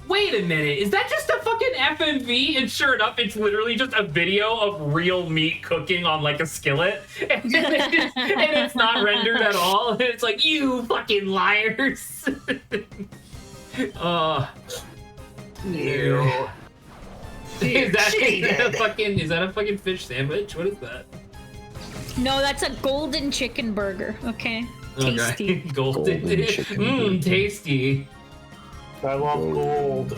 Wait a minute, is that just a fucking FMV?" And sure enough, it's literally just a video of real meat cooking on like a skillet, and it's not rendered at all. And it's like, you fucking liars! Ew. Is that a fucking fish sandwich? What is that? No, that's a golden chicken burger. Okay, tasty. Okay. Golden chicken Mmm, tasty. I love gold.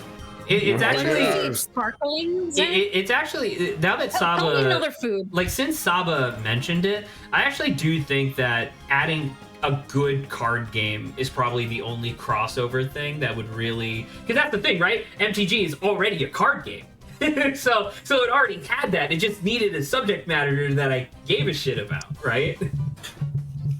It's What is actually it, sparkling? Zach? it's actually now that Tell me another Saba food. like since Saba mentioned it, I actually do think that adding a good card game is probably the only crossover thing that would really, because that's the thing, right? MTG is already a card game. so it already had that. It just needed a subject matter that I gave a shit about, right?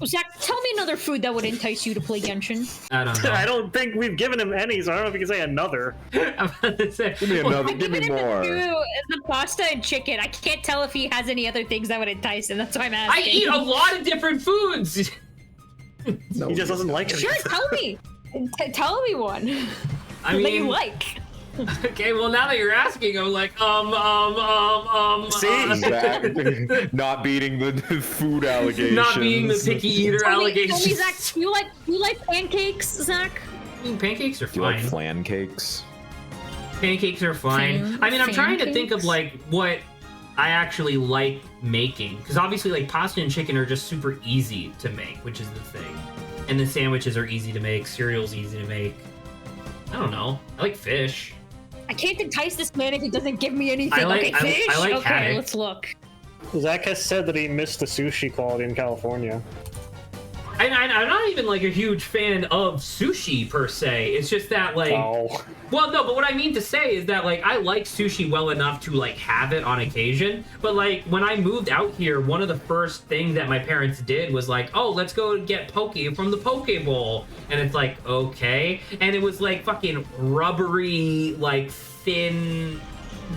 Zach, tell me another food that would entice you to play Genshin. I don't know. I don't think we've given him any, so I don't know if you can say another. I'm about to say, Give me another. I've Give me given him more. the pasta and chicken. I can't tell if he has any other things that would entice him. That's why I'm I asking. eat a lot of different foods. No, He just doesn't like it. Sure, tell me. Tell me one I that you mean, like. okay, well now that you're asking, I'm like, See? Zach, not beating the food allegations. not being the picky eater Tell me, allegations. Zach, you like pancakes, Zach? I mean, pancakes are Do you like fine. flan cakes? Pancakes are fine. I mean, I'm trying to think of like what I actually like making, because obviously like pasta and chicken are just super easy to make, which is the thing. And the sandwiches are easy to make. Cereal's easy to make. I don't know. I like fish. I can't entice this man if he doesn't give me anything. I like- okay, fish. I like okay, haddock. let's look. Zach has said that he missed the sushi quality in California. I'm not even like a huge fan of sushi per se. It's just that like, Oh. well, no, but what I mean to say is that like I like sushi well enough to like have it on occasion. But like when I moved out here, one of the first things that my parents did was like, oh, let's go get poke from the poke bowl, and it's like okay, and it was like fucking rubbery, like thin,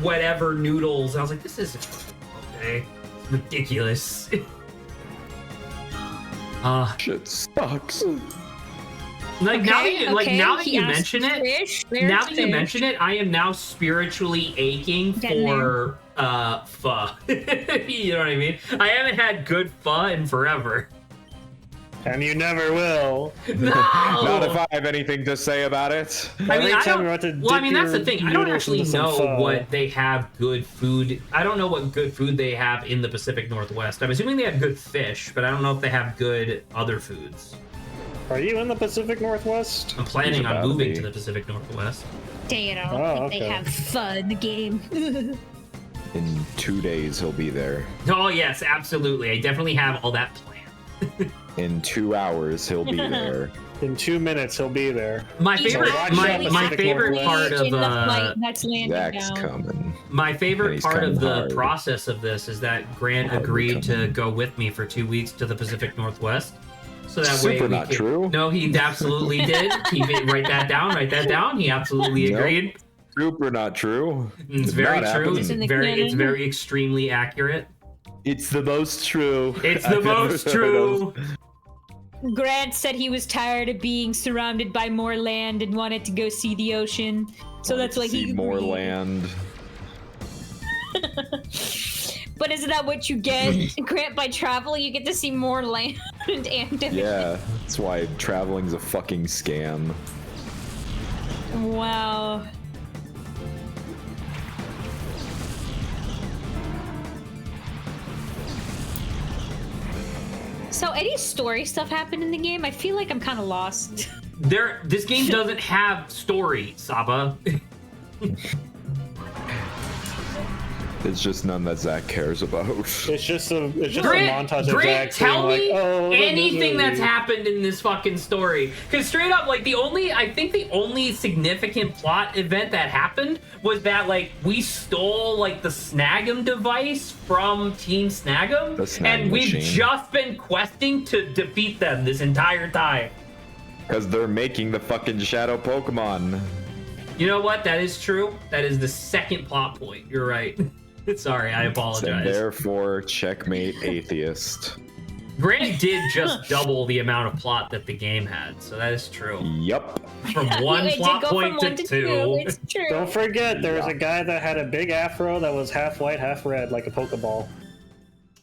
whatever noodles. And I was like, this is okay, ridiculous. Shit sucks. Like now that you, like now that he you asked mention it, fish, now there's that you fish. mention it, I am now spiritually aching Getting for pho. You know what I mean? I haven't had good pho in forever. And you never will. No. Not if I have anything to say about it. I mean, Every I time don't. you're about to Well, I dip mean, that's the your thing. I don't noodles actually into some know pho. what they have good food. I don't know what good food they have in the Pacific Northwest. I'm assuming they have good fish, but I don't know if they have good other foods. Are you in the Pacific Northwest? I'm planning He's on about to moving be. to the Pacific Northwest. Dang, I Oh, don't think okay. they have fun in the game. In 2 days, he'll be there. Oh yes, absolutely. I definitely have all that planned. In 2 hours, he'll be there. In 2 minutes, he'll be there. My He's favorite, actually my Pacific favorite Northwest. part in of the flight that's landing Zach's down. coming. my And favorite he's part of coming the hard. process of this is that Grant Hard agreed to coming. go with me for 2 weeks to the Pacific Northwest. So that way Super we not could... true. No, he absolutely did. He did. Write that down. Write that down. He absolutely Nope. agreed. Super not true. It's Did very not true. happen. It's in the very, it's canon. very extremely accurate. It's the most true. It's the I've ever most heard true. of. Grant said he was tired of being surrounded by more land and wanted to go see the ocean. So that's why See he more agreed. land. But isn't that what you get, Grant, by traveling? You get to see more land and everything. Yeah, that's why traveling's a fucking scam. Wow. So any story stuff happen in the game? I feel like I'm kind of lost. This game doesn't have story, Saba. It's just none that Zach cares about. It's just a Grant, montage of Grant, Zach tell being me like, oh, anything that's happened in this fucking story. Because straight up, like I think the only significant plot event that happened was that like we stole like the Snag'em device from Team Snag'em, The Snag and we've machine. just been questing to defeat them this entire time. Because they're making the fucking shadow Pokemon. You know what? That is true. That is the second plot point. You're right. Sorry, I And apologize. therefore, checkmate atheist. Grant did just double the amount of plot that the game had, so that is true. Yup. From one It did plot go point from one to two. It's true. Don't forget, there was Yeah. a guy that had a big afro that was half white, half red, like a Pokeball.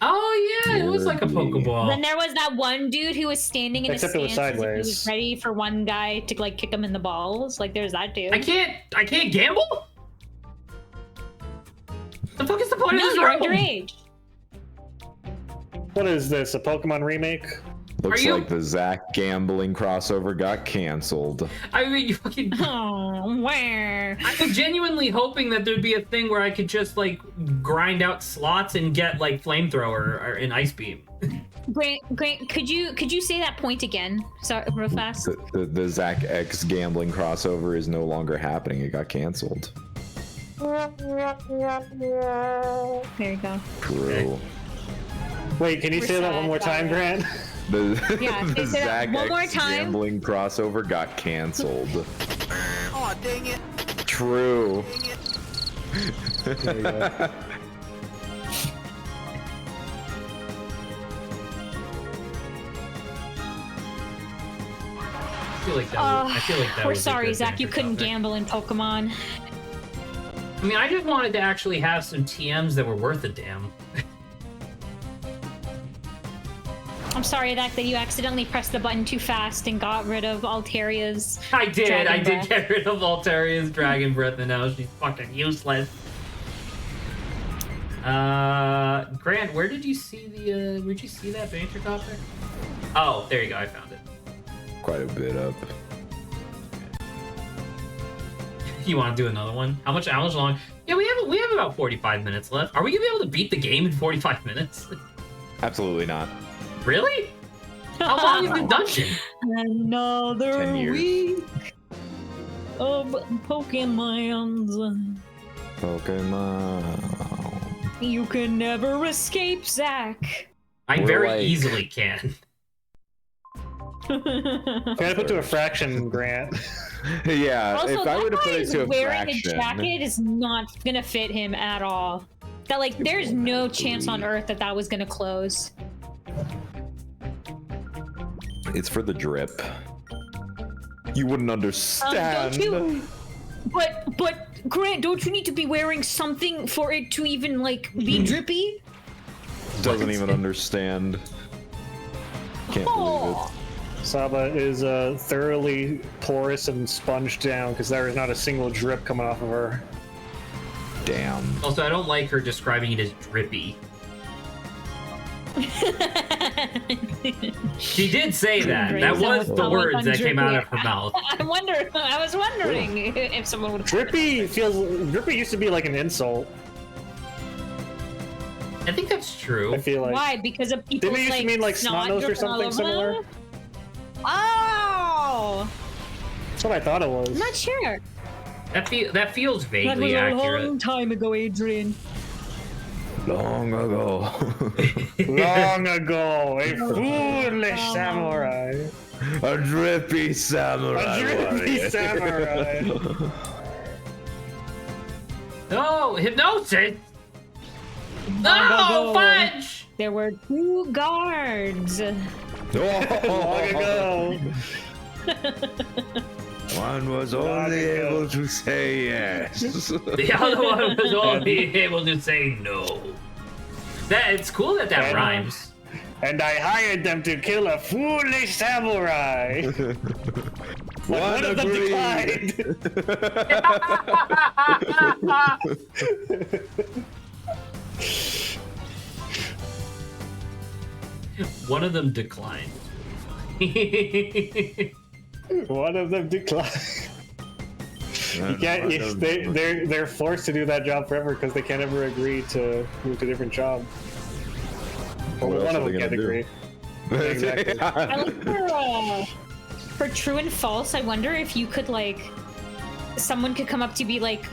Oh yeah, it was like a Weirdly. Then Pokeball. there was that one dude who was standing in Except a it was stance as if he sideways. was ready for one guy to like kick him in the balls. Like there's that dude. I can't gamble? The fuck is the point No, of this you're room? underage. What is this, a Pokemon remake? Looks you- like the Zach gambling crossover got canceled. I mean, you fucking. Oh, where? I'm genuinely hoping that there'd be a thing where I could just like grind out slots and get like flamethrower or an ice beam. Grant, could you say that point again? Sorry, real fast. The Zach X gambling crossover is no longer happening. It got canceled. There you go. True. Wait, can you We're say that sad one more about time, it. Grant? Yeah, The say that Zach one more X time. gambling crossover got canceled. Oh, dang it. True. There you go. I feel like that. I feel like that. We're was a sorry, good Zach. You banter couldn't topic. gamble in Pokemon. I mean, I just wanted to actually have some TMs that were worth a damn. I'm sorry that you accidentally pressed the button too fast and got rid of Altaria's. I did. Dragon I did Breath. get rid of Altaria's Dragon Breath, and now she's fucking useless. Grant, where did you see the? Where'd you see that banter topic? Oh, there you go. I found it. Quite a bit up. You want to do another one? How much long? Yeah, we have about 45 minutes left. Are we gonna be able to beat the game in 45 minutes? Absolutely not. Really? How long is the dungeon? Another 10 years. week of Pokemons. Pokemon. You can never escape, Zach. I We're very like- easily can. Gotta put to a fraction, Grant. Yeah, Also, if I were to that put guy it is to a wearing a fraction, jacket is not gonna fit him at all. That like, there's no chance on earth that was gonna close. it's for the drip. You wouldn't understand. Don't you? But Grant, don't you need to be wearing something for it to even like be drippy? Doesn't even understand. Can't believe it. Saba is thoroughly porous and sponged down because there is not a single drip coming off of her. Damn. Also, I don't like her describing it as drippy. She did say that. That was the words that came out of her mouth. I was wondering if someone would. Drippy used to be like an insult. I think that's true. I feel like. Why? Because of people Didn't it used to mean like snot nose or something similar? Oh, That's what I thought it was. I'm not sure. That feels That was vaguely a accurate. long time ago, Adrian. Long ago. Long ago, a foolish samurai. A drippy samurai. A drippy warrior. samurai. No, hypnosis! Long No, ago, fudge! There were 2 guards. Long ago. One was Long only ago. able to say yes. The other one was only able to say no. It's cool that And- rhymes. And I hired them to kill a foolish samurai. But one of them agreed. declined. One of them declined. One of them declined. You can't, they're forced to do that job forever because they can't ever agree to move to a different job. Or What else one are of they them can't gonna do? agree. Exactly. I like for true and false. I wonder if you could like, someone could come up to you be like,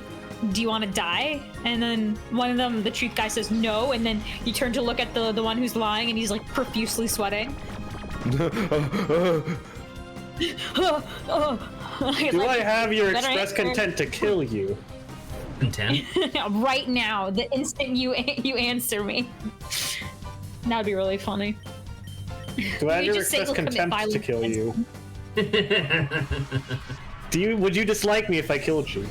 "Do you want to die?" And then one of them, the truth guy, says no, and then you turn to look at the one who's lying, and he's like profusely sweating. Do I have your Better express answer. content to kill you? Content. Right now, the instant you answer me? That'd be really funny. Do I have You your just say express you'll commit contempt to kill violence. you? Would you dislike me if I killed you?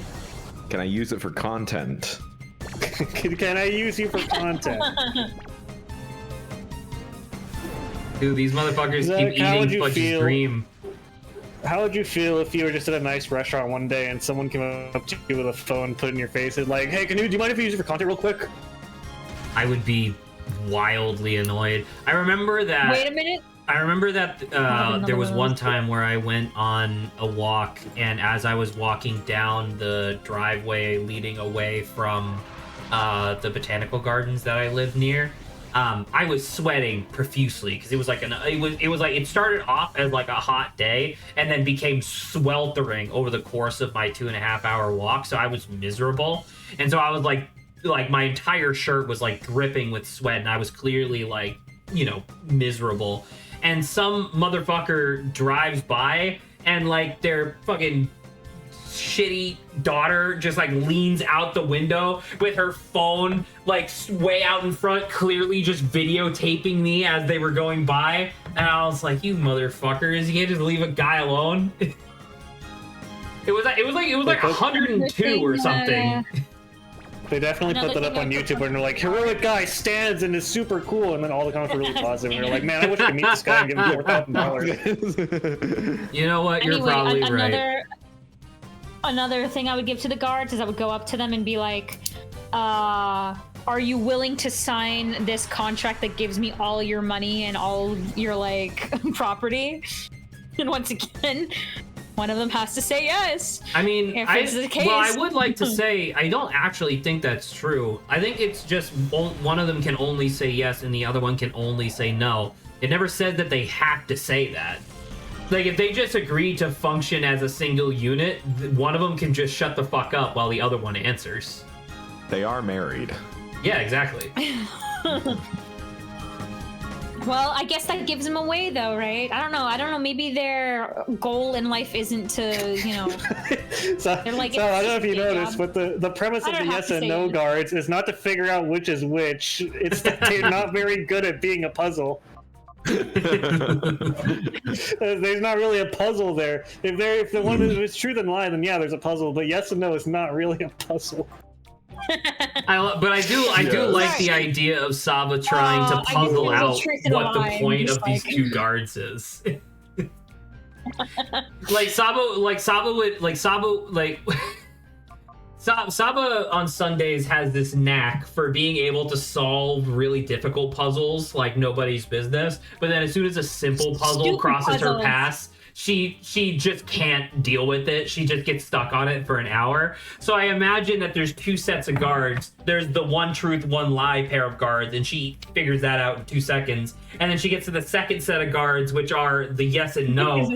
Can I use it for content? Can I use you for content? Dude, these motherfuckers Zach, keep how would eating you Fudge's feel? dream. How would you feel if you were just at a nice restaurant one day and someone came up to you with a phone, put it in your face, and like, "Hey, do you mind if we use it for content real quick?" I would be wildly annoyed. I remember that. Wait a minute. I remember that there was one time where I went on a walk, and as I was walking down the driveway leading away from the botanical gardens that I live near, I was sweating profusely because it was like it started off as like a hot day and then became sweltering over the course of my 2.5 hour walk. So I was miserable, and so I was like my entire shirt was like dripping with sweat, and I was clearly like, miserable. And some motherfucker drives by and like their fucking shitty daughter just like leans out the window with her phone like way out in front, clearly just videotaping me as they were going by. And I was like, you motherfuckers, you can't just leave a guy alone. It was like 102 or something. They definitely put that up on YouTube and they're like, heroic guy stands and is super cool, and then all the comments were really positive and they're like, man, I wish I could meet this guy and give him $4,000. You know what, you're probably right. Another thing I would give to the guards is I would go up to them and be like, are you willing to sign this contract that gives me all your money and all your like property? And once again, one of them has to say yes. I mean, I would like to say I don't actually think that's true. I think it's just one of them can only say yes and the other one can only say no. It never said that they have to say that. Like, if they just agree to function as a single unit, one of them can just shut the fuck up while the other one answers. They are married. Yeah, exactly. Well, I guess that gives them away, though, right? I don't know. Maybe their goal in life isn't to, they're like, so I don't know if you noticed, but the premise of the yes and no guards is not to figure out which is which. It's that they're not very good at being a puzzle. There's not really a puzzle there. If the one is truth and lie, then yeah, there's a puzzle. But yes and no is not really a puzzle. But I do like the idea of Saba trying to puzzle out what the point of these two guards is. Saba on Sundays has this knack for being able to solve really difficult puzzles like nobody's business, but then as soon as a simple puzzle crosses her path, she just can't deal with it. She just gets stuck on it for an hour. So I imagine that there's two sets of guards. There's the one truth, one lie pair of guards, and she figures that out in 2 seconds. And then she gets to the second set of guards, which are the yes and no.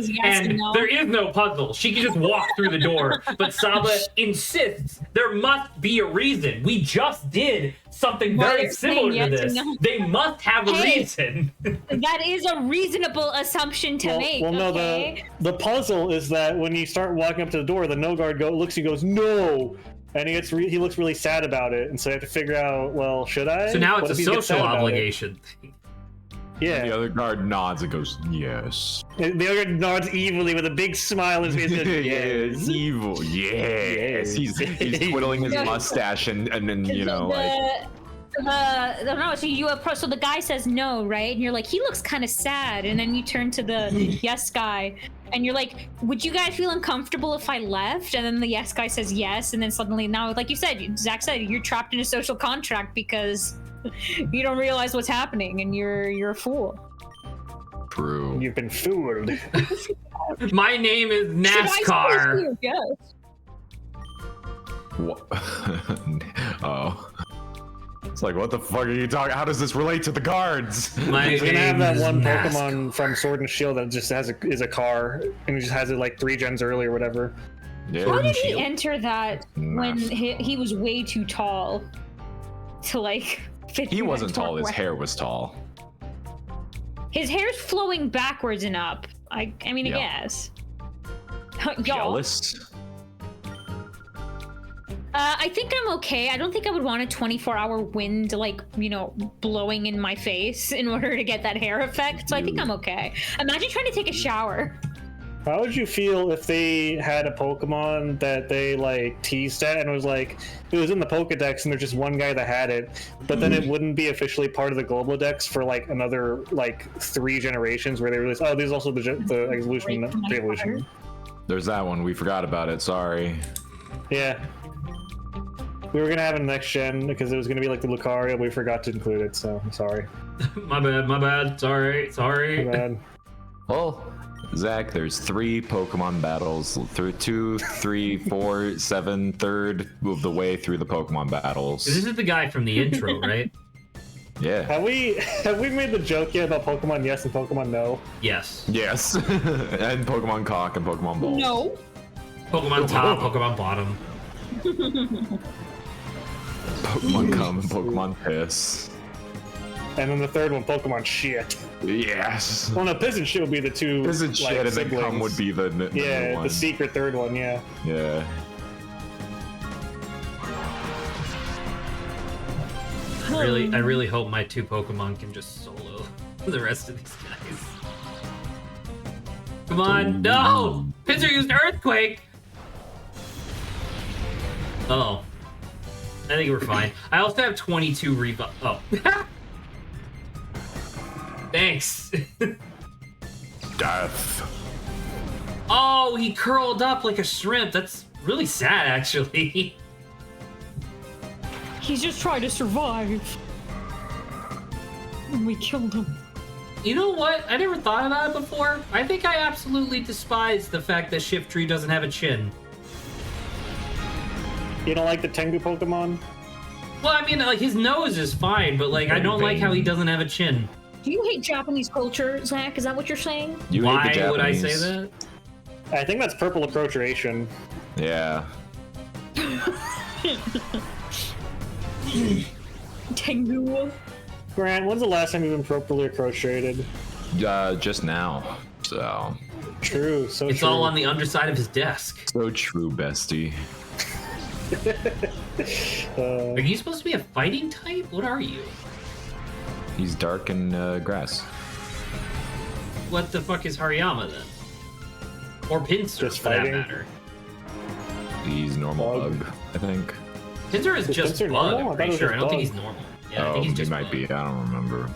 There is no puzzle. She can just walk through the door. But Saba insists there must be a reason. We just did something very similar to this. They must have a reason. That is a reasonable assumption to make. Well, no, the puzzle is that when you start walking up to the door, the no guard looks and goes, no! And he looks really sad about it, and so you have to figure out, well, should I? So now it's a social obligation. Yeah. And the other guard nods and goes, yes. And the other nods evilly with a big smile in his face. Yes, evil. Yes. He's twiddling his mustache and then, so the guy says no, right? And you're like, he looks kind of sad. And then you turn to the yes guy and you're like, would you guys feel uncomfortable if I left? And then the yes guy says yes. And then suddenly now, like you said, Zach said, you're trapped in a social contract because you don't realize what's happening and you're a fool. True. You've been fooled. My name is NASCAR. Yes. What? Oh. It's like, what the fuck are you talking? How does this relate to the guards? He's gonna have that one Pokemon from Sword and Shield that just is a car, and he just has it like 3 gens early or whatever. Yeah. How did he enter that when he was way too tall to like fit? He wasn't tall. His hair was tall. His hair's flowing backwards and up. I mean, I guess. Y'all. Jealous. I think I'm okay. I don't think I would want a 24-hour wind, like, blowing in my face in order to get that hair effect. So I think I'm okay. Imagine trying to take a shower. How would you feel if they had a Pokemon that they like teased at and it was in the Pokedex and there's just one guy that had it, but then it wouldn't be officially part of the global dex for like another 3 generations where they realize, oh, there's also the evolution. There's that one. We forgot about it. Sorry. Yeah. We were gonna have it next gen because it was gonna be like the Lucario, but we forgot to include it, so I'm sorry. My bad. Sorry. My bad. Well, Zach, there's 3 Pokemon battles through 2, 3, 4, 7, third of the way through the Pokemon battles. This is the guy from the intro, right? Yeah. Have we made the joke yet about Pokemon Yes and Pokemon No? Yes. Yes. And Pokemon Cock and Pokemon Balls. No. Pokemon top, Pokemon bottom. Pokemon Cum and Pokemon Piss. And then the third one, Pokemon Shit. Yes. Well, no, Piss and Shit would be the two. Piss and Shit, and then siblings. Cum would be the Yeah, one. the secret third one. Yeah. Yeah. I really hope my 2 Pokemon can just solo the rest of these guys. Come on, no! Pinsir used Earthquake! Oh. I think we're fine. I also have 22 rebuff. Oh. Thanks. Death. Oh, he curled up like a shrimp. That's really sad, actually. He's just trying to survive. And we killed him. You know what? I never thought about it before. I think I absolutely despise the fact that Shiftry doesn't have a chin. You don't like the Tengu Pokemon? Well, I mean, like, his nose is fine, but, like, I don't like how he doesn't have a chin. Do you hate Japanese culture, Zach? Is that what you're saying? You hate the Why would I say Japanese. that? I think that's Purple Appropriation. Yeah. Tengu. Grant, when's the last time you've been properly appropriated? Just now. So. True, so It's true. all on the underside of his desk. So true, bestie. Are you supposed to be a fighting type? What are you? He's dark and grass. What the fuck is Hariyama then? Or Pinsir, Just for that fighting. matter. He's normal Bug. bug, I think. Pinsir is Is just Pinsir bug, normal? I I'm thought pretty it was sure. I just don't think bug. he's normal. Yeah, I think he's he just might bug. be. I don't remember.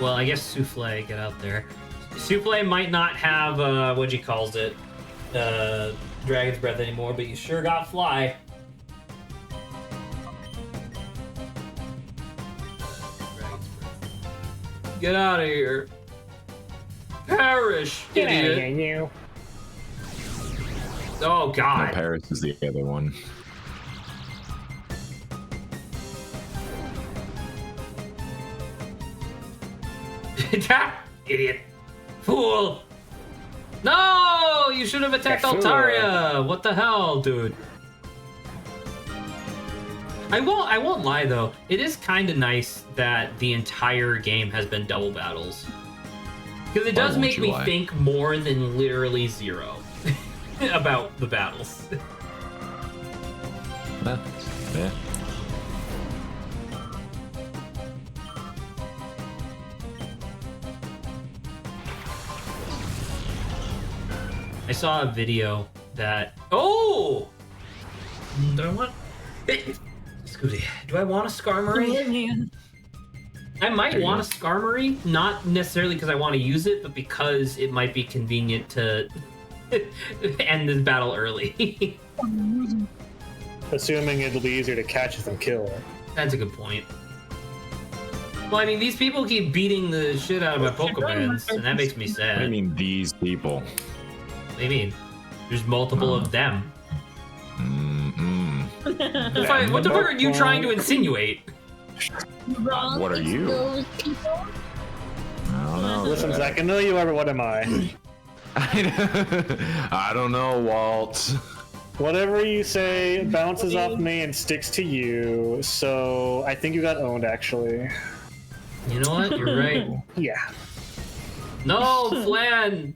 Well, I guess Souffle, get out there. Souffle might not have, what he calls it, Dragon's Breath anymore, but you sure got Fly. Dragon's Breath. Get out of here. Perish, Get out of idiot. here, you. Oh, No, God. Paris is the other one. Idiot. Fool. No! You should have attacked Fool. Altaria! What the hell, dude? I won't lie though. It is kind of nice that the entire game has been double battles. Because it Why does won't make you me lie? think more than literally 0 about the battles. Yeah. I saw a video that. Oh! Do I want. Scooty, do I want a Skarmory? I might want a Skarmory, not necessarily because I want to use it, but because it might be convenient to end this battle early. Assuming it'll be easier to catch than kill. That's a good point. Well, I mean, these people keep beating the shit out of my Pokemons, and that makes me sad. I mean, these people. What do you mean? There's multiple of them. Mm-mm. What the fuck are you trying to insinuate? What are you? Those people? I don't know. Listen, Zach, I know you are, but what am I? I don't know, Walt. Whatever you say bounces off me and sticks to you, so I think you got owned, actually. You know what? You're right. Yeah. No, Flan.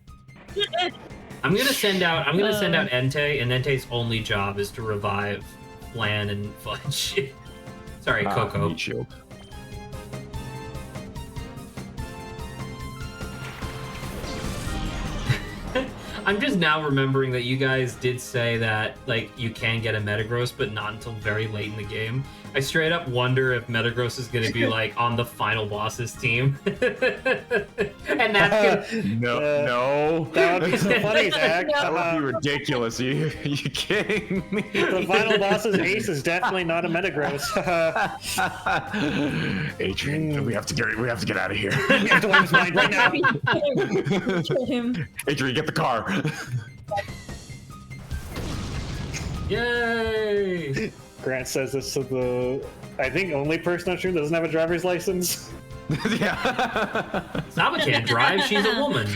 I'm gonna send out Entei, and Entei's only job is to revive Flan and Fudge. Sorry, Coco. Meat shield. I'm just now remembering that you guys did say that like you can get a Metagross, but not until very late in the game. I straight up wonder if Metagross is going to be like on the final boss's team, and that's gonna... No. That would be so funny, Zach. That would be ridiculous. You kidding me? The final boss's ace is definitely not a Metagross. Adrian, we have to get out of here. We have to learn his mind right now. Kill him. Adrian, get the car. Yay! Grant says this to the I think only person on stream that doesn't have a driver's license. Yeah. Saba can't drive. She's a woman.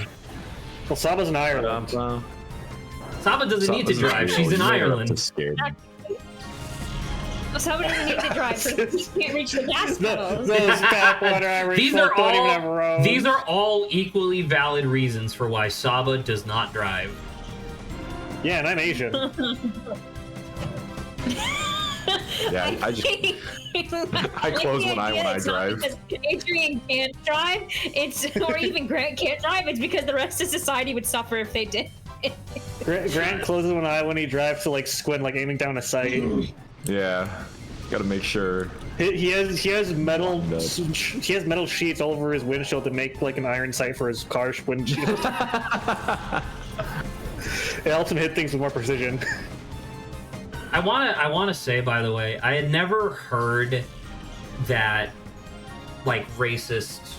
Well, Saba's in Ireland. Saba doesn't need to drive. She's in Ireland. Someone doesn't need to drive because he can't reach the gas pedals. Those backwater Irish These folk are don't even all have roads. these are all equally valid reasons for why Saba does not drive. Yeah, and I'm Asian. Yeah, I close one eye when I drive. Because Adrian can't drive, or even Grant can't drive. It's because the rest of society would suffer if they did. Grant closes one eye when he drives to like squint, like aiming down a sight. Yeah, gotta make sure. He has metal sheets all over his windshield to make like an iron sight for his car's windshield. It helps him hit things with more precision. I wanna say, by the way, I had never heard that like racist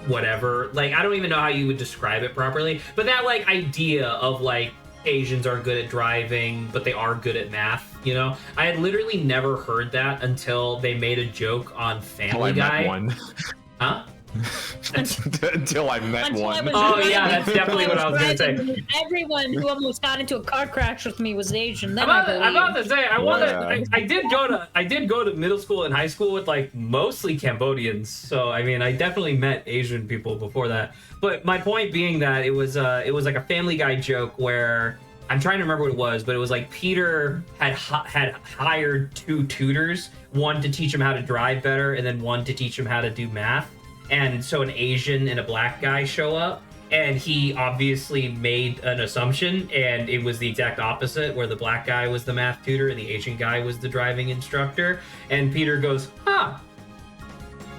whatever. Like, I don't even know how you would describe it properly, but that like idea of like Asians are good at driving, but they are good at math, you know? I had literally never heard that until they made a joke on Family Guy. Met one. Huh? Until I met one. Oh yeah, that's definitely what I was gonna say. Everyone who almost got into a car crash with me was Asian. Then I'm about to say Yeah. I did go to middle school and high school with like mostly Cambodians, so I mean I definitely met Asian people before that. But my point being that it was like a Family Guy joke where I'm trying to remember what it was, but it was like Peter had hired 2 tutors, one to teach him how to drive better, and then one to teach him how to do math. And so an Asian and a black guy show up, and he obviously made an assumption, and it was the exact opposite, where the black guy was the math tutor and the Asian guy was the driving instructor. And Peter goes, huh,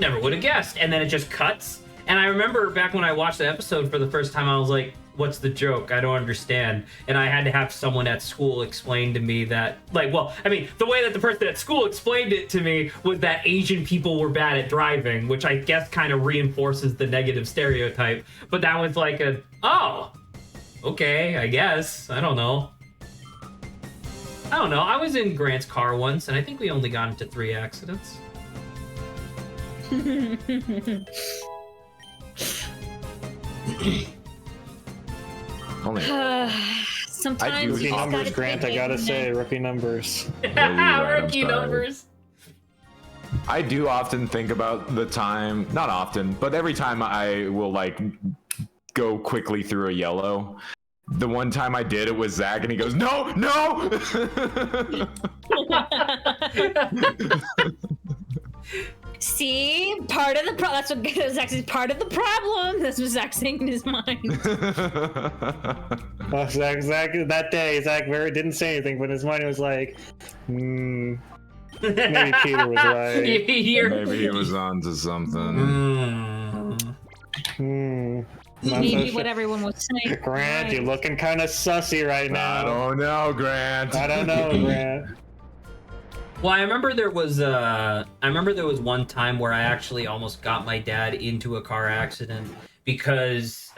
never would have guessed. And then it just cuts. And I remember back when I watched the episode for the first time, I was like, what's the joke? I don't understand. And I had to have someone at school explain to me that, like, well, I mean, the way that the person at school explained it to me was that Asian people were bad at driving, which I guess kind of reinforces the negative stereotype. But that was like oh, okay, I guess. I don't know. I was in Grant's car once, and I think we only got into 3 accidents. Only. Sometimes Rookie you just numbers, gotta Grant. take I it gotta from say, there. rookie numbers. Rookie numbers. I do often think about the time, not often, but every time I will like go quickly through a yellow. The one time I did it was Zach, and he goes, "No, no!" See, part of the problem. That's what Zach says. Part of the problem. That's what Zach's saying in his mind. Well, Zach, that day, Zach didn't say anything, but in his mind he was like, maybe Peter was right. Maybe he was on to something. Not Maybe so what sure. everyone was saying. Grant, you're looking kind of sussy right now. I don't know, Grant. I don't know, Grant. Well, I remember there was one time where I actually almost got my dad into a car accident because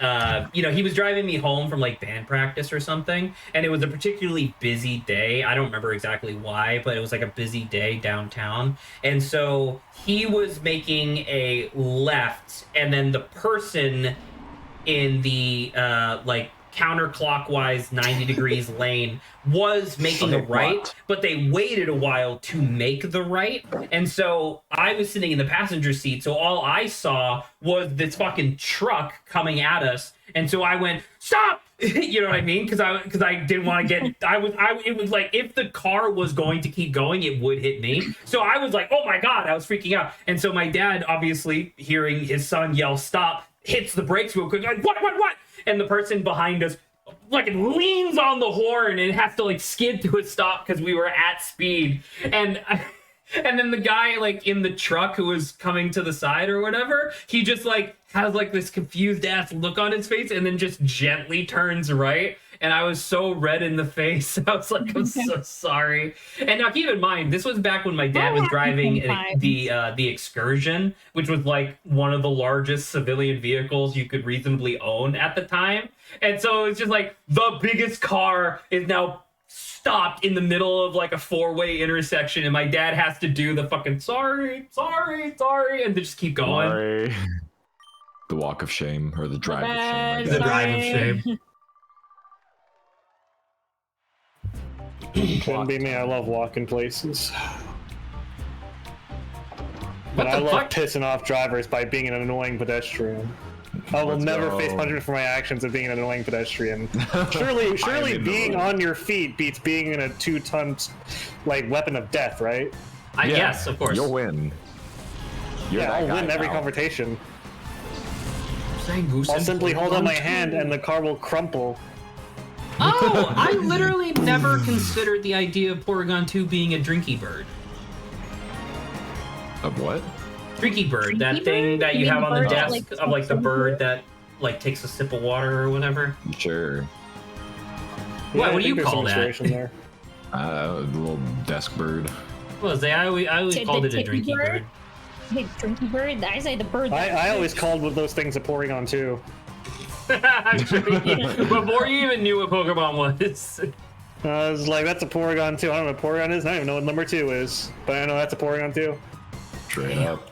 he was driving me home from like band practice or something, and it was a particularly busy day. I don't remember exactly why, but it was like a busy day downtown. And so he was making a left, and then the person in the like counterclockwise 90 degrees lane was making a right, but they waited a while to make the right. And so I was sitting in the passenger seat, so all I saw was this fucking truck coming at us. And so I went, stop! You know what I mean? Because I didn't want to get it was like if the car was going to keep going, it would hit me. So I was like, oh my god, I was freaking out. And so my dad, obviously hearing his son yell stop, hits the brakes real quick, like what? And the person behind us like leans on the horn and has to like skid to a stop because we were at speed. And then the guy like in the truck who was coming to the side or whatever, he just like has like this confused ass look on his face and then just gently turns right. And I was so red in the face. I was like, I'm so sorry. And now keep in mind, this was back when my dad was driving the Excursion, which was like one of the largest civilian vehicles you could reasonably own at the time. And so it's just like the biggest car is now stopped in the middle of like a 4-way intersection, and my dad has to do the fucking sorry, and they just keep going. Sorry. The walk of shame, or the drive of shame. I The guess. drive of shame. Couldn't be me. I love walking places. What But I the love fuck? pissing off drivers by being an annoying pedestrian. I will Let's never go. face punishment for my actions of being an annoying pedestrian. Surely in the being road. on your feet beats being in a 2-ton like weapon of death, right? Yes, of course. You'll win. You're Yeah, that I'll guy win every now. confrontation. Saying goose I'll and simply hold Porygon up my 2. hand and the car will crumple. Oh, I literally never considered the idea of Porygon 2 being a drinky bird. Of what? Drinky bird, that Drinky thing bird? that You you mean have the on the bird that, desk like, of like the takes bird into that like takes a sip of water or whatever. Sure. What I do you think there's call some that? inspiration there. The little desk bird. What was they? I always The called it a tippy drinky bird? bird. Hey, drinky bird. I say the bird. I always called with those things a Porygon too. I'm sure before you even knew what Pokemon was. I was like, that's a Porygon 2. I don't know what Porygon is. I don't even know what number 2 is. But I know that's a Porygon 2. Straight up.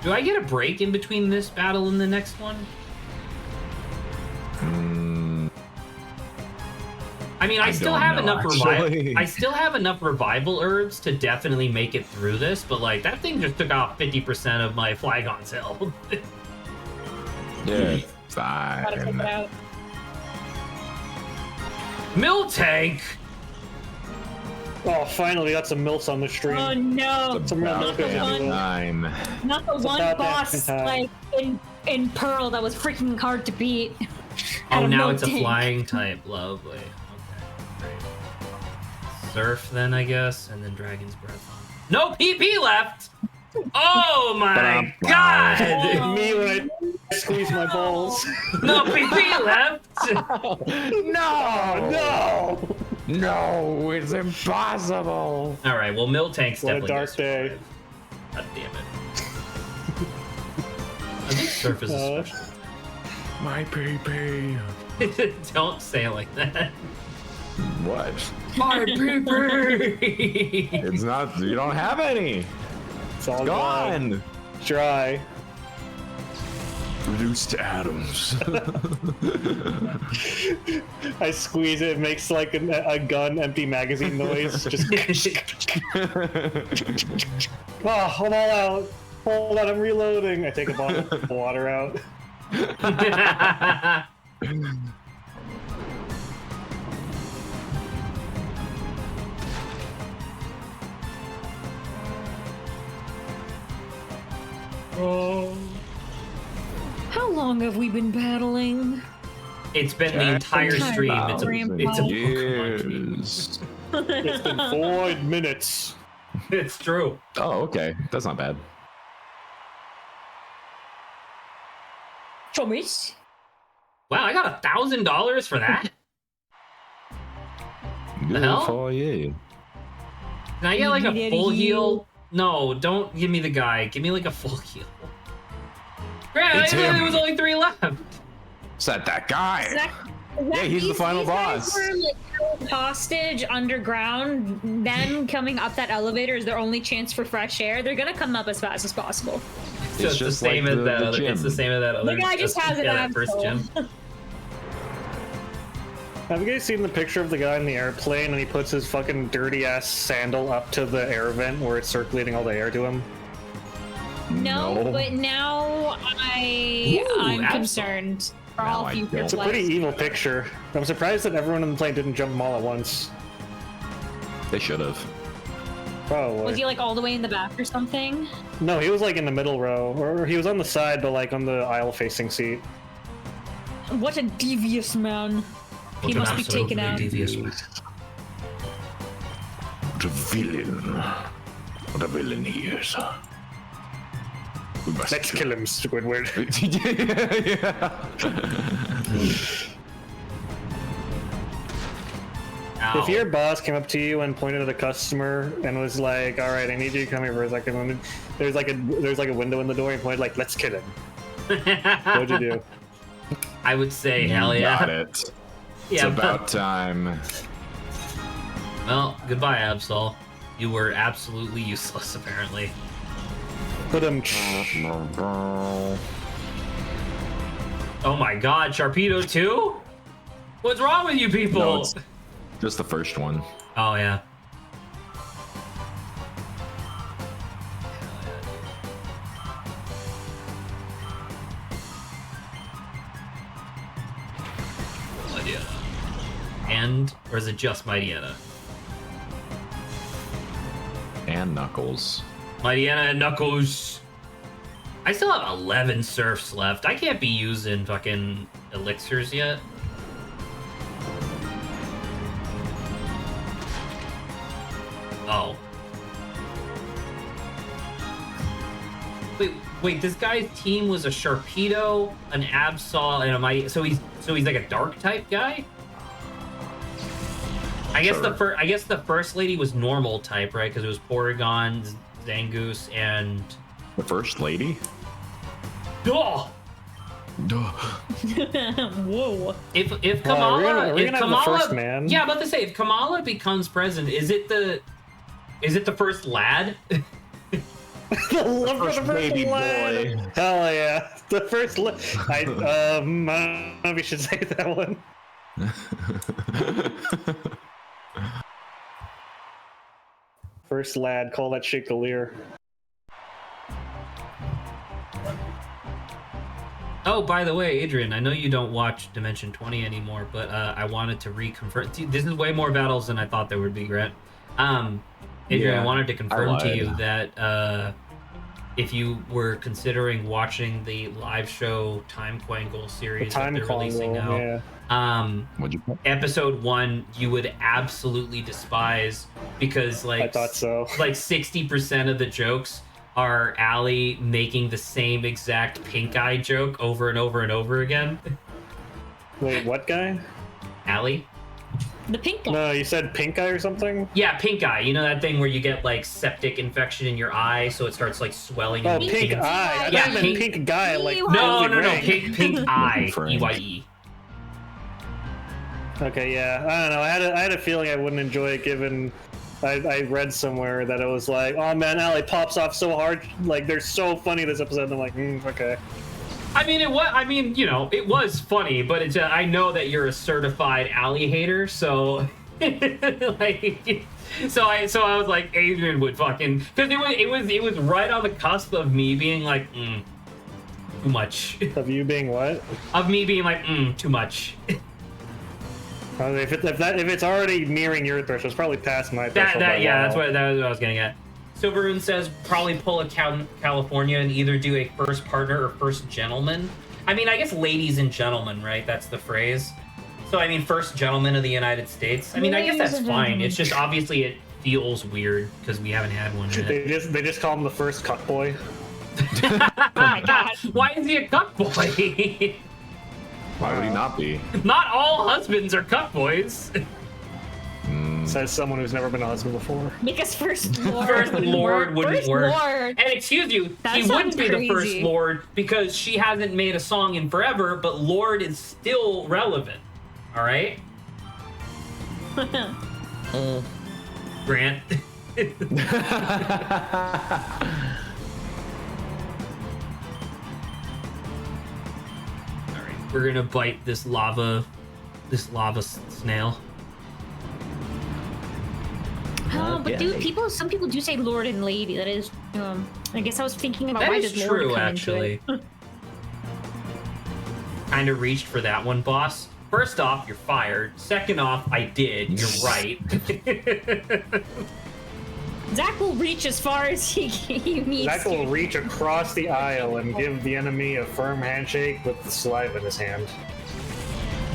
Do I get a break in between this battle and the next one? I mean, I still don't have know, enough actually. I still have enough revival herbs to definitely make it through this, but like that thing just took off 50% of my Flygon's health. Yeah, Gotta check it fine. out. Miltank! Oh, finally, got some milks on the stream. Oh no! Some real About milk is one. time. Not the one about that boss time. like in Pearl that was freaking hard to beat. Oh, Had now milk it's a tank. flying type. Lovely. Okay, great. Surf then, I guess, and then Dragon's Breath. No PP left! Oh my god! Me when I squeeze my balls. No PP left! No! No, it's impossible. Alright, well, Miltank's What a definitely dark gonna day. God damn it. I think Surf is a special. My PP. Don't say it like that. What? My PP! It's not. You don't have any. It's all Gone. dry. Reduced to atoms. I squeeze it, it makes like a gun empty magazine noise. Just oh, I'm all out. Hold on, I'm reloading. I take a bottle of water out. How long have we been battling? It's been the entire stream. It's a Pokemon game. years. It's been 4 minutes. It's true. Oh, okay. That's not bad. Promise. Wow, I got $1,000 for that? Good hell? for you. Can I get like a You full did heal? No, don't give me the guy. Give me like a full heal. Grant, It's there him. was only 3 left. Is that guy? Yeah, he's the final boss. Guys were like held hostage underground. Them coming up that elevator is their only chance for fresh air. They're gonna come up as fast as possible. So it's the just same like as the- that the other. It's the gym. same as that other. The guy just has an that first asshole. gym. Have you guys seen the picture of the guy in the airplane and he puts his fucking dirty ass sandal up to the air vent where it's circulating all the air to him? No, No. but now I'm Absol. concerned for Now all I future don't. It's a flights. pretty evil picture. I'm surprised that everyone in the plane didn't jump them all at once. They should have. Probably. Was he like all the way in the back or something? No, he was like in the middle row, or he was on the side, but like on the aisle-facing seat. What a devious man. He must be taken out. What a villain. What a villain he is. We must Let's kill him, Squidward. Ow. If your boss came up to you and pointed at a customer and was like, "All right, I need you to come here for a second," there's like a window in the door and pointed like, "Let's kill him." What'd you do? I would say, You hell yeah. got it. It's Yeah, about time. well, goodbye, Absol. You were absolutely useless, apparently. Put him. Oh my god, Sharpedo 2? What's wrong with you people? No, it's just the first one. Oh, yeah. And, or is it just Mightyena? And Knuckles. Mightyena and Knuckles. I still have 11 surfs left. I can't be using fucking elixirs yet. Oh. Wait, this guy's team was a Sharpedo, an Absol, and a Mighty. So he's like a dark type guy? I guess the first lady was normal type, right? Because it was Porygon, Zangoose, and The first lady? oh! Whoa. If Kamala, we're if gonna have Kamala, the first man. Yeah, I'm about to say if Kamala becomes president, is it the first lad? The love for the first baby lad. boy. Hell yeah, the first. I don't know if we should say that one. First lad, call that shit Galir. Oh, by the way, Adrian, I know you don't watch Dimension 20 anymore, but I wanted to reconfirm. This is way more battles than I thought there would be, Grant. Adrian, I wanted to confirm to you that if you were considering watching the live show Time Quangle series that they're releasing now, What'd you episode 1 you would absolutely despise because I thought so. like 60% of the jokes are Allie making the same exact pink eye joke over and over and over again. Wait, what guy? Allie? The pink guy. No, you said pink eye or something? Yeah, pink eye. You know that thing where you get like septic infection in your eye, so it starts like swelling. Oh, and pink bleeding? eye. I Yeah, thought you meant pink- pink guy. Like No, Lindsey no, Ring. pink eye. Frank. EYE. Okay, yeah. I don't know. I had a feeling I wouldn't enjoy it given I read somewhere that it was like, oh man, Allie pops off so hard. Like they're so funny this episode. And I'm like, okay. I mean, it was. I mean, you know, it was funny, but it's. I know that you're a certified Allie hater, so like, so I was like, Adrian would fucking because it was right on the cusp of me being like, too much. Of you being what? Of me being like, too much. If it's already nearing your threshold, it's probably past my threshold. That by yeah, now. that was what I was getting at. Silveroon says probably pull a California and either do a first partner or first gentleman. I mean, I guess ladies and gentlemen, right? That's the phrase. So I mean, first gentleman of the United States. I mean, I guess Ladies that's and fine. gentlemen. It's just obviously it feels weird because we haven't had one yet. They just call him the first cuck boy. Oh my god. Why is he a cuck boy? Why would he not be? Not all husbands are cuck boys. Says someone who's never been a husband before. Because first lord. First lord wouldn't First work. lord. And excuse you, That he sounds wouldn't be the first crazy. lord because she hasn't made a song in forever, but lord is still relevant. All right? Grant. All right, we're gonna bite this lava snail. But some people do say lord and lady. That is, I guess I was thinking about That why is does lord true, come actually. into it. Kind of reached for that one, boss. First off, you're fired. Second off, I did. You're right. Zach will reach as far as he needs Zach will to. reach across the aisle and give the enemy a firm handshake with the saliva in his hand.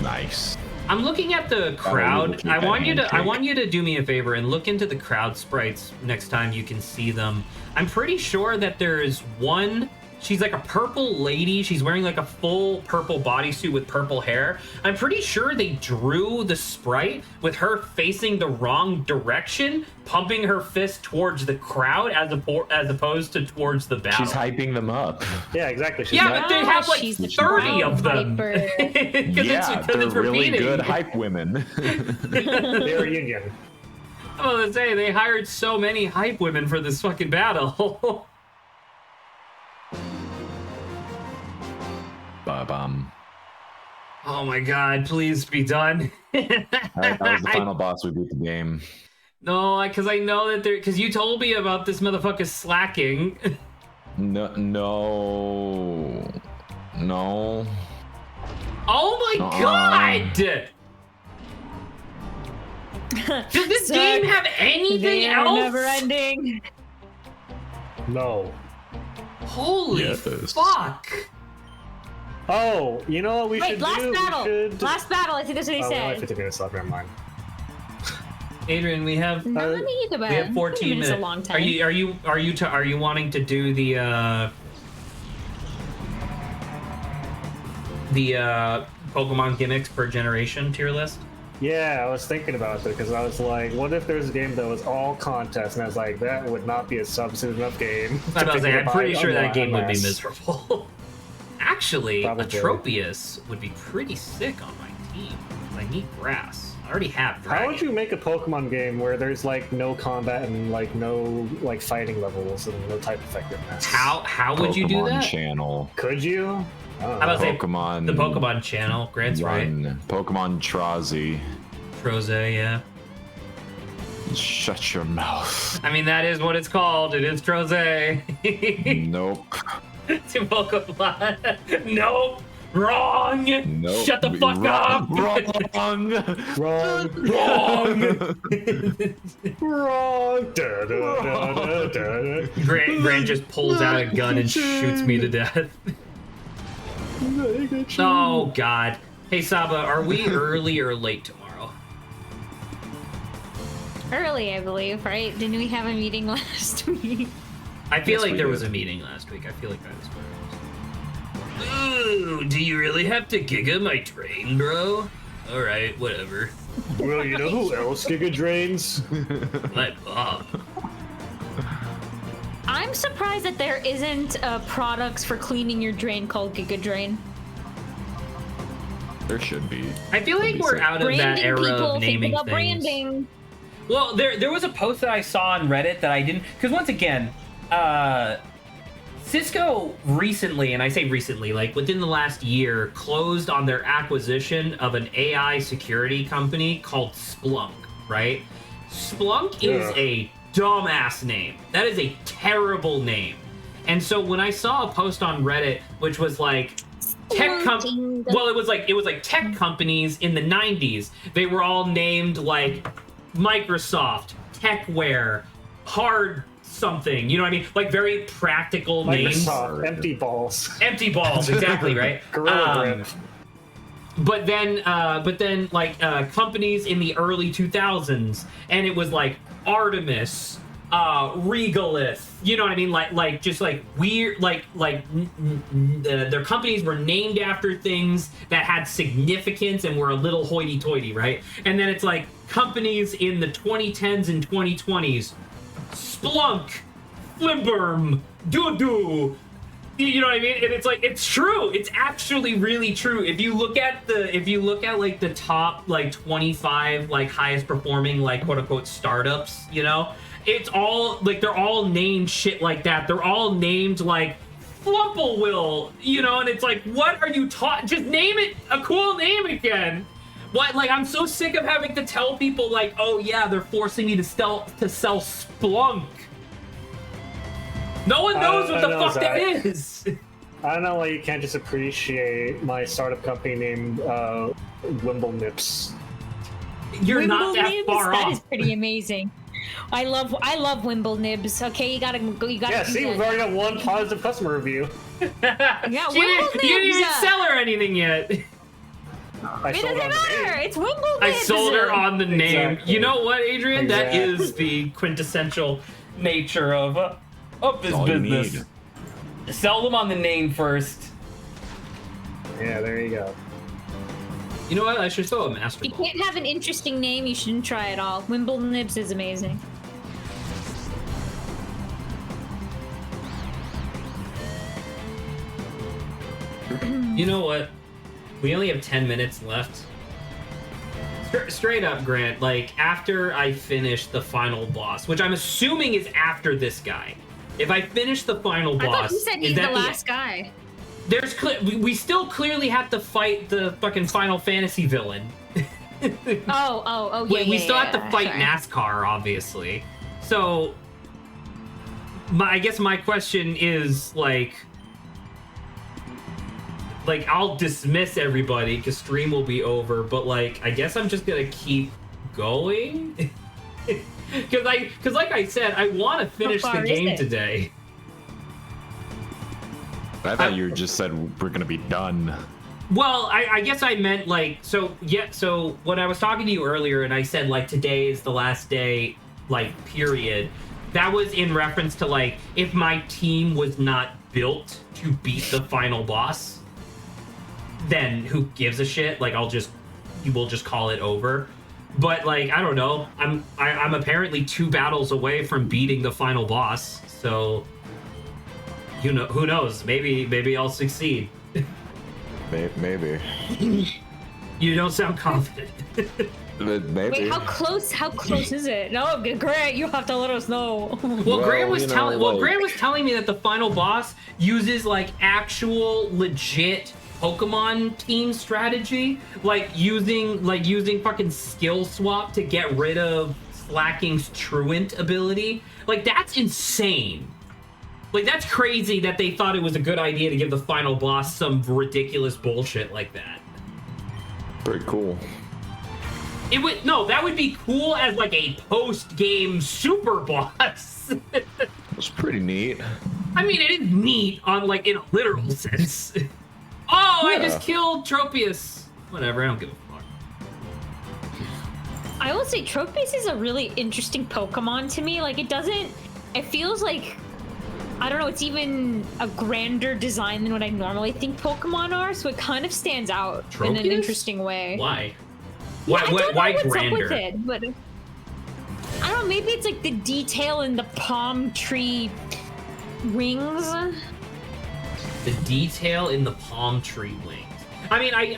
Nice. I'm looking at the crowd. keep I that want handshake. you to do me a favor and look into the crowd sprites next time you can see them. I'm pretty sure that there is one She's like a purple lady. She's wearing like a full purple bodysuit with purple hair. I'm pretty sure they drew the sprite with her facing the wrong direction, pumping her fist towards the crowd as opposed to towards the battle. She's hyping them up. Yeah, exactly. She's Yeah, not- but they have like she's the 30 of them. Viper. Yeah, they're it's really repeating. good hype women. they're a union. I was gonna say, they hired so many hype women for this fucking battle. Ba-bum. Oh my god, please be done. Alright, that was the final boss. We beat the game. No, because I know that because you told me about this motherfucker slacking. No. Oh my god! Does this So, game have anything They are else? never ending. No. Holy Yes. fuck! Oh, you know what we Wait, should last do? battle. We should... Last battle. I think that's what he Oh, we're only said. 15 minutes left. Never mind. Adrian, we have No, let me get to bed. we have 14 15 minutes. Is a long time. Are you wanting to do the Pokemon gimmicks per generation tier list? Yeah, I was thinking about it because I was like, what if there's a game that was all contest? And I was like, that would not be a substantive enough game. I was saying, I'm pretty sure that game would be unless- miserable. Actually, Probably. Atropius would be pretty sick on my team. 'Cause I need grass. I already have dragon. How would you make a Pokemon game where there's like no combat and like no like fighting levels and no type effectiveness? How would you do Pokemon that? Channel. Could you? I don't How know. about say Pokemon. the Pokemon channel? Grant's right. Run. Pokemon Trazi. Troze, yeah. Shut your mouth. I mean, that is what it's called. It is Troze. Nope. To Pokemon. Nope. Wrong. Nope. Shut the fuck up. Wrong. Wrong. Wrong. Da, da, da, da, da. Grant just pulls out a gun and shoots me to death. Oh, God. Hey, Saba, are we early or late tomorrow? Early, I believe, right? Didn't we have a meeting last week? I feel Yes, like we there did. was a meeting last week. I feel like that was where it was. Ooh, do you really have to giga my train, bro? Alright, whatever. Well, you know who else Giga drains? My Bob. I'm surprised that there isn't products for cleaning your drain called Giga Drain. There should be. I feel like That'd be we're sick. out of that Branding era people, of think naming about things. branding. Well, there was a post that I saw on Reddit that I didn't, because once again, Cisco recently, and I say recently, like within the last year, closed on their acquisition of an AI security company called Splunk, right? Splunk is Yeah. a dumbass name. That is a terrible name. And so when I saw a post on Reddit, which was like, well, it was like tech companies in the 90s. They were all named like Microsoft, Techware, Hard something. You know what I mean? Like very practical names. Microsoft, empty balls. Empty balls, exactly, right? Gorilla Grip. But then companies in the early 2000s, and it was like Artemis, Regalith, you know what I mean? Like just like weird, their companies were named after things that had significance and were a little hoity-toity, right? And then it's like companies in the 2010s and 2020s, Splunk, Flimberm, Doo-Doo, you know what I mean? And it's like, it's true. It's actually really true. If you look at like the top like 25 like highest performing like quote unquote startups, you know, it's all like they're all named shit like that. They're all named like Flumple, you know, and it's like, what are you taught? Just name it a cool name again. What? Like, I'm so sick of having to tell people like, oh yeah, they're forcing me to sell Splunk. No one knows what the fuck that is. I don't know why you can't just appreciate my startup company named Wimble Nips. You're not Wimble that Nibs? far That off. is pretty amazing. I love Wimble Nibs. Okay, you gotta go. You gotta. Yeah, do see, that. we've already got one positive customer review. Yeah, You Wimble didn't even Nibs. sell her anything yet. I It sold doesn't on the matter. name. It's Wimble I Nibs. sold her on the name. Exactly. You know what, Adrian? That is Exactly. the quintessential nature of this all you business. need. Sell them on the name first. Yeah, there you go. You know what? I should throw a Master If you Ball. can't have an interesting name, you shouldn't try it all. Wimbledon Nibs is amazing. You know what? We only have 10 minutes left. Straight up, Grant, like, after I finish the final boss, which I'm assuming is after this guy. If I finish the final I boss, thought you said is he's that the last guy. There's we still clearly have to fight the fucking Final Fantasy villain. Oh, yeah. We still have to fight sorry. NASCAR, obviously. So, I guess my question is, like, I'll dismiss everybody because stream will be over, but, like, I guess I'm just gonna keep going? Because like I said, I want to finish the far is game it? today. I thought you just said we're gonna be done. Well, I guess I meant, like, so when I was talking to you earlier and I said, like, today is the last day, like, period, that was in reference to, like, if my team was not built to beat the final boss, then who gives a shit? Like, we'll just call it over. But, like, I don't know. I'm apparently 2 battles away from beating the final boss, so who knows? Maybe I'll succeed. Maybe. You don't sound confident. Maybe. Wait, how close is it? No, Grant, you have to let us know. Well, Grant was telling like- Grant was telling me that the final boss uses, like, actual legit Pokemon team strategy, like using fucking skill swap to get rid of Slacking's Truant ability. Like, that's insane. Like, that's crazy that they thought it was a good idea to give the final boss some ridiculous bullshit like that. Pretty cool. That would be cool as, like, a post-game super boss. It's pretty neat. I mean, it is neat on, like, in a literal sense. Oh, I just killed Tropius. Whatever, I don't give a fuck. I will say Tropius is a really interesting Pokemon to me. Like, it feels like, I don't know, it's even a grander design than what I normally think Pokemon are, so it kind of stands out in an Tropius? interesting way. Why? Yeah, I don't know Why what's grander? up with it, but I don't know, maybe it's like the detail in the palm tree wings. The detail in the palm tree wings. I mean, I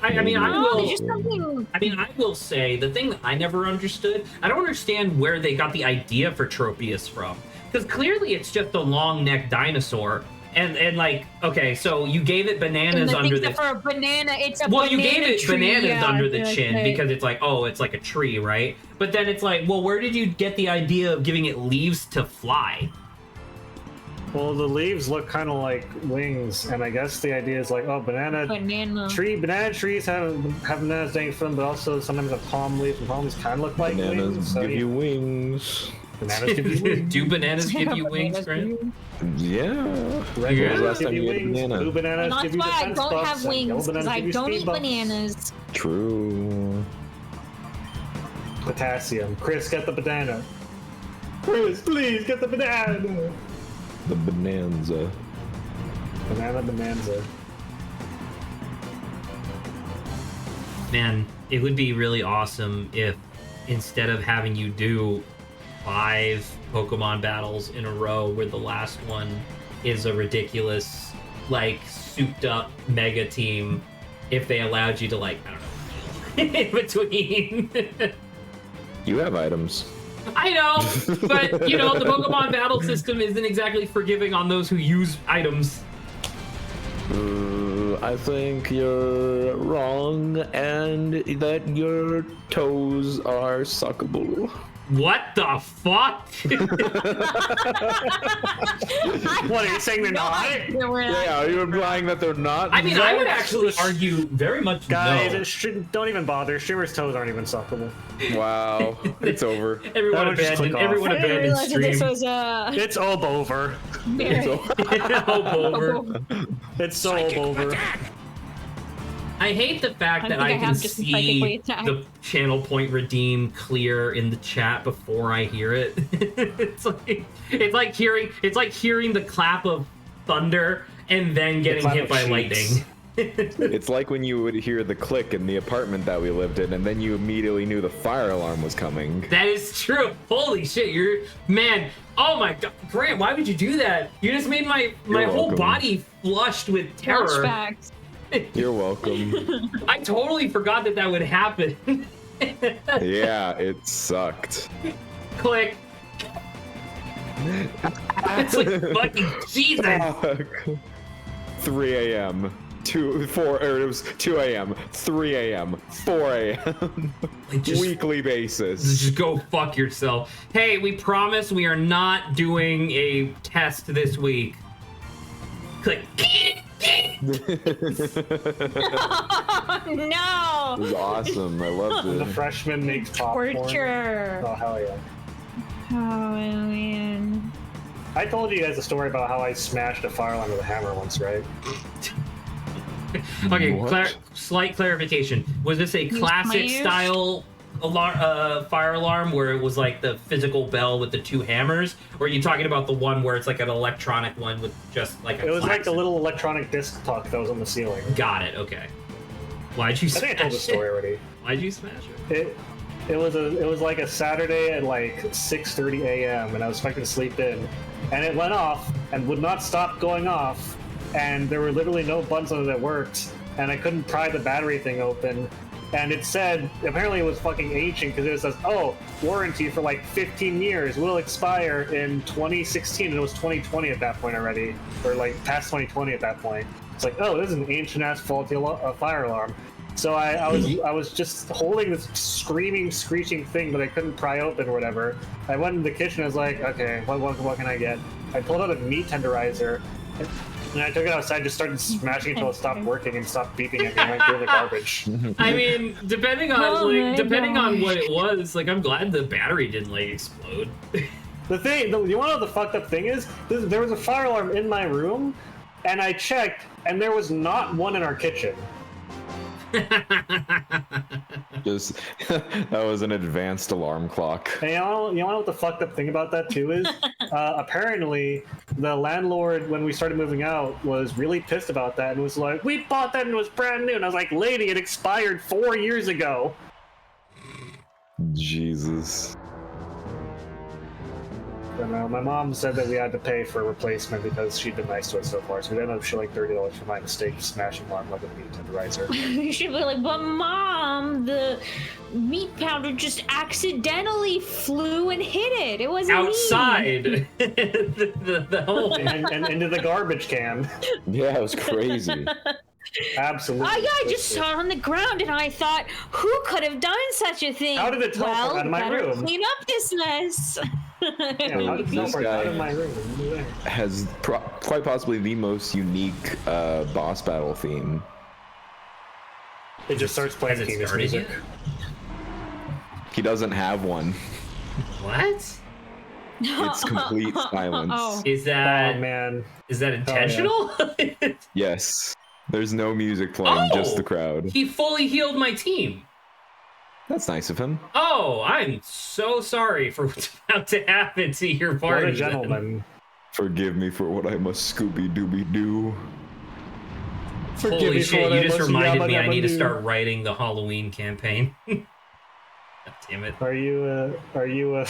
No, will. there's just something. I will say the thing that I never understood. I don't understand where they got the idea for Tropius from, because clearly it's just a long neck dinosaur, and like, okay, so you gave it bananas under the. For a banana, it's a Well, banana you gave it tree, bananas yeah, under the like chin that. because it's like, oh, it's like a tree, right? But then it's like, well, where did you get the idea of giving it leaves to fly? Well, the leaves look kind of like wings, and I guess the idea is like, oh, banana trees have bananas dangling from them, but also sometimes a palm leaf, and palms kind of look like Bananas wings. So give you wings. bananas give you wings. Do bananas give you wings, Grant? Yeah. Red When was the bananas last give time you you ate a wings. banana? Blue bananas And that's give you why I defense don't buffs, have and yellow wings, because bananas I give you don't speed eat buffs. bananas. True. Potassium. Chris, get the banana. Chris, please get the banana. The bonanza. Banana bonanza. Man, it would be really awesome if instead of having you do 5 Pokemon battles in a row where the last one is a ridiculous, like, souped up mega team, if they allowed you to, like, I don't know, in between. You have items. I know, but, you know, the Pokemon battle system isn't exactly forgiving on those who use items. I think you're wrong, and that your toes are suckable. What the fuck? What, are you saying they're not? Yeah, are you implying that they're not? I mean, I would actually argue very much Guys, no. don't even bother. Shimmer's toes aren't even suckable. Wow, it's over. Everyone That would just click off. everyone I didn't abandoned realize that stream. this was a. It's all over. Hope over. It's so over. I hate the fact I that think I I can have just been psychically see attacked. the channel point redeem clear in the chat before I hear it. it's like hearing the clap of thunder and then getting climb hit up by sheets. lightning. It's like when you would hear the click in the apartment that we lived in, and then you immediately knew the fire alarm was coming. That is true. Holy shit, man. Oh my god, Grant, why would you do that? You just made my whole welcome. body flushed with terror. Flashbacks. You're welcome. I totally forgot that would happen. Yeah, it sucked. Click. It's like fucking Jesus. 3 a.m. 2, 4, or it was 2 a.m., 3 a.m., 4 a.m. Like, just- Weekly basis. Just go fuck yourself. Hey, we promise we are not doing a test this week. Click. No. It was awesome. I loved The it. freshman makes popcorn. Torture. Oh, hell yeah. Oh man. I told you guys a story about how I smashed a fire alarm with a hammer once, right? Okay, What? slight clarification. Was this a classic use? style fire alarm where it was like the physical bell with the two hammers? Or are you talking about the one where it's like an electronic one with just like a It was like the klaxon? little electronic disc puck that was on the ceiling. Got it, okay. Why'd you I smash think I told the story it? already. Why'd you smash it? It was like a Saturday at like 6:30 a.m. and I was expecting to sleep in, and it went off and would not stop going off, and there were literally no buttons on it that worked, and I couldn't pry the battery thing open, and it said apparently it was fucking ancient because it says, oh, warranty for like 15 years will expire in 2016, and it was 2020 at that point already, or like past 2020 at that point. It's like, oh, this is an ancient ass faulty fire alarm. So I was just holding this screaming, screeching thing that I couldn't pry open or whatever. I went in the kitchen. I was like, okay, what can I get? I pulled out a meat tenderizer, and I took it outside. Just started smashing until it stopped working and stopped beeping at me and went through the garbage. I mean, depending on Oh my depending on gosh. what it was, like I'm glad the battery didn't like explode. The thing, you want to know what the fucked up thing is? There was a fire alarm in my room, and I checked, and there was not one in our kitchen. Just that was an advanced alarm clock. And you know what the fucked up thing about that too is? Apparently, the landlord, when we started moving out, was really pissed about that and was like, "We bought that and it was brand new." And I was like, "Lady, it expired 4 years ago." Jesus. And my mom said that we had to pay for a replacement because she'd been nice to us so far. So we ended up shilling $30 for my mistake of smashing alarm like a meat tenderizer. You should be like, but mom, the meat powder just accidentally flew and hit it. It wasn't me." Outside the hole. and into the garbage can. Yeah, it was crazy. Absolutely. Oh yeah, I just saw it on the ground and I thought, who could have done such a thing? How did it teleport out of my better room? clean up this mess. Yeah, how did it teleport out of my room? Has quite possibly the most unique boss battle theme. It just starts playing Has it Venus started music. yet? He doesn't have one. What? It's complete silence. Oh. Is Oh that man. is that intentional? Yes. There's no music playing, just the crowd. He fully healed my team. That's nice of him. Oh, I'm so sorry for what's about to happen to your party. What a then. gentleman. Forgive me for what I must Scooby Dooby Doo. Holy shit, you just reminded me I need to Yabba-dabba-doo. start writing the Halloween campaign. God damn it. Are you a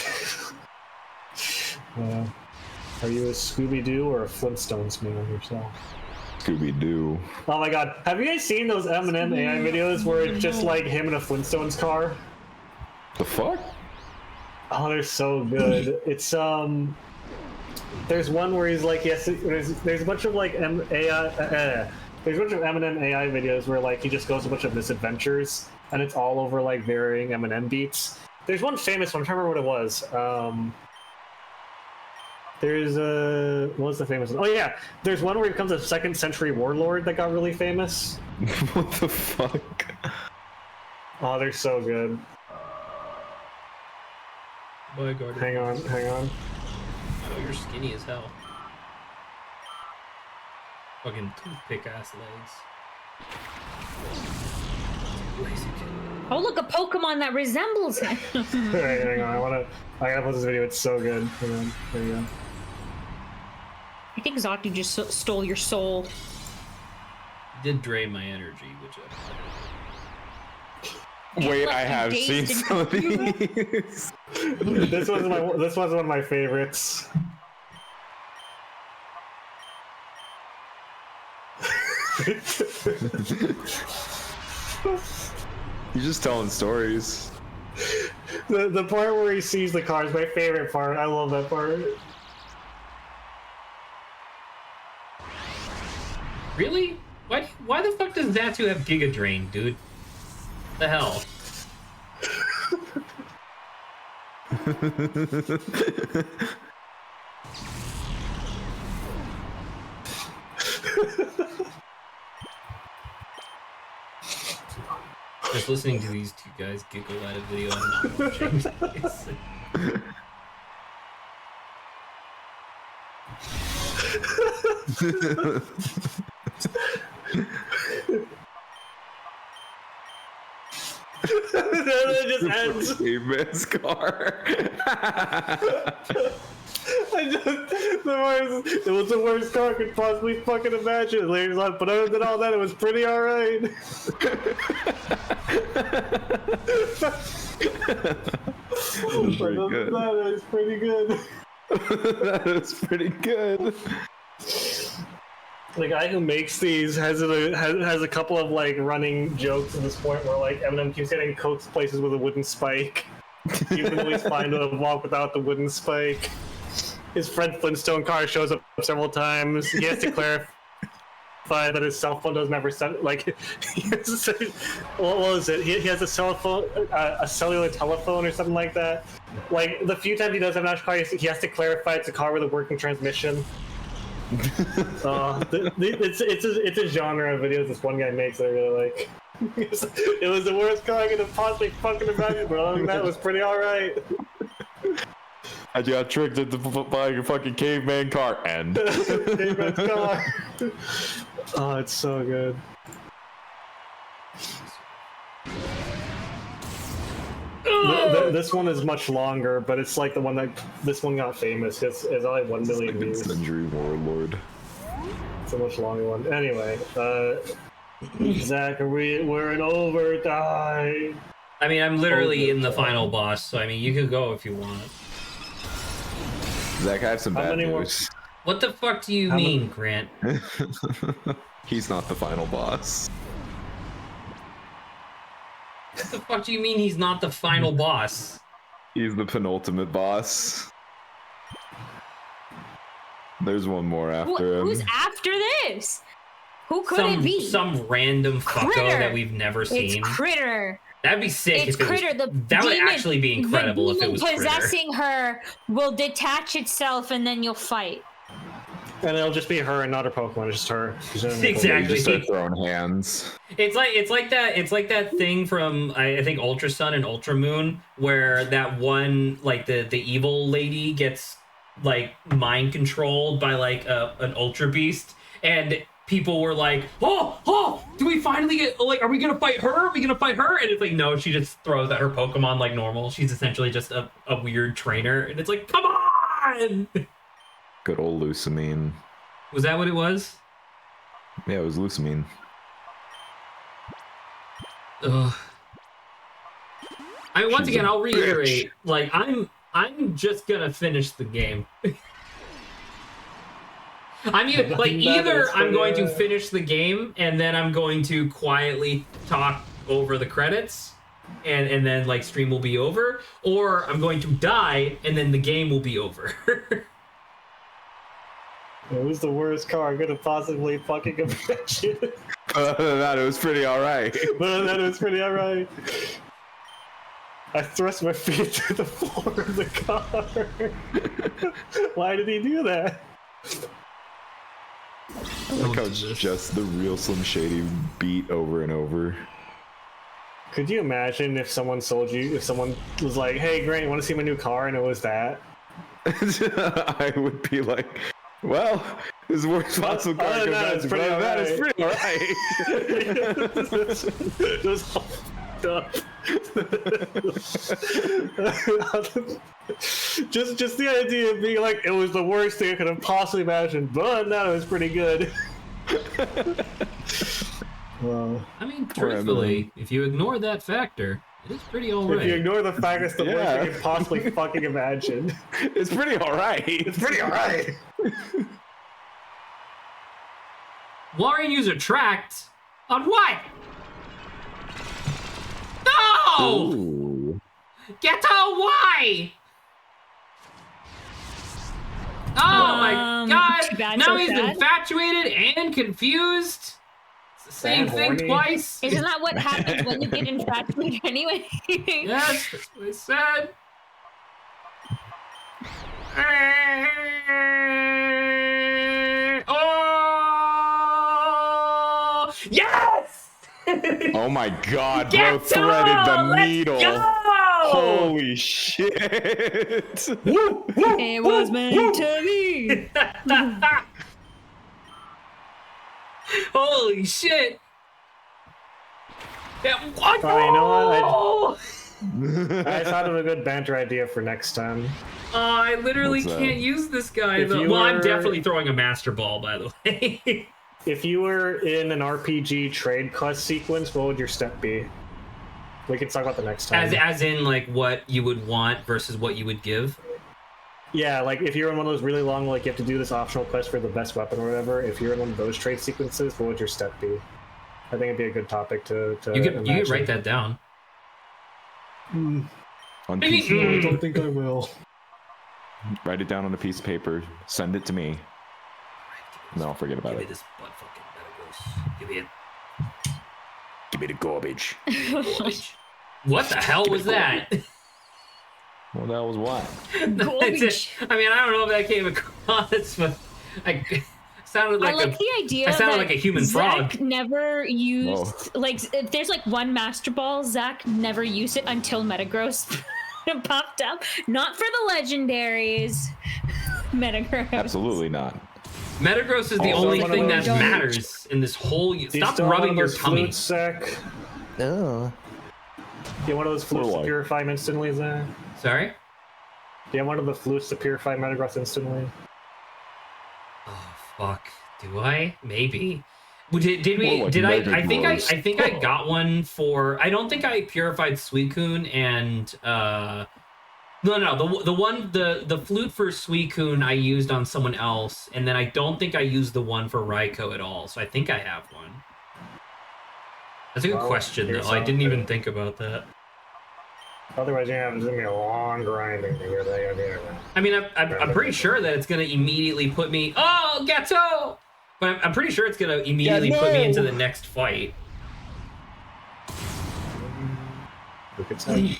Scooby Doo or a Flintstones man yourself? Scooby Doo. Oh my god, have you guys seen those Eminem AI videos where it's just like him in a Flintstones car? The fuck? Oh, they're so good. It's there's one where he's like, yes, there's a bunch of like there's a bunch of Eminem AI videos where like he just goes on a bunch of misadventures, and it's all over like varying Eminem beats. There's one famous one. I'm trying to remember what it was. There's what was the famous one? Oh yeah, there's one where he becomes a 2nd century warlord that got really famous. What the fuck? Oh, they're so good. Boy, Gordon. Hang on. Oh, you're skinny as hell. Fucking toothpick ass legs. Oh look, a Pokemon that resembles him. Alright, hang on. I gotta post this video. It's so good. Hang on. There you go. I think Zaki just stole your soul. Did drain my energy, which Wait, left I you have dazed seen and some of these. This was one of my favorites. He's just telling stories. The part where he sees the car is my favorite part. I love that part. Really? Why the fuck does Zatu have Giga Drain, dude? The hell? Just listening to these two guys giggle at a video I'm not watching. It just ends. Caveman's car. It was the worst car I could possibly fucking imagine. Later on, but other than all that, it was pretty alright. Pretty good. That is pretty good. That is pretty good. The guy who makes these has a couple of like running jokes at this point where like Eminem keeps getting coaxed places with a wooden spike, even though he's fine to walk without the wooden spike. His Fred Flintstone car shows up several times. He has to clarify that his cell phone doesn't ever send like. What was it? He has a cell phone, a cellular telephone or something like that. Like the few times he does have an actual car, he has to clarify it's a car with a working transmission. It's a genre of videos this one guy makes that I really like. It was the worst car I could have possibly fucking imagined, but other than that, it was pretty alright. I got tricked into buying a fucking caveman car and. Caveman's car. Oh, it's so good. This one is much longer, but it's like the one that this one got famous. It's only 1 million views. Century Warlord. It's a much longer one. Anyway, Zach, we're in overtime. I mean, I'm literally in the final boss, so I mean, you could go if you want. Zach, I have some bad news. What the fuck do you mean, Grant? He's not the final boss. What the fuck do you mean he's not the final boss? He's the penultimate boss. There's one more after him. Who's after this? Who could it be? Some random fucko that we've never seen. It's Critter. That'd be sick. It's if it Critter. Was, that would actually be incredible if it was Critter. Possessing her will detach itself, and then you'll fight. And it'll just be her and not her Pokemon. It's just her. Exactly. Just start throwing hands. It's like that thing from I think Ultra Sun and Ultra Moon, where that one like the evil lady gets like mind controlled by like an Ultra Beast, and people were like, oh, do we finally get, like, are we gonna fight her? Are we gonna fight her? And it's like, no, she just throws at her Pokemon like normal. She's essentially just a weird trainer, and it's like, come on! Good old Lucamine. Was that what it was? Yeah, it was Lucamine. Ugh. I mean, once again, I'll reiterate, like, I'm just gonna finish the game. Either I'm going to finish the game and then I'm going to quietly talk over the credits and then like stream will be over, or I'm going to die and then the game will be over. It was the worst car I could have possibly fucking imagined. Other than that, it was pretty alright. I thrust my feet through the floor of the car. Why did he do that? Like how it's just the real Slim Shady beat over and over. Could you imagine if someone was like, hey Grant, you want to see my new car? And it was that? I would be like, well, this is the worst possible car I could imagine, but that is pretty alright. It was fucked up. just the idea of being like, it was the worst thing I could have possibly imagined, but no, it was pretty good. I mean, truthfully, if you ignore that factor, it is pretty alright. If you ignore the fact it's the worst thing you could possibly fucking imagine. It's pretty alright. It's pretty alright. Warren user tracked on what? No! Ooh. Get out! Why? Oh my too god! bad, Now so he's sad. infatuated and confused. It's the same And thing horny. twice. Isn't that what happens when you get infatuated anyway? Yes, that's what I said. Oh! Yes! Oh my god, bro Get threaded the on! Let's needle. go! Holy shit. It was meant to be. Holy shit! Yeah, what? Oh, you know what? Oh! I thought of a good banter idea for next time. I literally What's that? can't use this guy. If Though. you Well, I'm were- definitely throwing a master ball, by the way. If you were in an RPG trade quest sequence, what would your step be? We can talk about the next time. as in, like, what you would want versus what you would give. Yeah, like if you're in one of those really long, like you have to do this optional quest for the best weapon or whatever. If you're in one of those trade sequences, what would your step be? I think it'd be a good topic to You could imagine. write that down. On Maybe- piece of- I don't think I will. Write it down on a piece of paper. Send it to me. No, forget about Give me it. this butt fucking Metagross. Give me it. Give me the garbage. Garbage. What the hell was that? Well, that was what? Garbage. I mean, I don't know if that came across, but I sounded I like like the idea I sounded that like a human Zach frog. never used Whoa. like if there's like one Master Ball, Zach never used it until Metagross popped up. Not for the legendaries. Metagross. Absolutely not. Metagross is the Also only one of thing that those- matters in this whole. Do you Stop still want rubbing one your of those tummy. flutes, Zach? Oh. Do you want one of those flutes Or to like- purify him instantly, Zach? Sorry. Do you have one of the flutes to purify Metagross instantly? Oh fuck. Do I? Maybe. Well, Did we? More like Did I? Mega I think Gross. I think I got one for. I don't think I purified Suicune and. No. The flute for Suicune I used on someone else, and then I don't think I used the one for Raikou at all. So I think I have one. That's a good Well, question, though. here's I didn't something. even think about that. Otherwise, it's gonna be a long grinding to get that idea. I mean, I'm pretty sure that it's gonna immediately put me. Oh, Gato! But I'm pretty sure it's gonna immediately put me into the next fight. We could say.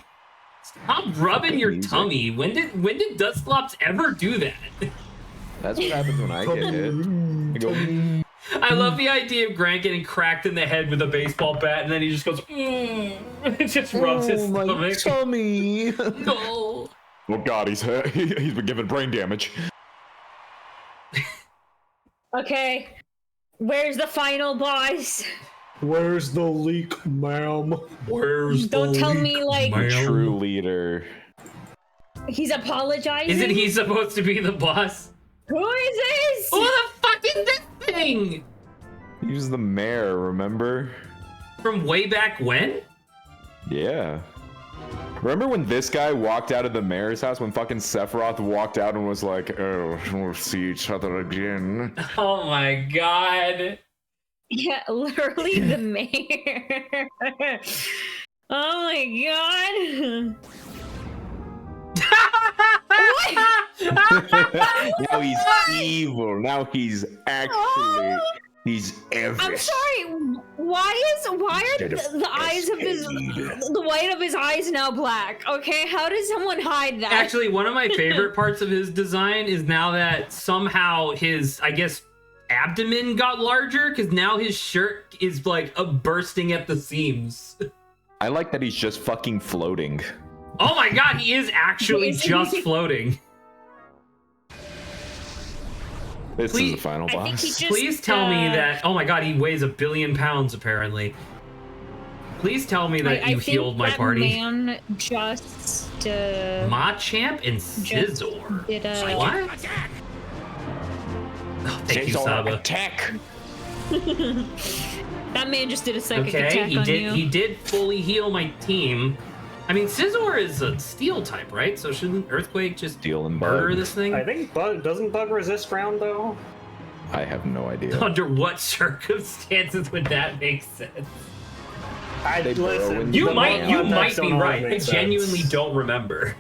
Stop rubbing your Music. tummy. When did Dusclops ever do that? That's what happens when I get hit. I go, I love the idea of Grant getting cracked in the head with a baseball bat, and then he just goes, it just rubs his stomach. tummy. No. oh god, he's hurt. He's been given brain damage. Okay. Where's the final boss? Where's the leak, ma'am? Where's Don't the tell leak, me, like- ma'am? True leader. He's apologizing. Isn't he supposed to be the boss? Who is this? Who the fuck is this thing? He was the mayor, remember? From way back when? Yeah. Remember when this guy walked out of the mayor's house when fucking Sephiroth walked out and was like, oh, we'll see each other again? Oh my god. Yeah, literally the mayor. Oh my god. Now he's evil. Now he's actually he's evil. I'm sorry. Why are the eyes of the white of his eyes now black? Okay, how does someone hide that? Actually, one of my favorite parts of his design is now that somehow his, I guess, abdomen got larger, because now his shirt is like bursting at the seams. I like that he's just fucking floating. Oh my god, he is actually just floating. This Please- is the final I think boss. he just, Please tell me that. Oh my god, he weighs 1 billion pounds apparently. Please tell me that I you think healed my that party. man just Machamp and Scizor. did a What? Oh, thank you, Saba. Attack. that man just did a psychic Okay, attack on you. he did fully heal my team. I mean, Scizor is a steel type, right? So shouldn't Earthquake just Steel and murder bug. this thing? I think doesn't bug resist ground though? I have no idea. Under what circumstances would that make sense? They burrow Listen, in You the might context be don't always right. I make genuinely sense. don't remember.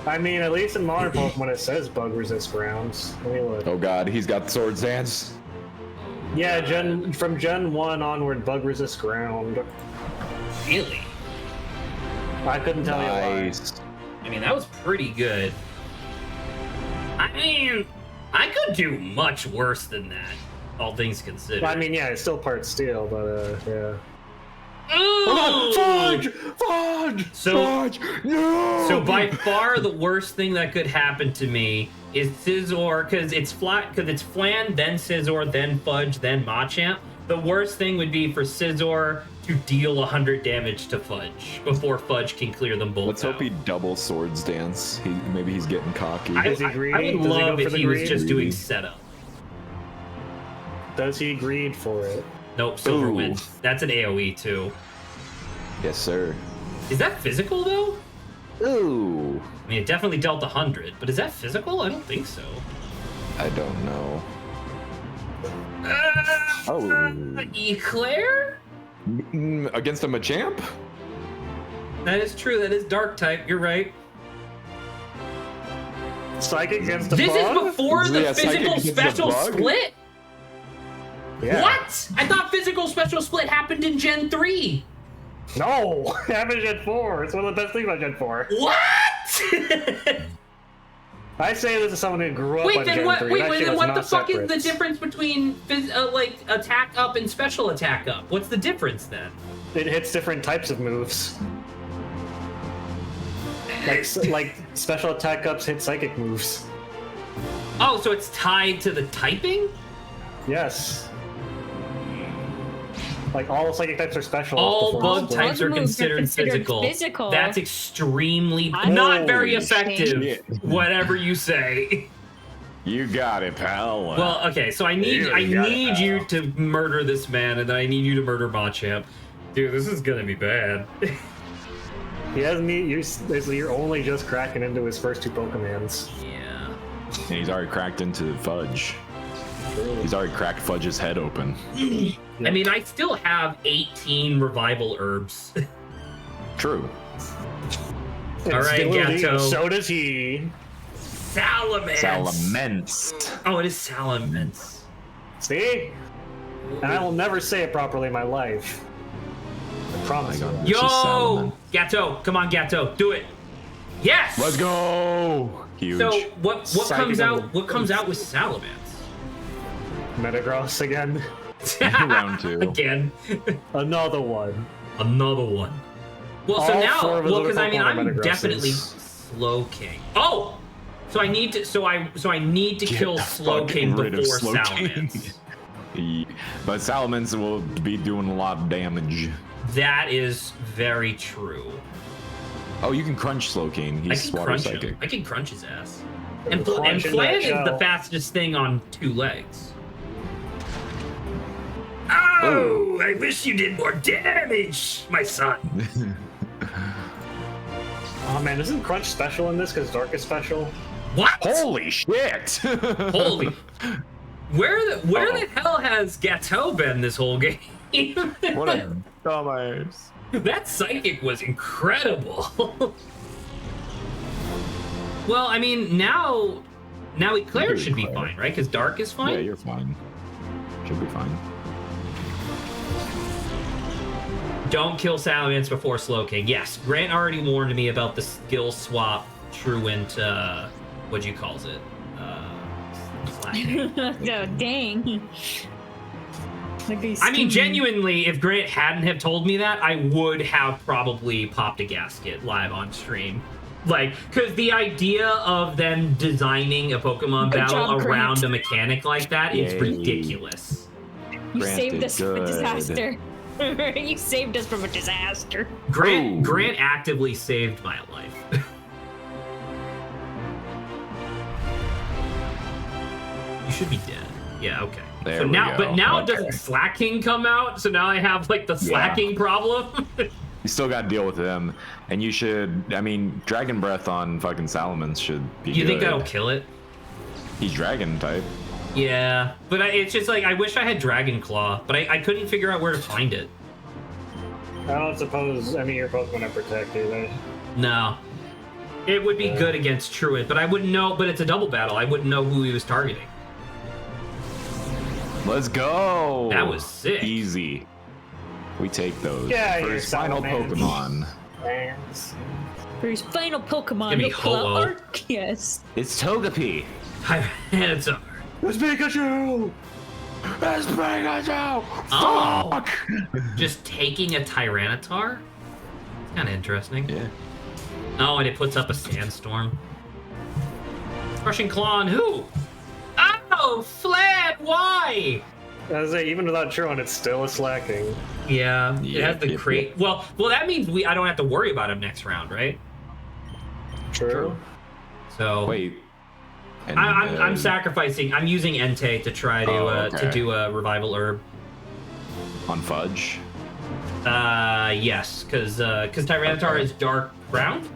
I mean, at least in modern Pokemon it says bug resist grounds. Let me look. Oh god, he's got Sword Dance. Yeah, from Gen 1 onward, bug resist ground. Really? I couldn't tell you why. Nice. I mean, that was pretty good. I mean, I could do much worse than that, all things considered. I mean, yeah, it's still part steel, but yeah. Ooh! Fudge! Fudge! So- Fudge! No! So by far the worst thing that could happen to me is Scizor, because it's Flan, then Scizor, then Fudge, then Machamp. The worst thing would be for Scizor to deal 100 damage to Fudge before Fudge can clear them both. Let's hope out. he double Swords Dance. Maybe he's getting cocky. I, Is he I greedy? would Does he love go for if the he was greed? just doing setup. Does he greed for it? Nope, Silver Ooh. wins. That's an AoE too. Yes, sir. Is that physical though? Ooh. I mean, it definitely dealt 100, but is that physical? I don't think so. I don't know. Oh. Eclair? Against a Machamp? That is true. That is dark type. You're right. Psychic against a This is bug? before the Yeah, Psychic physical against the special bug? split? Yeah. What? I thought physical special split happened in Gen 3. No! It happened in Gen 4. It's one of the best things about Gen 4. What? I say this is someone who grew up Wait, on then Gen what? 3. Wait, That shit then was what not the fuck separate. is the difference between like attack up and special attack up? What's the difference then? It hits different types of moves. Like special attack ups hit psychic moves. Oh, so it's tied to the typing? Yes. Like all psychic types are special. All before bug split. types are Bug moves are considered considered physical. physical. That's extremely I'm not very Holy effective. shit. Whatever you say. You got it, pal. Well, okay, so I need You got it, you pal. to murder this man, and then I need you to murder Machamp. Dude, this is gonna be bad. He hasn't. You're only just cracking into his first two Pokemons. Yeah. And he's already cracked into Fudge. He's already cracked Fudge's head open. I mean, I still have 18 revival herbs. True. All right, Still Gato. So does he. Salamence. Salamence. Oh, it is Salamence. See? And I will never say it properly in my life. I promise you. Oh my God. that. This is Yo, Salamence. Gato, come on, Gato, do it. Yes. Let's go. Huge. So what Psychic comes on out? the- What comes out with Salamence? Metagross again. Round two. Again. Another one. Another one. Well, so All now, four of his well, other because I mean, Pokemon are I'm Metagrosses. definitely Slow King. Oh, so I need to, so I need to Get kill the Slow fuck King rid of before Slowking. Salamence. But Salamence will be doing a lot of damage. That is very true. Oh, you can crunch Slowking. I He's can water crunch psychic. him. I can crunch his ass. And Crunch in Flan that is the shell. fastest thing on 2 legs. Oh, I wish you did more damage, my son. Oh man, isn't Crunch special in this because Dark is special? What? Holy shit! Holy. Where the hell has Gateau been this whole game? What a dumbass. That psychic was incredible. Well, I mean, now Eclair You're should be Eclair. fine, right? Because Dark is fine. Yeah, you're fine. Should be fine. Don't kill Salamence before Slowking. Yes, Grant already warned me about the skill swap Truant, what'd you calls it? Slashing. No, dang. I mean, genuinely, if Grant hadn't have told me that, I would have probably popped a gasket live on stream. Like, because the idea of them designing a Pokemon Good battle job, around Grant. a mechanic like that is Yay. ridiculous. You Grant saved did us from a good. disaster. You saved us from a disaster. Grant actively saved my life. You should be dead. Yeah, okay. There so we now, go. but now Okay. doesn't slacking come out? So now I have like the slacking problem. You still got to deal with them, and you should. I mean, Dragon Breath on fucking Salamence should be. You think good. that'll kill it? He's Dragon type. Yeah, but it's just like I wish I had Dragon Claw, but I couldn't figure out where to find it. I don't suppose any of your Pokemon are protected. No. It would be good against Truant, but I wouldn't know. But it's a double battle. I wouldn't know who he was targeting. Let's go. That was sick. Easy. We take those. Yeah, for you're his final Salamence. Pokemon. For his final Pokemon, It's gonna be he'll pull Ho-Oh. out Arceus. It's Togepi. Tyranitar. It's Pikachu. It's Pikachu. Oh. Fuck. Just taking a Tyranitar? It's kind of interesting. Yeah. Oh, and it puts up a sandstorm. Crushing Claw on who? Oh, Fled, why? As even without Truant, it's still a slacking. Yeah, it Yep, has the yep, crate. yep. Well, that means I don't have to worry about him next round, right? True. So Wait. And, I'm sacrificing. I'm using Entei to try to Oh, okay. do a revival herb. on Fudge. Yes, because Tyranitar is dark brown.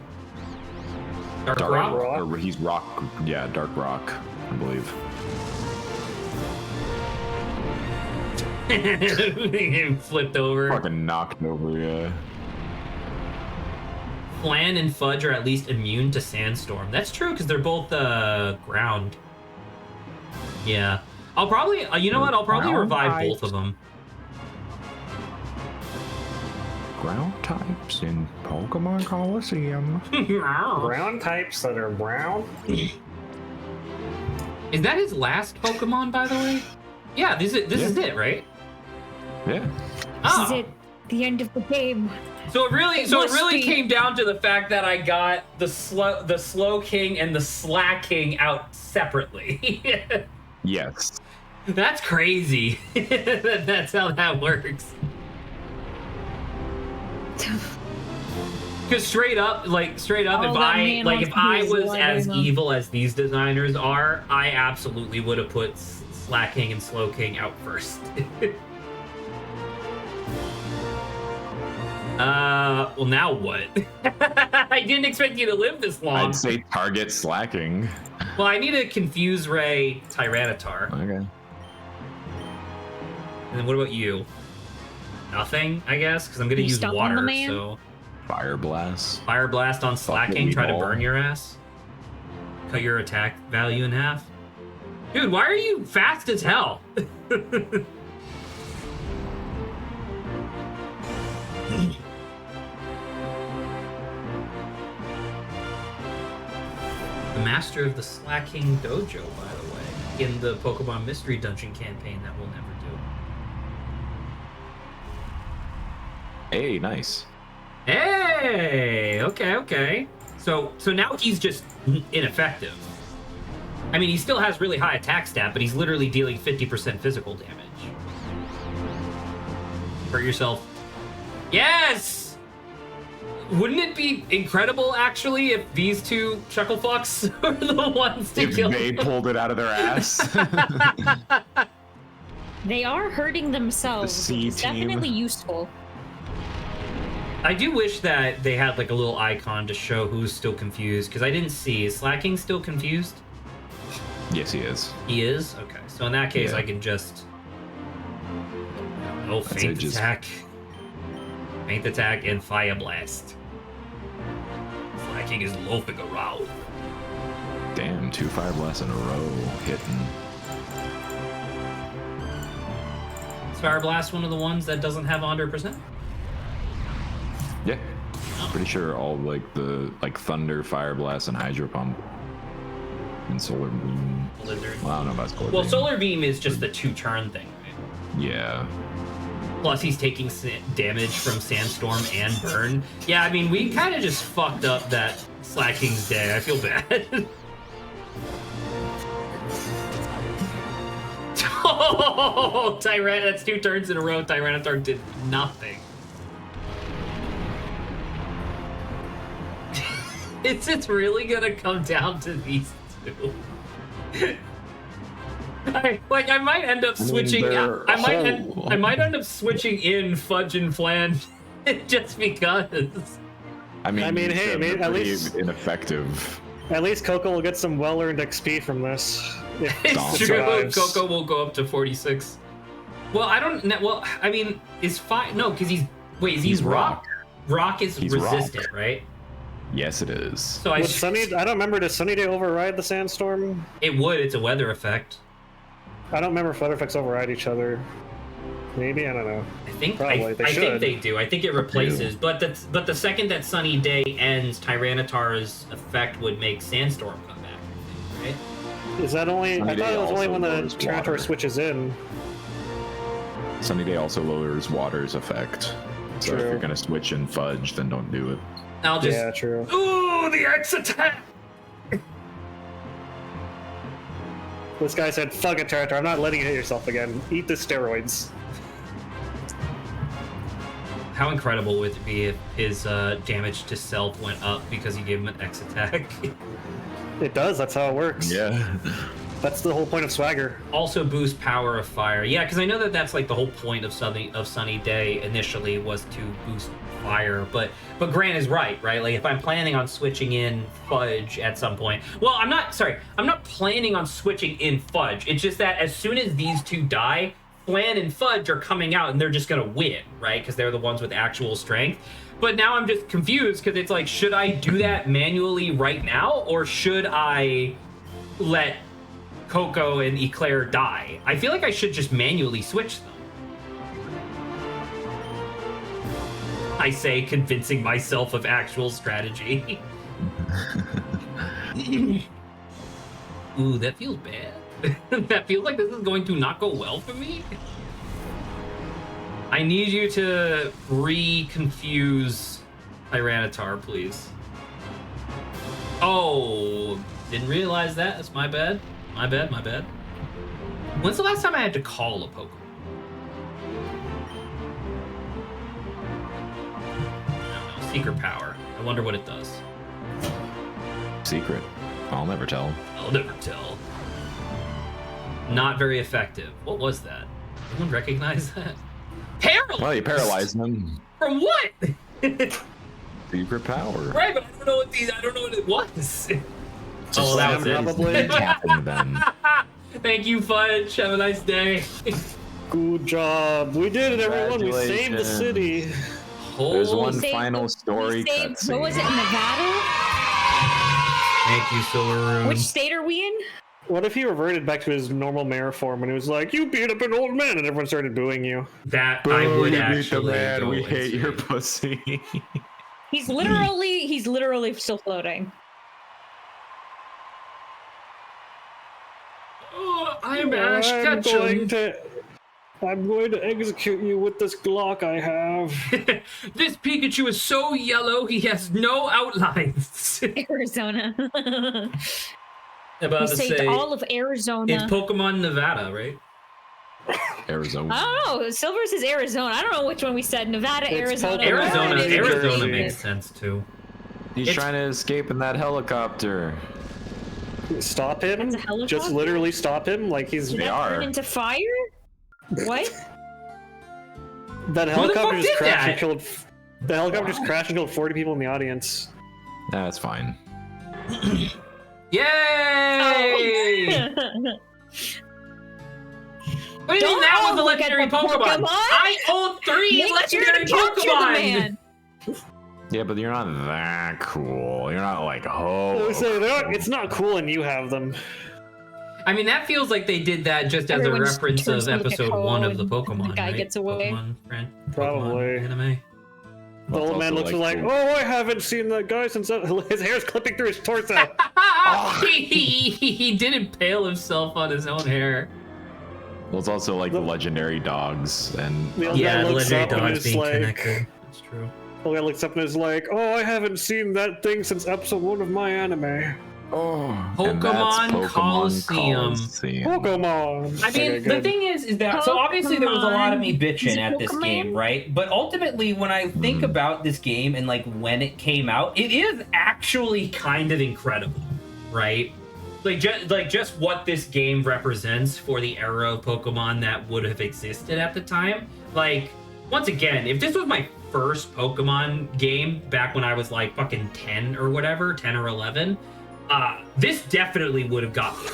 Dark Dark rock. Rock? Or he's rock. Yeah, Dark Rock, I believe. Flipped over. Fucking knocked over. Yeah. Flan and Fudge are at least immune to Sandstorm. That's true because they're both ground. Yeah, I'll probably. You know what? I'll probably Ground revive types. both of them. Ground types in Pokemon Colosseum. Ground types that are brown? Is that his last Pokemon, by the way? Yeah, this is it, right? Yeah. This Oh. is it. The end of the game. So it really must be. came down to the fact that I got the slow king and the slack king out separately. Yes. That's crazy. That's how that works. Because straight up, All if that I man if wants to I do is was lie as to them. evil as these designers are, I absolutely would have put Slack King and Slow King out first. Well, now what? I didn't expect you to live this long. I'd say target slacking. Well, I need a Confuse Ray Tyranitar. Okay. And then what about you? Nothing, I guess, because I'm gonna You use stump on water. the man? So Fire Blast. Fire Blast on Slacking, me try to ball. burn your ass. Cut your attack value in half. Dude, why are you fast as hell? The Master of the Slacking Dojo, by the way, in the Pokemon Mystery Dungeon campaign that we'll never do. Hey, nice. Hey, okay. So now he's just ineffective. I mean, he still has really high attack stat, but he's literally dealing 50% physical damage. Hurt yourself. Yes! Wouldn't it be incredible, actually, if these two Chucklefucks were the ones to If kill they him? pulled it out of their ass. They are hurting themselves. The C It's team. definitely useful. I do wish that they had like a little icon to show who's still confused, because I didn't see. Is Slacking still confused? Yes, he is. He is? Okay. So in that case, Yeah. I can just... Oh, say Feint just- Attack. Feint Attack and Fire Blast. Slacking is loafing around. Damn, 2 Fire Blasts in a row hitting. Is Fire Blast one of the ones that doesn't have 100%? Yeah. Pretty sure all like the Thunder, Fire Blast, and Hydro Pump. And Solar Beam. Blizzard. Well, I don't know about Solar Well, Beam. Solar Beam is just the 2-turn thing, right? Yeah. Plus, he's taking damage from Sandstorm and Burn. Yeah, I mean, we kind of just fucked up that Slacking's day. I feel bad. Oh, that's 2 turns in a row. Tyranitar did nothing. It's really gonna come down to these two. I might end up switching. I might end up switching in Fudge and Flan just because. I mean, hey, maybe at least ineffective. At least Coco will get some well-earned XP from this. It's true. Coco will go up to 46. Well, I don't know. Well, I mean, is fine. No, because he's rock. Rock is resistant, right? Yes, it is. So I don't remember. Does Sunny Day override the Sandstorm? It would. It's a weather effect. I don't remember if weather effects override each other. Maybe, I don't know. I think Probably. I think they do. I think it replaces. But the second that Sunny Day ends, Tyranitar's effect would make Sandstorm come back. Right? Is that only? Sunny I thought Day it was only when the also lowers Tyranitar water. switches in. Sunny Day also lowers water's effect. So if True. you're gonna switch in Fudge, then don't do it. I'll just. Yeah, true. Ooh, the X attack! This guy said, "Fuck it, Tyranitar. I'm not letting you hit yourself again. Eat the steroids." How incredible would it be if his damage to self went up because he gave him an X attack? It does. That's how it works. Yeah. That's the whole point of Swagger. Also boost power of fire. Yeah, because I know that that's like the whole point of Sunny Day initially was to boost fire. But Grant is right? Like if I'm planning on switching in Fudge at some point, well, I'm not planning on switching in Fudge. It's just that as soon as these two die, Flan and Fudge are coming out and they're just gonna win, right? Because they're the ones with actual strength. But now I'm just confused because it's like, should I do that manually right now, or should I let Coco and Eclair die? I feel like I should just manually switch them. I say, convincing myself of actual strategy. Ooh, that feels bad. That feels like this is going to not go well for me. I need you to re-confuse Tyranitar, please. Oh, didn't realize that. That's my bad. My bad. When's the last time I had to call a Pokemon? I don't know. Secret power. I wonder what it does. Secret. I'll never tell. I'll never tell. Not very effective. What was that? Anyone recognize that? Paralyzed! Well, you paralyzed them. From what? Secret power. Right, but I don't know what it was. Oh, that was it. Probably. Tapping them. Thank you, Fudge. Have a nice day. Good job. We did it, everyone. We saved the city. There's one saved final the- story we saved- cutscene. What was it, Nevada? Thank you, Silver Which state are we in? What if he reverted back to his normal mayor form and he was like, "You beat up an old man," and everyone started booing you? That I would You beat the actually man. go We and hate see. your pussy. He's literally still floating. Oh, I'm Ash Ketchum. I'm going to execute you with this Glock I have. This Pikachu is so yellow, he has no outlines. Arizona. About We to saved say, all of Arizona. it's Pokemon Nevada, right? Arizona. I don't know. Silver says Arizona. I don't know which one we said. Nevada, It's Arizona. Pokemon. Arizona New Arizona Jersey. makes sense too. He's trying to escape in that helicopter. Stop him? That's a helicopter? Just literally stop him? Like he's... Did They that are. turn into fire? What? That Who the helicopter fuck just did crashed and that? killed... The helicopter just crashed and killed 40 people in the audience. That's fine. Yay! What do you mean Don't that was all a look at legendary the Pokemon? Pokemon. I own 3 Make sure legendary to capture the Pokemon! man. Yeah, but you're not that cool. You're not like, I oh. was saying, it's not cool and you have them. I mean, that feels like they did that just as a Everyone's reference turns of to look at episode 1 of the Code, Pokemon, the guy right? gets away. Pokemon, Probably. anime. The old man looks like, "Oh, I haven't seen that guy since..." His hair's clipping through his torso. He did impale himself on his own hair. Well, it's also like the legendary dogs and The old Yeah, man the looks legendary up and dogs is being like... connected. That's true. The guy looks up and is like, "Oh, I haven't seen that thing since episode 1 of my anime." Oh, and that's Pokemon Colosseum. Pokemon. I mean, Okay, the good. thing is that so obviously there was a lot of me Is bitching it at this Pokemon? game, right? But ultimately, when I think about this game and like when it came out, it is actually kind of incredible, right? Like just what this game represents for the era of Pokemon that would have existed at the time. Like, once again, if this was my first Pokemon game back when I was like fucking 10 or whatever, 10 or 11, this definitely would have got me.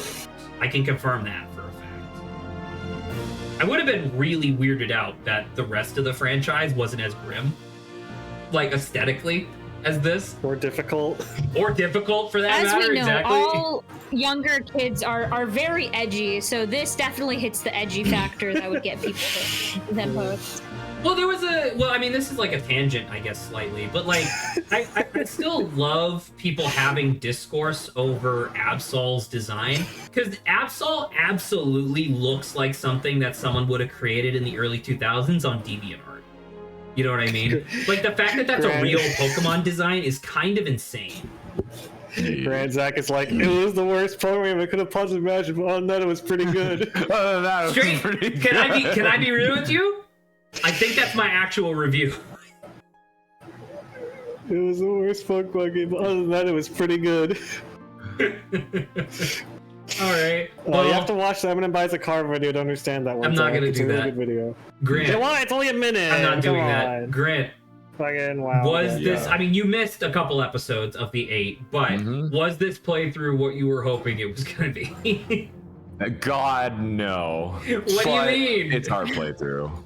I can confirm that for a fact. I would have been really weirded out that the rest of the franchise wasn't as grim, like aesthetically, as this, More difficult. or difficult for that As matter. we know, exactly. all younger kids are very edgy, so this definitely hits the edgy factor that would get people to them both. Well, there was I mean, this is like a tangent, I guess, slightly, but like, I still love people having discourse over Absol's design, because Absol absolutely looks like something that someone would have created in the early 2000s on DeviantArt. You know what I mean? Like, the fact that that's a real Pokemon design is kind of insane. Grand Zach is like, it was the worst Pokemon I could have possibly imagined, but other than that, it was pretty good. That was Straight, pretty good. can I be real with you? I think that's my actual review. It was the worst Pokemon game, but other than that, it was pretty good. All right. Well, you have to watch the Eminem Buys a Car video to understand that one. I'm not gonna it's do a really that. good video. Grant, Why? It's only a minute. I'm not doing Come that. on. Grant, Fucking wow. was yeah. this? I mean, you missed a couple episodes of the 8, but was this playthrough what you were hoping it was going to be? God, no. What do you mean? It's our playthrough. What-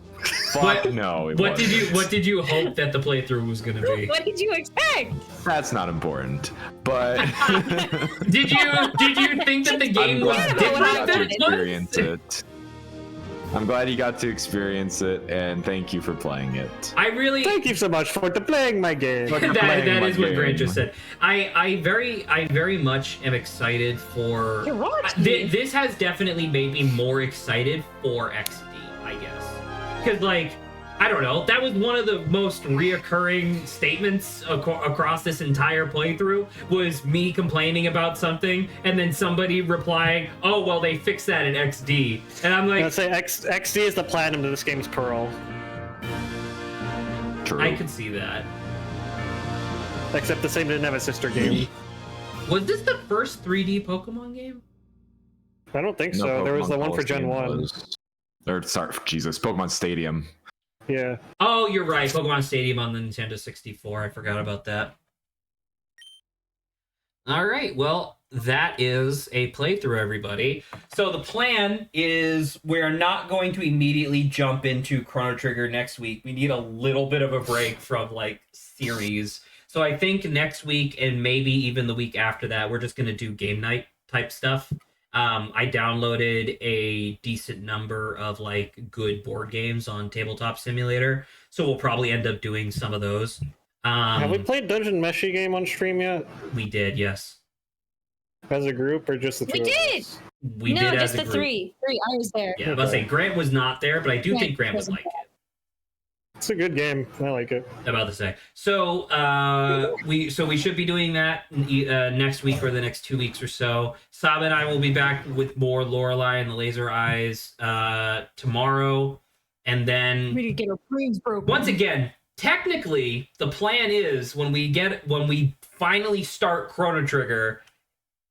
Fuck no. it What wasn't. did you hope that the playthrough was going to be? What did you expect? That's not important. But Did you think that the game I'm was glad different you different got than to it was? experience it. I'm glad you got to experience it, and thank you for playing it. I really Thank you so much for playing my game. Fucking that playing my is what Grant game. just said. I very much am excited for. You're right. This has definitely made me more excited for XD, I guess, because like, I don't know, that was one of the most reoccurring statements across this entire playthrough, was me complaining about something and then somebody replying, "Oh well, they fixed that in XD," and I'm like, I'd say XD is the platinum to this game's Pearl. True. I could see that. Except the same didn't have a sister game. Was this the first 3D Pokemon game? I don't think No, so. There was Pokemon the one for Gen Colosseum 1. was- Or, sorry, Jesus, Pokemon Stadium. Yeah. Oh, you're right. Pokemon Stadium on the Nintendo 64. I forgot about that. All right. Well, that is a playthrough, everybody. So the plan is we're not going to immediately jump into Chrono Trigger next week. We need a little bit of a break from, like, series. So I think next week and maybe even the week after that, we're just going to do game night type stuff. I downloaded a decent number of like good board games on Tabletop Simulator, so we'll probably end up doing some of those. Have we played Dungeon Meshi game on stream yet? We did, yes. As a group or just the two? We of did. us? We no, did just as a the group. three. I was there. Yeah, I was about to say Grant was not there, but I do Grant think Grant would wasn't like it. It's a good game. I like it. About to say. So we should be doing that next week or the next 2 weeks or so. Saba and I will be back with more Lorelei and the Laser Eyes tomorrow, and then We did get our brains broken. once again, technically, the plan is when we finally start Chrono Trigger,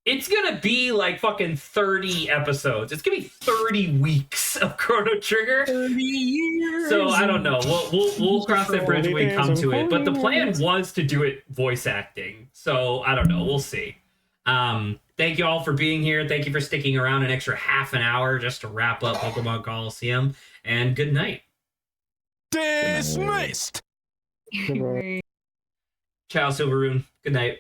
it's gonna be like fucking 30 episodes. It's gonna be 30 weeks of Chrono Trigger. 30 years. So I don't know. We'll cross that bridge when we come to it. But the plan was to do it voice acting. So I don't know. We'll see. Thank you all for being here. Thank you for sticking around an extra half an hour just to wrap up Pokemon Colosseum. And good night. Dismissed! Goodbye. Ciao, Silveroon. Good night.